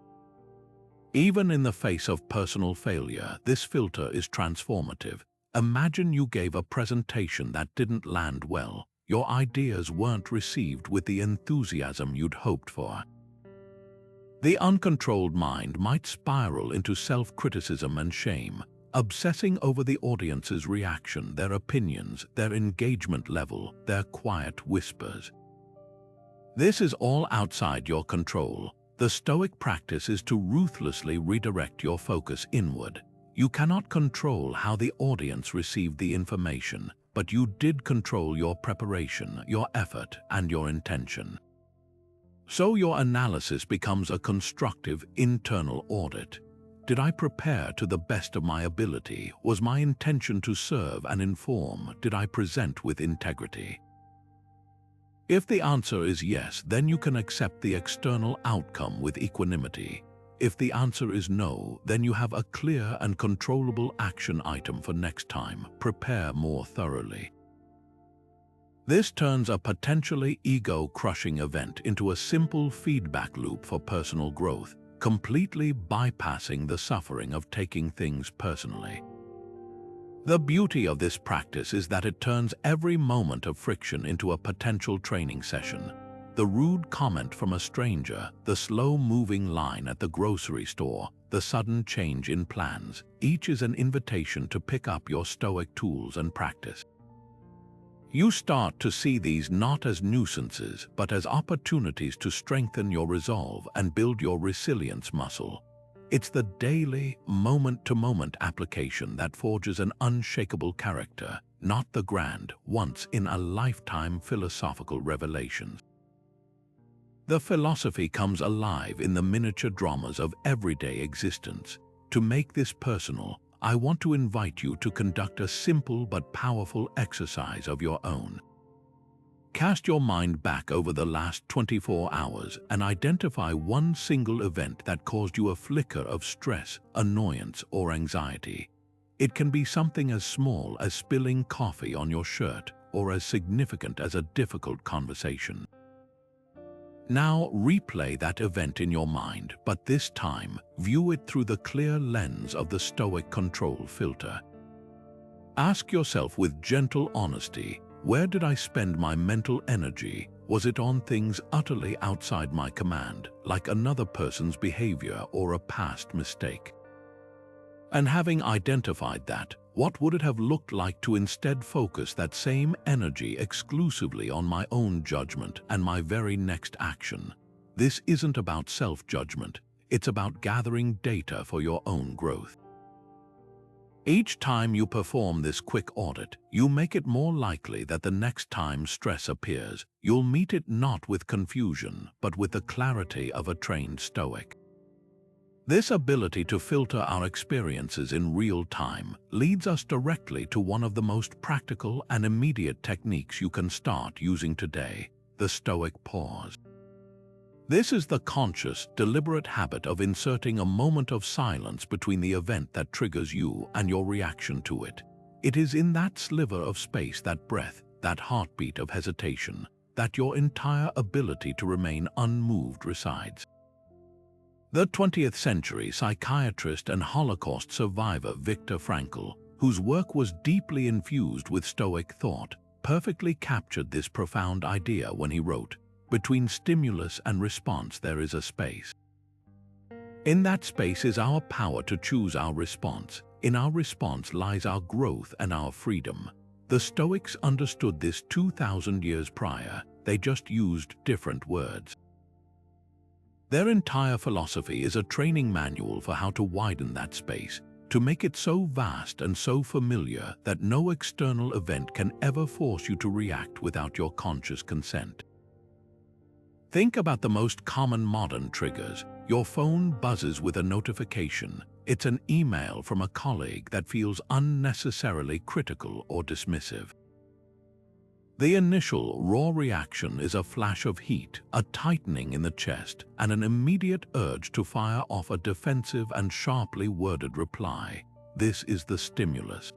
Even in the face of personal failure, this filter is transformative. Imagine you gave a presentation that didn't land well. Your ideas weren't received with the enthusiasm you'd hoped for. The uncontrolled mind might spiral into self-criticism and shame, obsessing over the audience's reaction, their opinions, their engagement level, their quiet whispers. This is all outside your control. The Stoic practice is to ruthlessly redirect your focus inward. You cannot control how the audience received the information, but you did control your preparation, your effort, and your intention. So your analysis becomes a constructive internal audit. Did I prepare to the best of my ability? Was my intention to serve and inform? Did I present with integrity? If the answer is yes, then you can accept the external outcome with equanimity. If the answer is no, then you have a clear and controllable action item for next time. Prepare more thoroughly. This turns a potentially ego-crushing event into a simple feedback loop for personal growth, completely bypassing the suffering of taking things personally. The beauty of this practice is that it turns every moment of friction into a potential training session. The rude comment from a stranger, the slow-moving line at the grocery store, the sudden change in plans, each is an invitation to pick up your Stoic tools and practice. You start to see these not as nuisances, but as opportunities to strengthen your resolve and build your resilience muscle. It's the daily, moment-to-moment application that forges an unshakable character, not the grand, once-in-a-lifetime philosophical revelations. The philosophy comes alive in the miniature dramas of everyday existence. To make this personal, I want to invite you to conduct a simple but powerful exercise of your own. Cast your mind back over the last 24 hours and identify one single event that caused you a flicker of stress, annoyance, or anxiety. It can be something as small as spilling coffee on your shirt or as significant as a difficult conversation. Now replay that event in your mind, but this time view it through the clear lens of the Stoic control filter. Ask yourself with gentle honesty, where did I spend my mental energy? Was it on things utterly outside my command, like another person's behavior or a past mistake? And having identified that, what would it have looked like to instead focus that same energy exclusively on my own judgment and my very next action? This isn't about self-judgment, it's about gathering data for your own growth. Each time you perform this quick audit, you make it more likely that the next time stress appears, you'll meet it not with confusion, but with the clarity of a trained Stoic. This ability to filter our experiences in real time leads us directly to one of the most practical and immediate techniques you can start using today, the Stoic pause. This is the conscious, deliberate habit of inserting a moment of silence between the event that triggers you and your reaction to it. It is in that sliver of space, that breath, that heartbeat of hesitation, that your entire ability to remain unmoved resides. The 20th century psychiatrist and Holocaust survivor Viktor Frankl, whose work was deeply infused with Stoic thought, perfectly captured this profound idea when he wrote, "Between stimulus and response there is a space. In that space is our power to choose our response. In our response lies our growth and our freedom." The Stoics understood this 2,000 years prior. They just used different words. Their entire philosophy is a training manual for how to widen that space, to make it so vast and so familiar that no external event can ever force you to react without your conscious consent. Think about the most common modern triggers. Your phone buzzes with a notification. It's an email from a colleague that feels unnecessarily critical or dismissive. The initial raw reaction is a flash of heat, a tightening in the chest, and an immediate urge to fire off a defensive and sharply worded reply. This is the stimulus.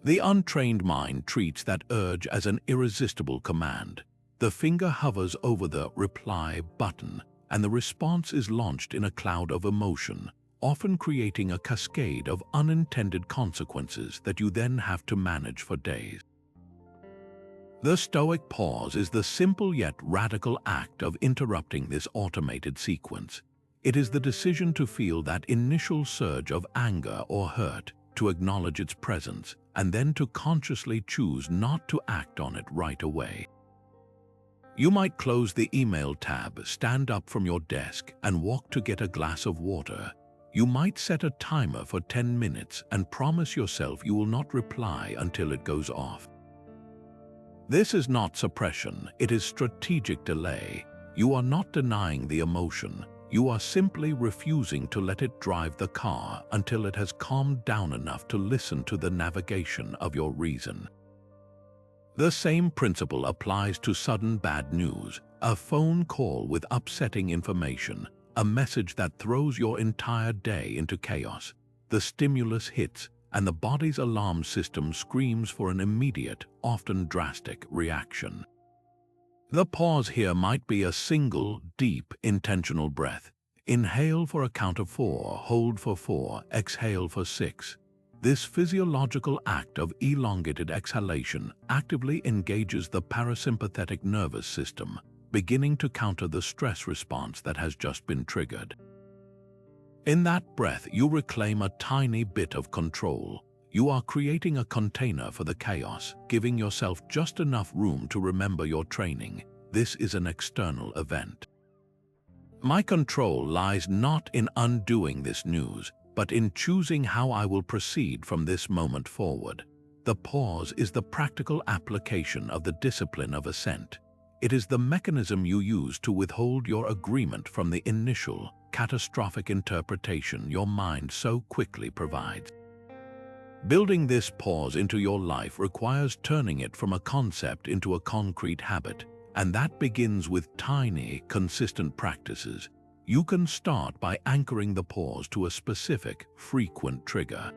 The untrained mind treats that urge as an irresistible command. The finger hovers over the reply button, and the response is launched in a cloud of emotion, often creating a cascade of unintended consequences that you then have to manage for days. The Stoic pause is the simple yet radical act of interrupting this automated sequence. It is the decision to feel that initial surge of anger or hurt, to acknowledge its presence, and then to consciously choose not to act on it right away. You might close the email tab, stand up from your desk, and walk to get a glass of water. You might set a timer for 10 minutes and promise yourself you will not reply until it goes off. This is not suppression, it is strategic delay. You are not denying the emotion, you are simply refusing to let it drive the car until it has calmed down enough to listen to the navigation of your reason. The same principle applies to sudden bad news, a phone call with upsetting information, a message that throws your entire day into chaos. The stimulus hits, and the body's alarm system screams for an immediate, often drastic, reaction. The pause here might be a single, deep, intentional breath. Inhale for a count of 4, hold for 4, exhale for 6. This physiological act of elongated exhalation actively engages the parasympathetic nervous system, beginning to counter the stress response that has just been triggered. In that breath, you reclaim a tiny bit of control. You are creating a container for the chaos, giving yourself just enough room to remember your training. This is an external event. My control lies not in undoing this news, but in choosing how I will proceed from this moment forward. The pause is the practical application of the discipline of assent. It is the mechanism you use to withhold your agreement from the initial, catastrophic interpretation your mind so quickly provides. Building this pause into your life requires turning it from a concept into a concrete habit, and that begins with tiny, consistent practices. You can start by anchoring the pause to a specific, frequent trigger.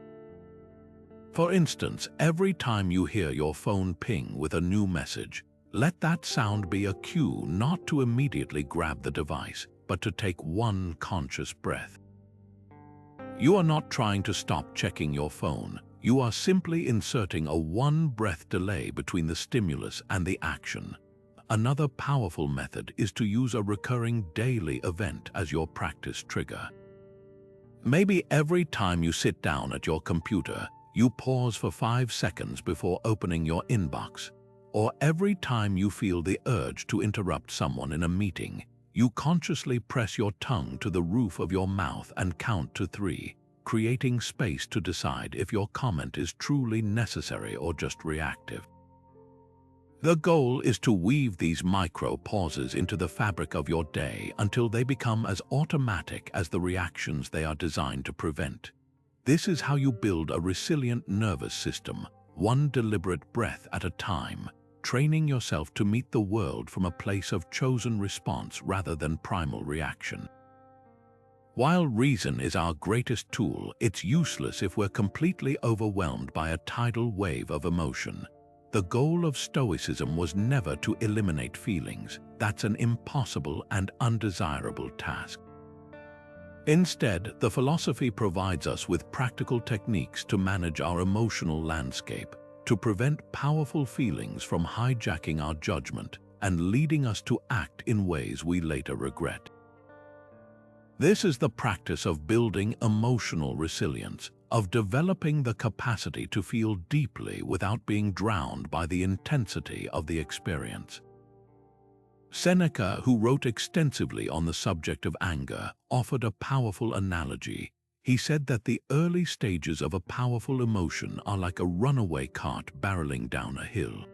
For instance, every time you hear your phone ping with a new message, let that sound be a cue not to immediately grab the device, but to take one conscious breath. You are not trying to stop checking your phone. You are simply inserting a one-breath delay between the stimulus and the action. Another powerful method is to use a recurring daily event as your practice trigger. Maybe every time you sit down at your computer, you pause for 5 seconds before opening your inbox. Or every time you feel the urge to interrupt someone in a meeting, you consciously press your tongue to the roof of your mouth and count to 3, creating space to decide if your comment is truly necessary or just reactive. The goal is to weave these micro pauses into the fabric of your day until they become as automatic as the reactions they are designed to prevent. This is how you build a resilient nervous system, one deliberate breath at a time, training yourself to meet the world from a place of chosen response rather than primal reaction. While reason is our greatest tool, it's useless if we're completely overwhelmed by a tidal wave of emotion. The goal of Stoicism was never to eliminate feelings. That's an impossible and undesirable task. Instead, the philosophy provides us with practical techniques to manage our emotional landscape, to prevent powerful feelings from hijacking our judgment and leading us to act in ways we later regret. This is the practice of building emotional resilience, of developing the capacity to feel deeply without being drowned by the intensity of the experience. Seneca, who wrote extensively on the subject of anger, offered a powerful analogy. He said that the early stages of a powerful emotion are like a runaway cart barreling down a hill.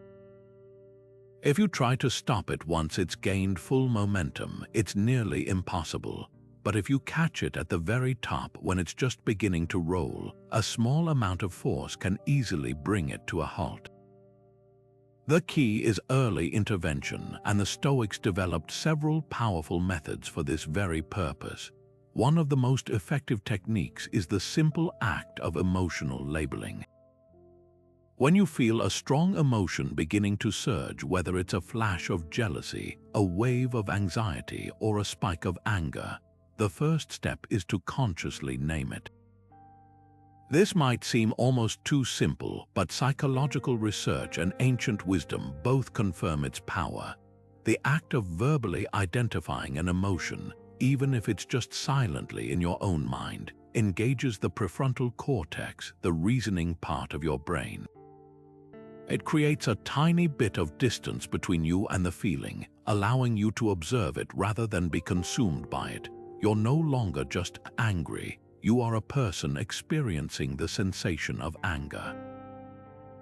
If you try to stop it once it's gained full momentum, it's nearly impossible. But if you catch it at the very top when it's just beginning to roll, a small amount of force can easily bring it to a halt. The key is early intervention, and the Stoics developed several powerful methods for this very purpose. One of the most effective techniques is the simple act of emotional labeling. When you feel a strong emotion beginning to surge, whether it's a flash of jealousy, a wave of anxiety, or a spike of anger, the first step is to consciously name it. This might seem almost too simple, but psychological research and ancient wisdom both confirm its power. The act of verbally identifying an emotion, even if it's just silently in your own mind, engages the prefrontal cortex, the reasoning part of your brain. It creates a tiny bit of distance between you and the feeling, allowing you to observe it rather than be consumed by it. You're no longer just angry, you are a person experiencing the sensation of anger.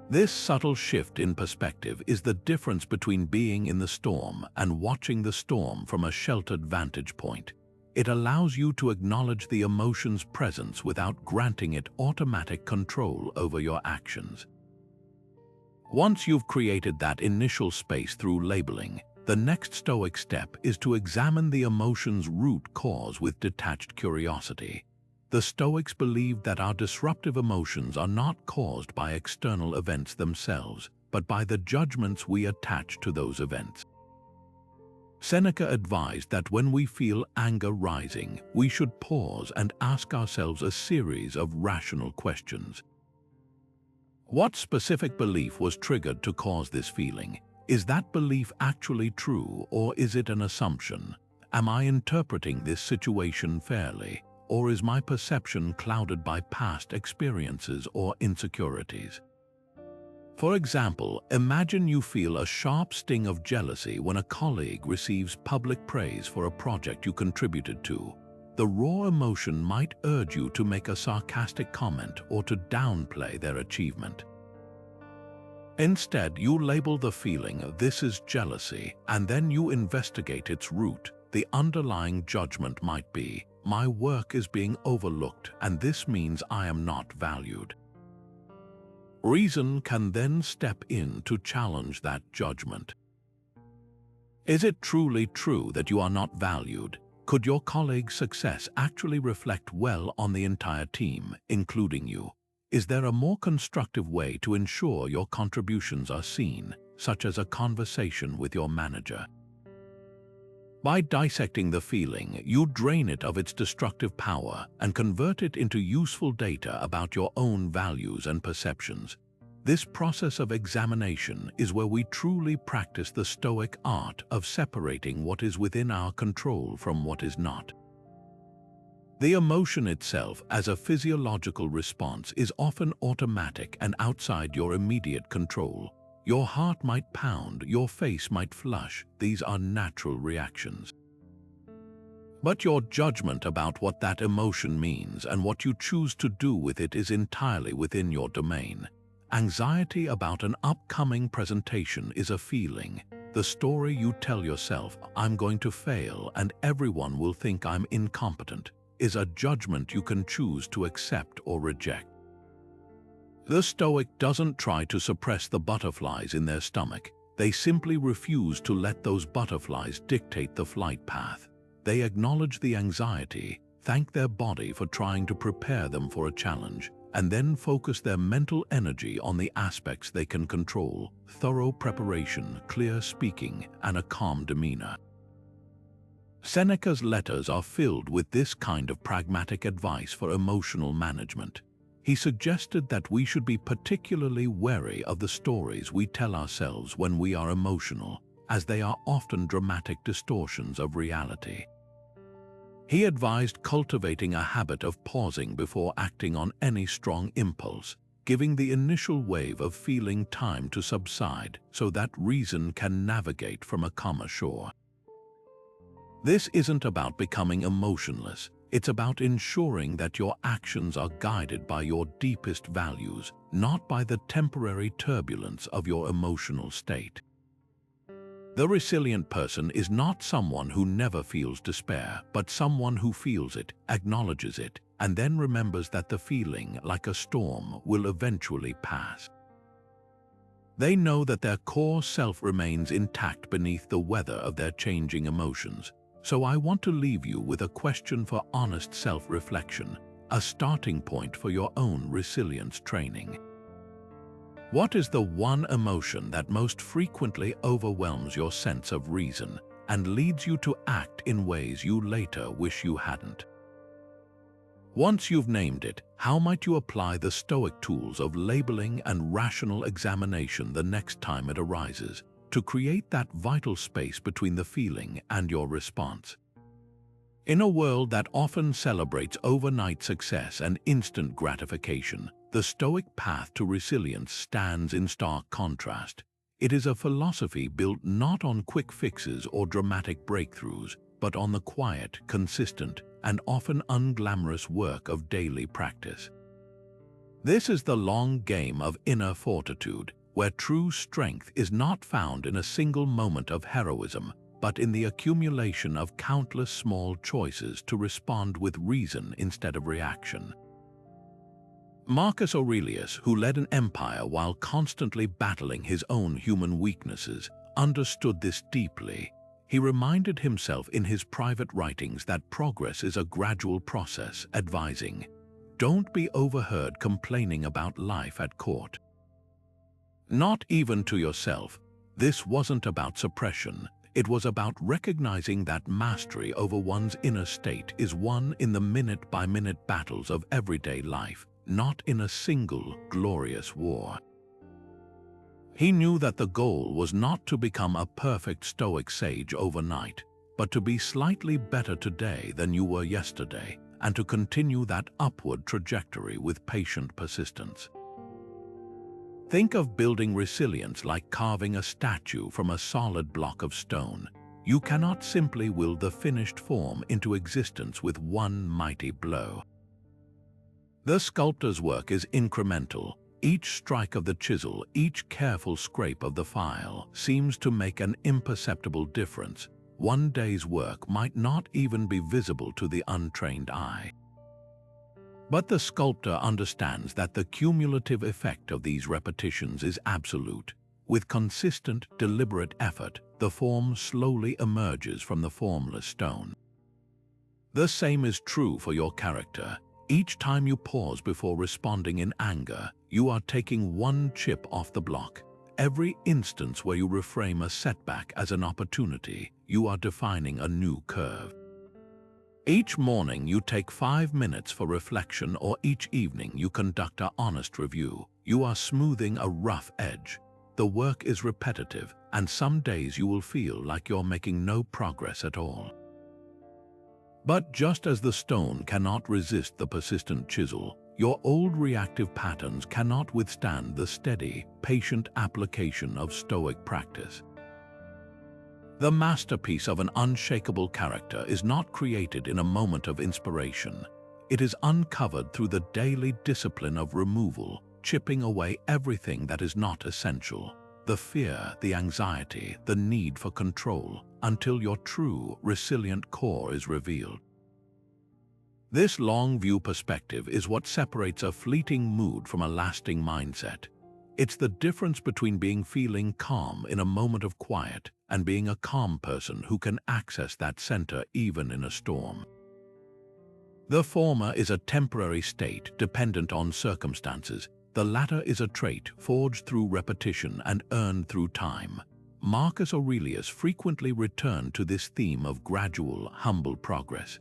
This subtle shift in perspective is the difference between being in the storm and watching the storm from a sheltered vantage point. It allows you to acknowledge the emotion's presence without granting it automatic control over your actions. Once you've created that initial space through labeling, the next Stoic step is to examine the emotion's root cause with detached curiosity. The Stoics believed that our disruptive emotions are not caused by external events themselves, but by the judgments we attach to those events. Seneca advised that when we feel anger rising, we should pause and ask ourselves a series of rational questions. What specific belief was triggered to cause this feeling? Is that belief actually true, or is it an assumption? Am I interpreting this situation fairly, or is my perception clouded by past experiences or insecurities? For example, imagine you feel a sharp sting of jealousy when a colleague receives public praise for a project you contributed to. The raw emotion might urge you to make a sarcastic comment or to downplay their achievement. Instead, you label the feeling, "This is jealousy," and then you investigate its root. The underlying judgment might be, "My work is being overlooked, and this means I am not valued." Reason can then step in to challenge that judgment. Is it truly true that you are not valued? Could your colleague's success actually reflect well on the entire team, including you? Is there a more constructive way to ensure your contributions are seen, such as a conversation with your manager? By dissecting the feeling, you drain it of its destructive power and convert it into useful data about your own values and perceptions. This process of examination is where we truly practice the Stoic art of separating what is within our control from what is not. The emotion itself, as a physiological response, is often automatic and outside your immediate control. Your heart might pound, your face might flush. These are natural reactions. But your judgment about what that emotion means and what you choose to do with it is entirely within your domain. Anxiety about an upcoming presentation is a feeling. The story you tell yourself, "I'm going to fail and everyone will think I'm incompetent," is a judgment you can choose to accept or reject. The Stoic doesn't try to suppress the butterflies in their stomach. They simply refuse to let those butterflies dictate the flight path. They acknowledge the anxiety, thank their body for trying to prepare them for a challenge, and then focus their mental energy on the aspects they can control: thorough preparation, clear speaking, and a calm demeanor. Seneca's letters are filled with this kind of pragmatic advice for emotional management. He suggested that we should be particularly wary of the stories we tell ourselves when we are emotional, as they are often dramatic distortions of reality. He advised cultivating a habit of pausing before acting on any strong impulse, giving the initial wave of feeling time to subside so that reason can navigate from a calmer shore. This isn't about becoming emotionless. It's about ensuring that your actions are guided by your deepest values, not by the temporary turbulence of your emotional state. The resilient person is not someone who never feels despair, but someone who feels it, acknowledges it, and then remembers that the feeling, like a storm, will eventually pass. They know that their core self remains intact beneath the weather of their changing emotions. So I want to leave you with a question for honest self-reflection, a starting point for your own resilience training. What is the one emotion that most frequently overwhelms your sense of reason and leads you to act in ways you later wish you hadn't? Once you've named it, how might you apply the Stoic tools of labeling and rational examination the next time it arises, to create that vital space between the feeling and your response? In a world that often celebrates overnight success and instant gratification, the Stoic path to resilience stands in stark contrast. It is a philosophy built not on quick fixes or dramatic breakthroughs, but on the quiet, consistent, and often unglamorous work of daily practice. This is the long game of inner fortitude, where true strength is not found in a single moment of heroism, but in the accumulation of countless small choices to respond with reason instead of reaction. Marcus Aurelius, who led an empire while constantly battling his own human weaknesses, understood this deeply. He reminded himself in his private writings that progress is a gradual process, advising, "Don't be overheard complaining about life at court." Not even to yourself. This wasn't about suppression. It was about recognizing that mastery over one's inner state is won in the minute-by-minute battles of everyday life, not in a single glorious war. He knew that the goal was not to become a perfect Stoic sage overnight, but to be slightly better today than you were yesterday, and to continue that upward trajectory with patient persistence. Think of building resilience like carving a statue from a solid block of stone. You cannot simply will the finished form into existence with one mighty blow. The sculptor's work is incremental. Each strike of the chisel, each careful scrape of the file seems to make an imperceptible difference. One day's work might not even be visible to the untrained eye. But the sculptor understands that the cumulative effect of these repetitions is absolute. With consistent, deliberate effort, the form slowly emerges from the formless stone. The same is true for your character. Each time you pause before responding in anger, you are taking one chip off the block. Every instance where you reframe a setback as an opportunity, you are defining a new curve. Each morning you take 5 minutes for reflection, or each evening you conduct an honest review. You are smoothing a rough edge. The work is repetitive, and some days you will feel like you're making no progress at all. But just as the stone cannot resist the persistent chisel, your old reactive patterns cannot withstand the steady, patient application of Stoic practice. The masterpiece of an unshakable character is not created in a moment of inspiration. It is uncovered through the daily discipline of removal, chipping away everything that is not essential. The fear, the anxiety, the need for control, until your true, resilient core is revealed. This long-view perspective is what separates a fleeting mood from a lasting mindset. It's the difference between feeling calm in a moment of quiet and being a calm person who can access that center even in a storm. The former is a temporary state dependent on circumstances. The latter is a trait forged through repetition and earned through time. Marcus Aurelius frequently returned to this theme of gradual, humble progress.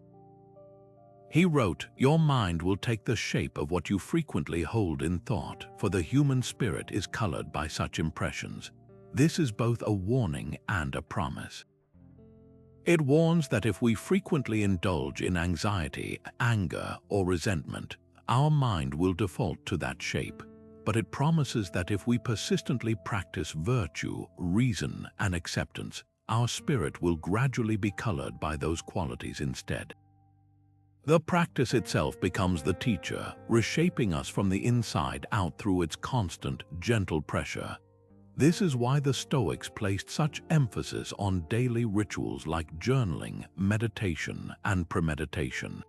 He wrote, "Your mind will take the shape of what you frequently hold in thought, for the human spirit is colored by such impressions." This is both a warning and a promise. It warns that if we frequently indulge in anxiety, anger, or resentment, our mind will default to that shape. But it promises that if we persistently practice virtue, reason, and acceptance, our spirit will gradually be colored by those qualities instead. The practice itself becomes the teacher, reshaping us from the inside out through its constant, gentle pressure. This is why the Stoics placed such emphasis on daily rituals like journaling, meditation, and premeditation.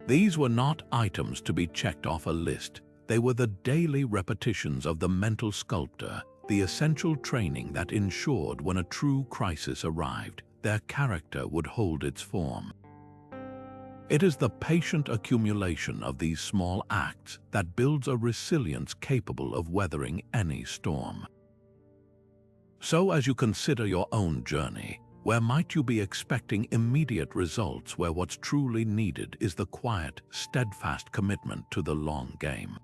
These were not items to be checked off a list. They were the daily repetitions of the mental sculptor, the essential training that ensured when a true crisis arrived, their character would hold its form. It is the patient accumulation of these small acts that builds a resilience capable of weathering any storm. So as you consider your own journey, where might you be expecting immediate results where what's truly needed is the quiet, steadfast commitment to the long game?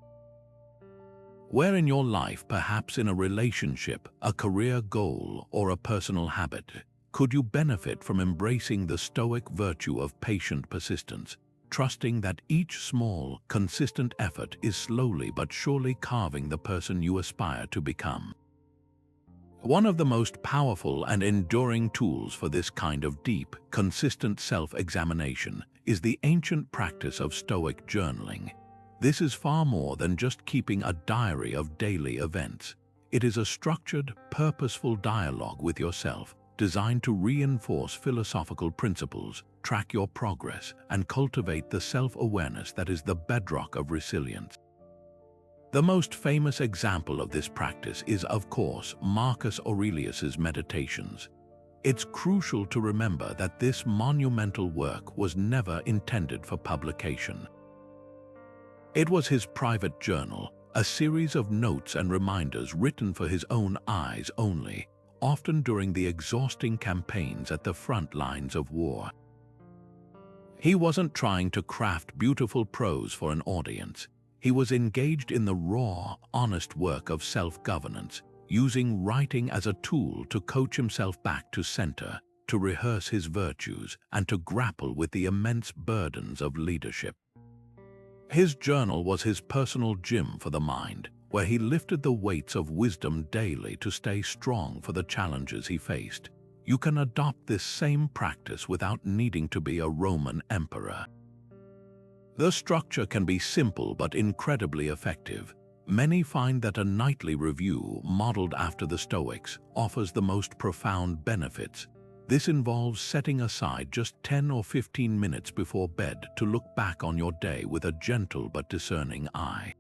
Where in your life, perhaps in a relationship, a career goal, or a personal habit, could you benefit from embracing the Stoic virtue of patient persistence, trusting that each small, consistent effort is slowly but surely carving the person you aspire to become? One of the most powerful and enduring tools for this kind of deep, consistent self-examination is the ancient practice of Stoic journaling. This is far more than just keeping a diary of daily events. It is a structured, purposeful dialogue with yourself, designed to reinforce philosophical principles, track your progress, and cultivate the self-awareness that is the bedrock of resilience. The most famous example of this practice is, of course, Marcus Aurelius's Meditations. It's crucial to remember that this monumental work was never intended for publication. It was his private journal, a series of notes and reminders written for his own eyes only, often during the exhausting campaigns at the front lines of war. He wasn't trying to craft beautiful prose for an audience. He was engaged in the raw, honest work of self-governance, using writing as a tool to coach himself back to center, to rehearse his virtues, and to grapple with the immense burdens of leadership. His journal was his personal gym for the mind, where he lifted the weights of wisdom daily to stay strong for the challenges he faced. You can adopt this same practice without needing to be a Roman emperor. The structure can be simple but incredibly effective. Many find that a nightly review, modeled after the Stoics, offers the most profound benefits. This involves setting aside just 10 or 15 minutes before bed to look back on your day with a gentle but discerning eye.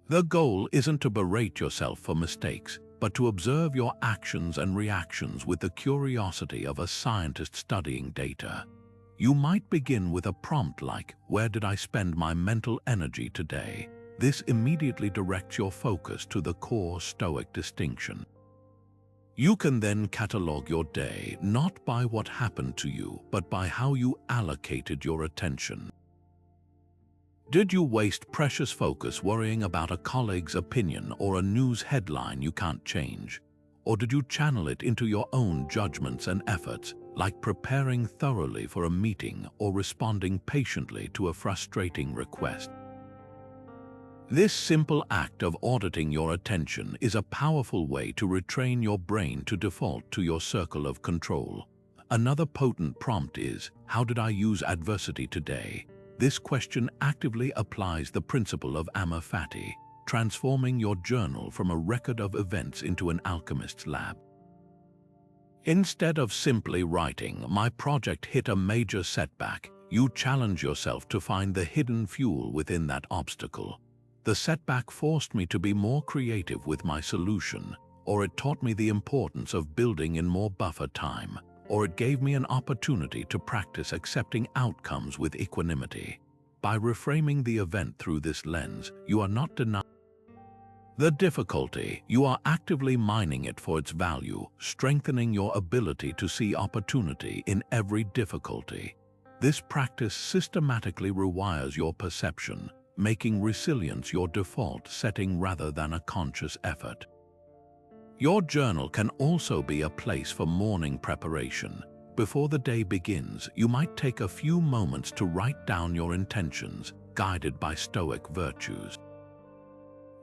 The goal isn't to berate yourself for mistakes, but to observe your actions and reactions with the curiosity of a scientist studying data. You might begin with a prompt like, "Where did I spend my mental energy today?" This immediately directs your focus to the core Stoic distinction. You can then catalog your day not by what happened to you, but by how you allocated your attention. Did you waste precious focus worrying about a colleague's opinion or a news headline you can't change? Or did you channel it into your own judgments and efforts, like preparing thoroughly for a meeting or responding patiently to a frustrating request? This simple act of auditing your attention is a powerful way to retrain your brain to default to your circle of control. Another potent prompt is, "How did I use adversity today?" This question actively applies the principle of Amor Fati, transforming your journal from a record of events into an alchemist's lab. Instead of simply writing, "My project hit a major setback," you challenge yourself to find the hidden fuel within that obstacle. The setback forced me to be more creative with my solution, or it taught me the importance of building in more buffer time, or it gave me an opportunity to practice accepting outcomes with equanimity. By reframing the event through this lens, you are not denying the difficulty, you are actively mining it for its value, strengthening your ability to see opportunity in every difficulty. This practice systematically rewires your perception, making resilience your default setting rather than a conscious effort. Your journal can also be a place for morning preparation. Before the day begins, you might take a few moments to write down your intentions, guided by Stoic virtues.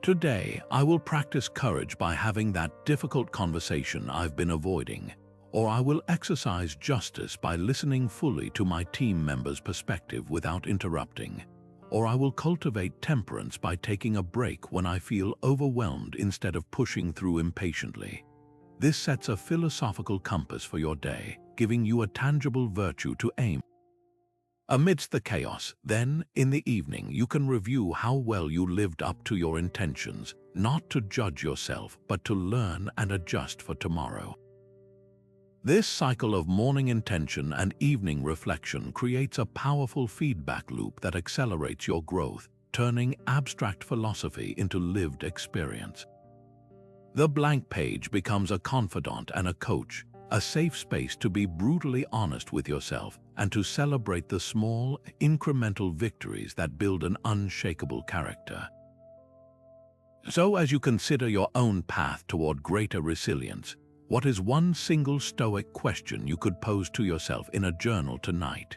Today, I will practice courage by having that difficult conversation I've been avoiding, or I will exercise justice by listening fully to my team member's perspective without interrupting, or I will cultivate temperance by taking a break when I feel overwhelmed instead of pushing through impatiently. This sets a philosophical compass for your day, giving you a tangible virtue to aim. Amidst the chaos, then, in the evening, you can review how well you lived up to your intentions, not to judge yourself, but to learn and adjust for tomorrow. This cycle of morning intention and evening reflection creates a powerful feedback loop that accelerates your growth, turning abstract philosophy into lived experience. The blank page becomes a confidant and a coach, a safe space to be brutally honest with yourself and to celebrate the small, incremental victories that build an unshakable character. So, as you consider your own path toward greater resilience, what is one single Stoic question you could pose to yourself in a journal tonight?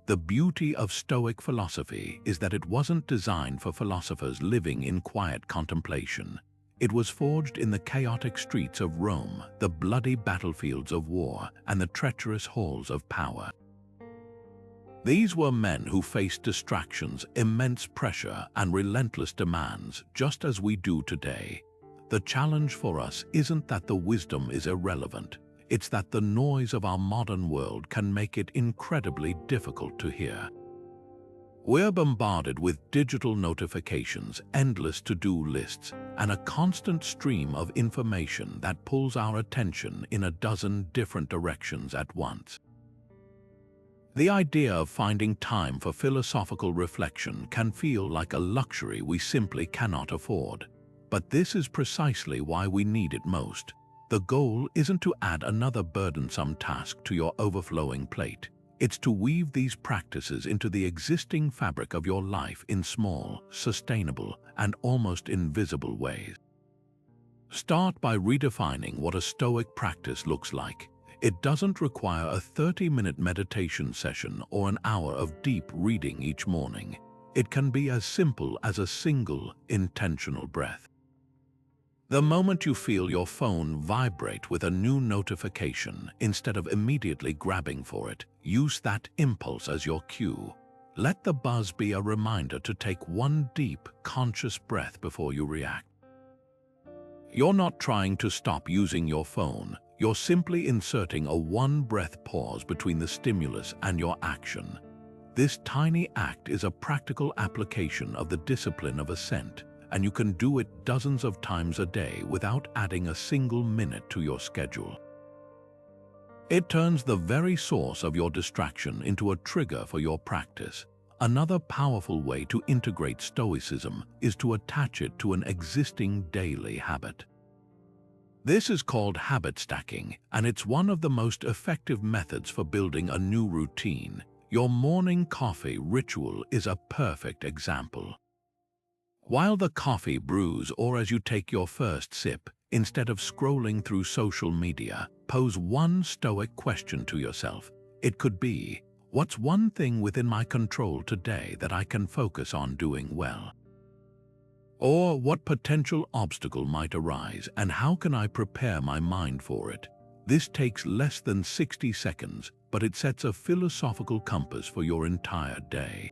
The beauty of Stoic philosophy is that it wasn't designed for philosophers living in quiet contemplation. It was forged in the chaotic streets of Rome, the bloody battlefields of war, and the treacherous halls of power. These were men who faced distractions, immense pressure, and relentless demands, just as we do today. The challenge for us isn't that the wisdom is irrelevant, it's that the noise of our modern world can make it incredibly difficult to hear. We're bombarded with digital notifications, endless to-do lists, and a constant stream of information that pulls our attention in a dozen different directions at once. The idea of finding time for philosophical reflection can feel like a luxury we simply cannot afford. But this is precisely why we need it most. The goal isn't to add another burdensome task to your overflowing plate. It's to weave these practices into the existing fabric of your life in small, sustainable, and almost invisible ways. Start by redefining what a Stoic practice looks like. It doesn't require a 30-minute meditation session or an hour of deep reading each morning. It can be as simple as a single, intentional breath. The moment you feel your phone vibrate with a new notification, instead of immediately grabbing for it, use that impulse as your cue. Let the buzz be a reminder to take one deep, conscious breath before you react. You're not trying to stop using your phone, you're simply inserting a one-breath pause between the stimulus and your action. This tiny act is a practical application of the discipline of assent, and you can do it dozens of times a day without adding a single minute to your schedule. It turns the very source of your distraction into a trigger for your practice. Another powerful way to integrate Stoicism is to attach it to an existing daily habit. This is called habit stacking, and it's one of the most effective methods for building a new routine. Your morning coffee ritual is a perfect example. While the coffee brews or as you take your first sip, instead of scrolling through social media, pose one Stoic question to yourself. It could be, what's one thing within my control today that I can focus on doing well? Or what potential obstacle might arise and how can I prepare my mind for it? This takes less than 60 seconds, but it sets a philosophical compass for your entire day.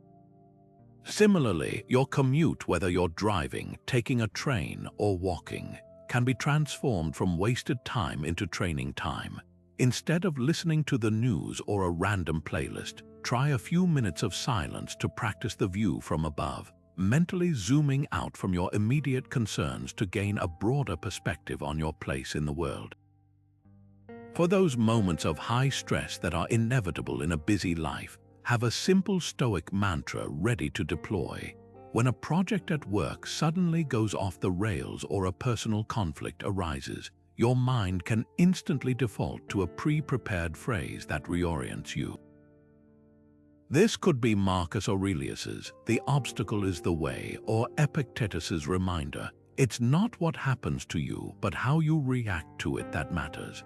Similarly, your commute, whether you're driving, taking a train, or walking, can be transformed from wasted time into training time. Instead of listening to the news or a random playlist, try a few minutes of silence to practice the view from above. mentally zooming out from your immediate concerns to gain a broader perspective on your place in the world. For those moments of high stress that are inevitable in a busy life, have a simple Stoic mantra ready to deploy. When a project at work suddenly goes off the rails or a personal conflict arises, your mind can instantly default to a pre-prepared phrase that reorients you. This could be Marcus Aurelius's "The obstacle is the way," or Epictetus's reminder, "It's not what happens to you, but how you react to it that matters."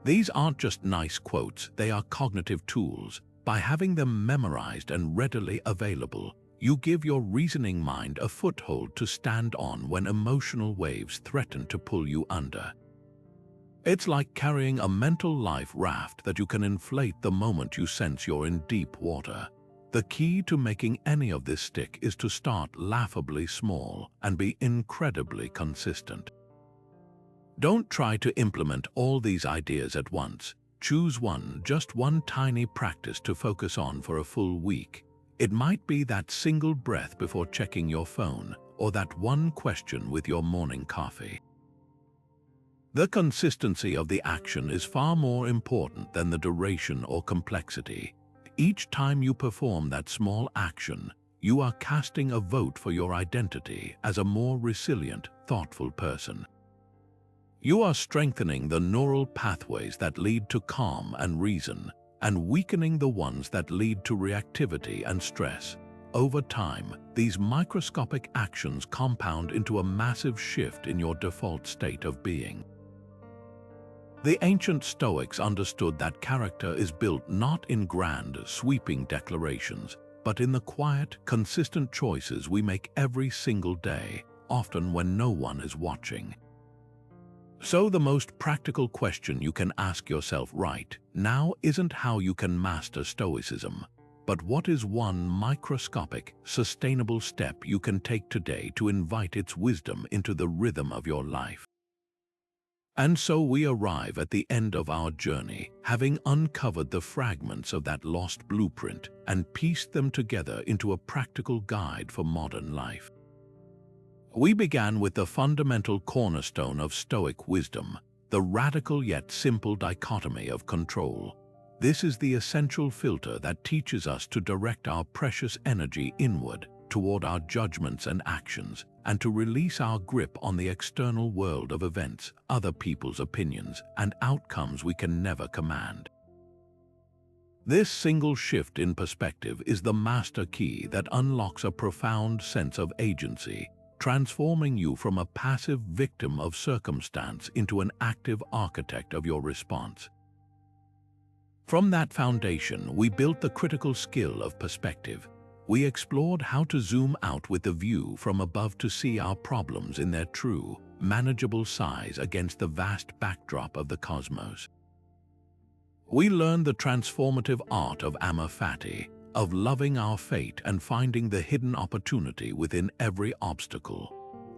These aren't just nice quotes, they are cognitive tools. By having them memorized and readily available, you give your reasoning mind a foothold to stand on when emotional waves threaten to pull you under. It's like carrying a mental life raft that you can inflate the moment you sense you're in deep water. The key to making any of this stick is to start laughably small and be incredibly consistent. Don't try to implement all these ideas at once. Choose one, just one tiny practice to focus on for a full week. It might be that single breath before checking your phone, or that one question with your morning coffee. The consistency of the action is far more important than the duration or complexity. Each time you perform that small action, you are casting a vote for your identity as a more resilient, thoughtful person. You are strengthening the neural pathways that lead to calm and reason, and weakening the ones that lead to reactivity and stress. Over time, these microscopic actions compound into a massive shift in your default state of being. The ancient Stoics understood that character is built not in grand, sweeping declarations, but in the quiet, consistent choices we make every single day, often when no one is watching. So the most practical question you can ask yourself right now isn't how you can master Stoicism, but what is one microscopic, sustainable step you can take today to invite its wisdom into the rhythm of your life. And so we arrive at the end of our journey, having uncovered the fragments of that lost blueprint and pieced them together into a practical guide for modern life. We began with the fundamental cornerstone of Stoic wisdom, the radical yet simple dichotomy of control. This is the essential filter that teaches us to direct our precious energy inward, toward our judgments and actions, and to release our grip on the external world of events, other people's opinions, and outcomes we can never command. This single shift in perspective is the master key that unlocks a profound sense of agency, transforming you from a passive victim of circumstance into an active architect of your response. From that foundation, we built the critical skill of perspective. We explored how to zoom out with the view from above to see our problems in their true, manageable size against the vast backdrop of the cosmos. We learned the transformative art of Amor Fati, of loving our fate and finding the hidden opportunity within every obstacle.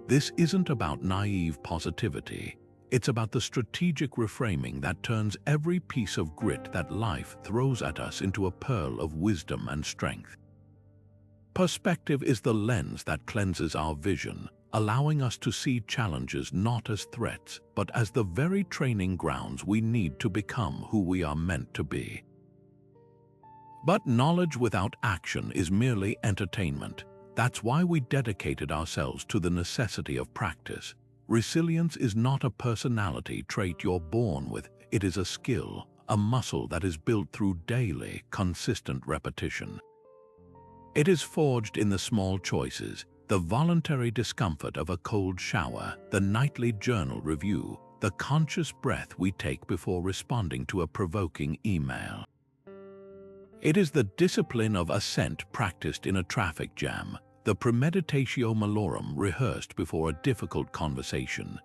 This isn't about naive positivity. It's about the strategic reframing that turns every piece of grit that life throws at us into a pearl of wisdom and strength. Perspective is the lens that cleanses our vision, allowing us to see challenges not as threats, but as the very training grounds we need to become who we are meant to be. But knowledge without action is merely entertainment. That's why we dedicated ourselves to the necessity of practice. Resilience is not a personality trait you're born with, it is a skill, a muscle that is built through daily, consistent repetition. It is forged in the small choices, the voluntary discomfort of a cold shower, the nightly journal review, the conscious breath we take before responding to a provoking email. It is the discipline of ascent practiced in a traffic jam, the premeditatio malorum rehearsed before a difficult conversation.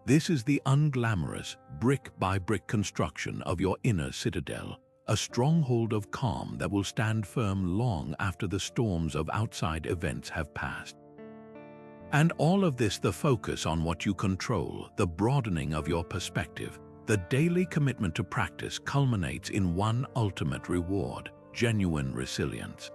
This is the unglamorous, brick-by-brick construction of your inner citadel, a stronghold of calm that will stand firm long after the storms of outside events have passed. And all of this, the focus on what you control, the broadening of your perspective, the daily commitment to practice culminates in one ultimate reward: genuine resilience.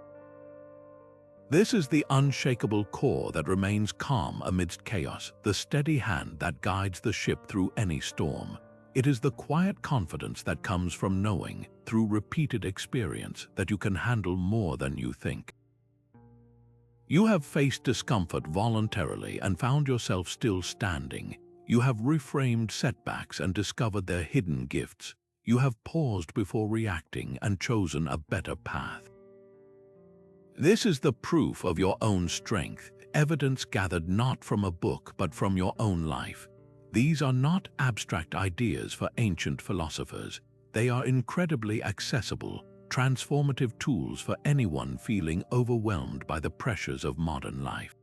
This is the unshakable core that remains calm amidst chaos, the steady hand that guides the ship through any storm. It is the quiet confidence that comes from knowing, through repeated experience, that you can handle more than you think. You have faced discomfort voluntarily and found yourself still standing. You have reframed setbacks and discovered their hidden gifts. You have paused before reacting and chosen a better path. This is the proof of your own strength, evidence gathered not from a book but from your own life. These are not abstract ideas for ancient philosophers. They are incredibly accessible, transformative tools for anyone feeling overwhelmed by the pressures of modern life.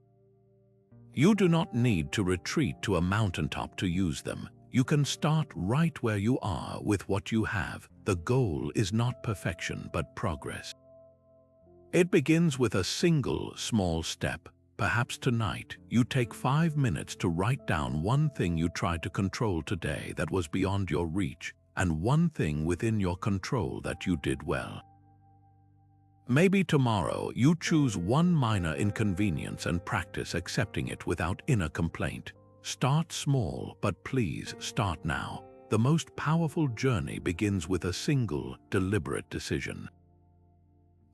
You do not need to retreat to a mountaintop to use them. You can start right where you are with what you have. The goal is not perfection but progress. It begins with a single small step. Perhaps tonight you take 5 minutes to write down one thing you tried to control today that was beyond your reach, and one thing within your control that you did well. Maybe tomorrow you choose one minor inconvenience and practice accepting it without inner complaint. Start small, but please start now. The most powerful journey begins with a single, deliberate decision.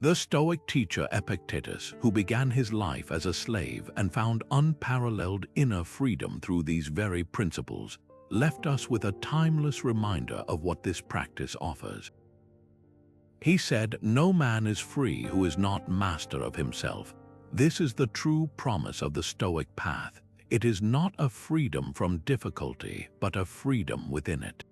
The Stoic teacher Epictetus, who began his life as a slave and found unparalleled inner freedom through these very principles, left us with a timeless reminder of what this practice offers. He said, "No man is free who is not master of himself." This is the true promise of the Stoic path. It is not a freedom from difficulty, but a freedom within it.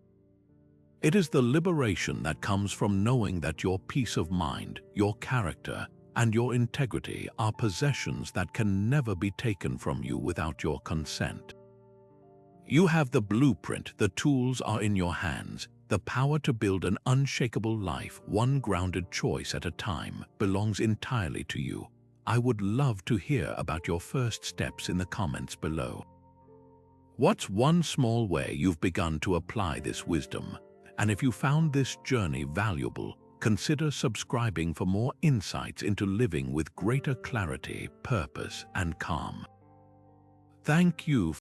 It is the liberation that comes from knowing that your peace of mind, your character, and your integrity are possessions that can never be taken from you without your consent. You have the blueprint, the tools are in your hands. The power to build an unshakable life, one grounded choice at a time, belongs entirely to you. I would love to hear about your first steps in the comments below. What's one small way you've begun to apply this wisdom? And if you found this journey valuable, consider subscribing for more insights into living with greater clarity, purpose, and calm. Thank you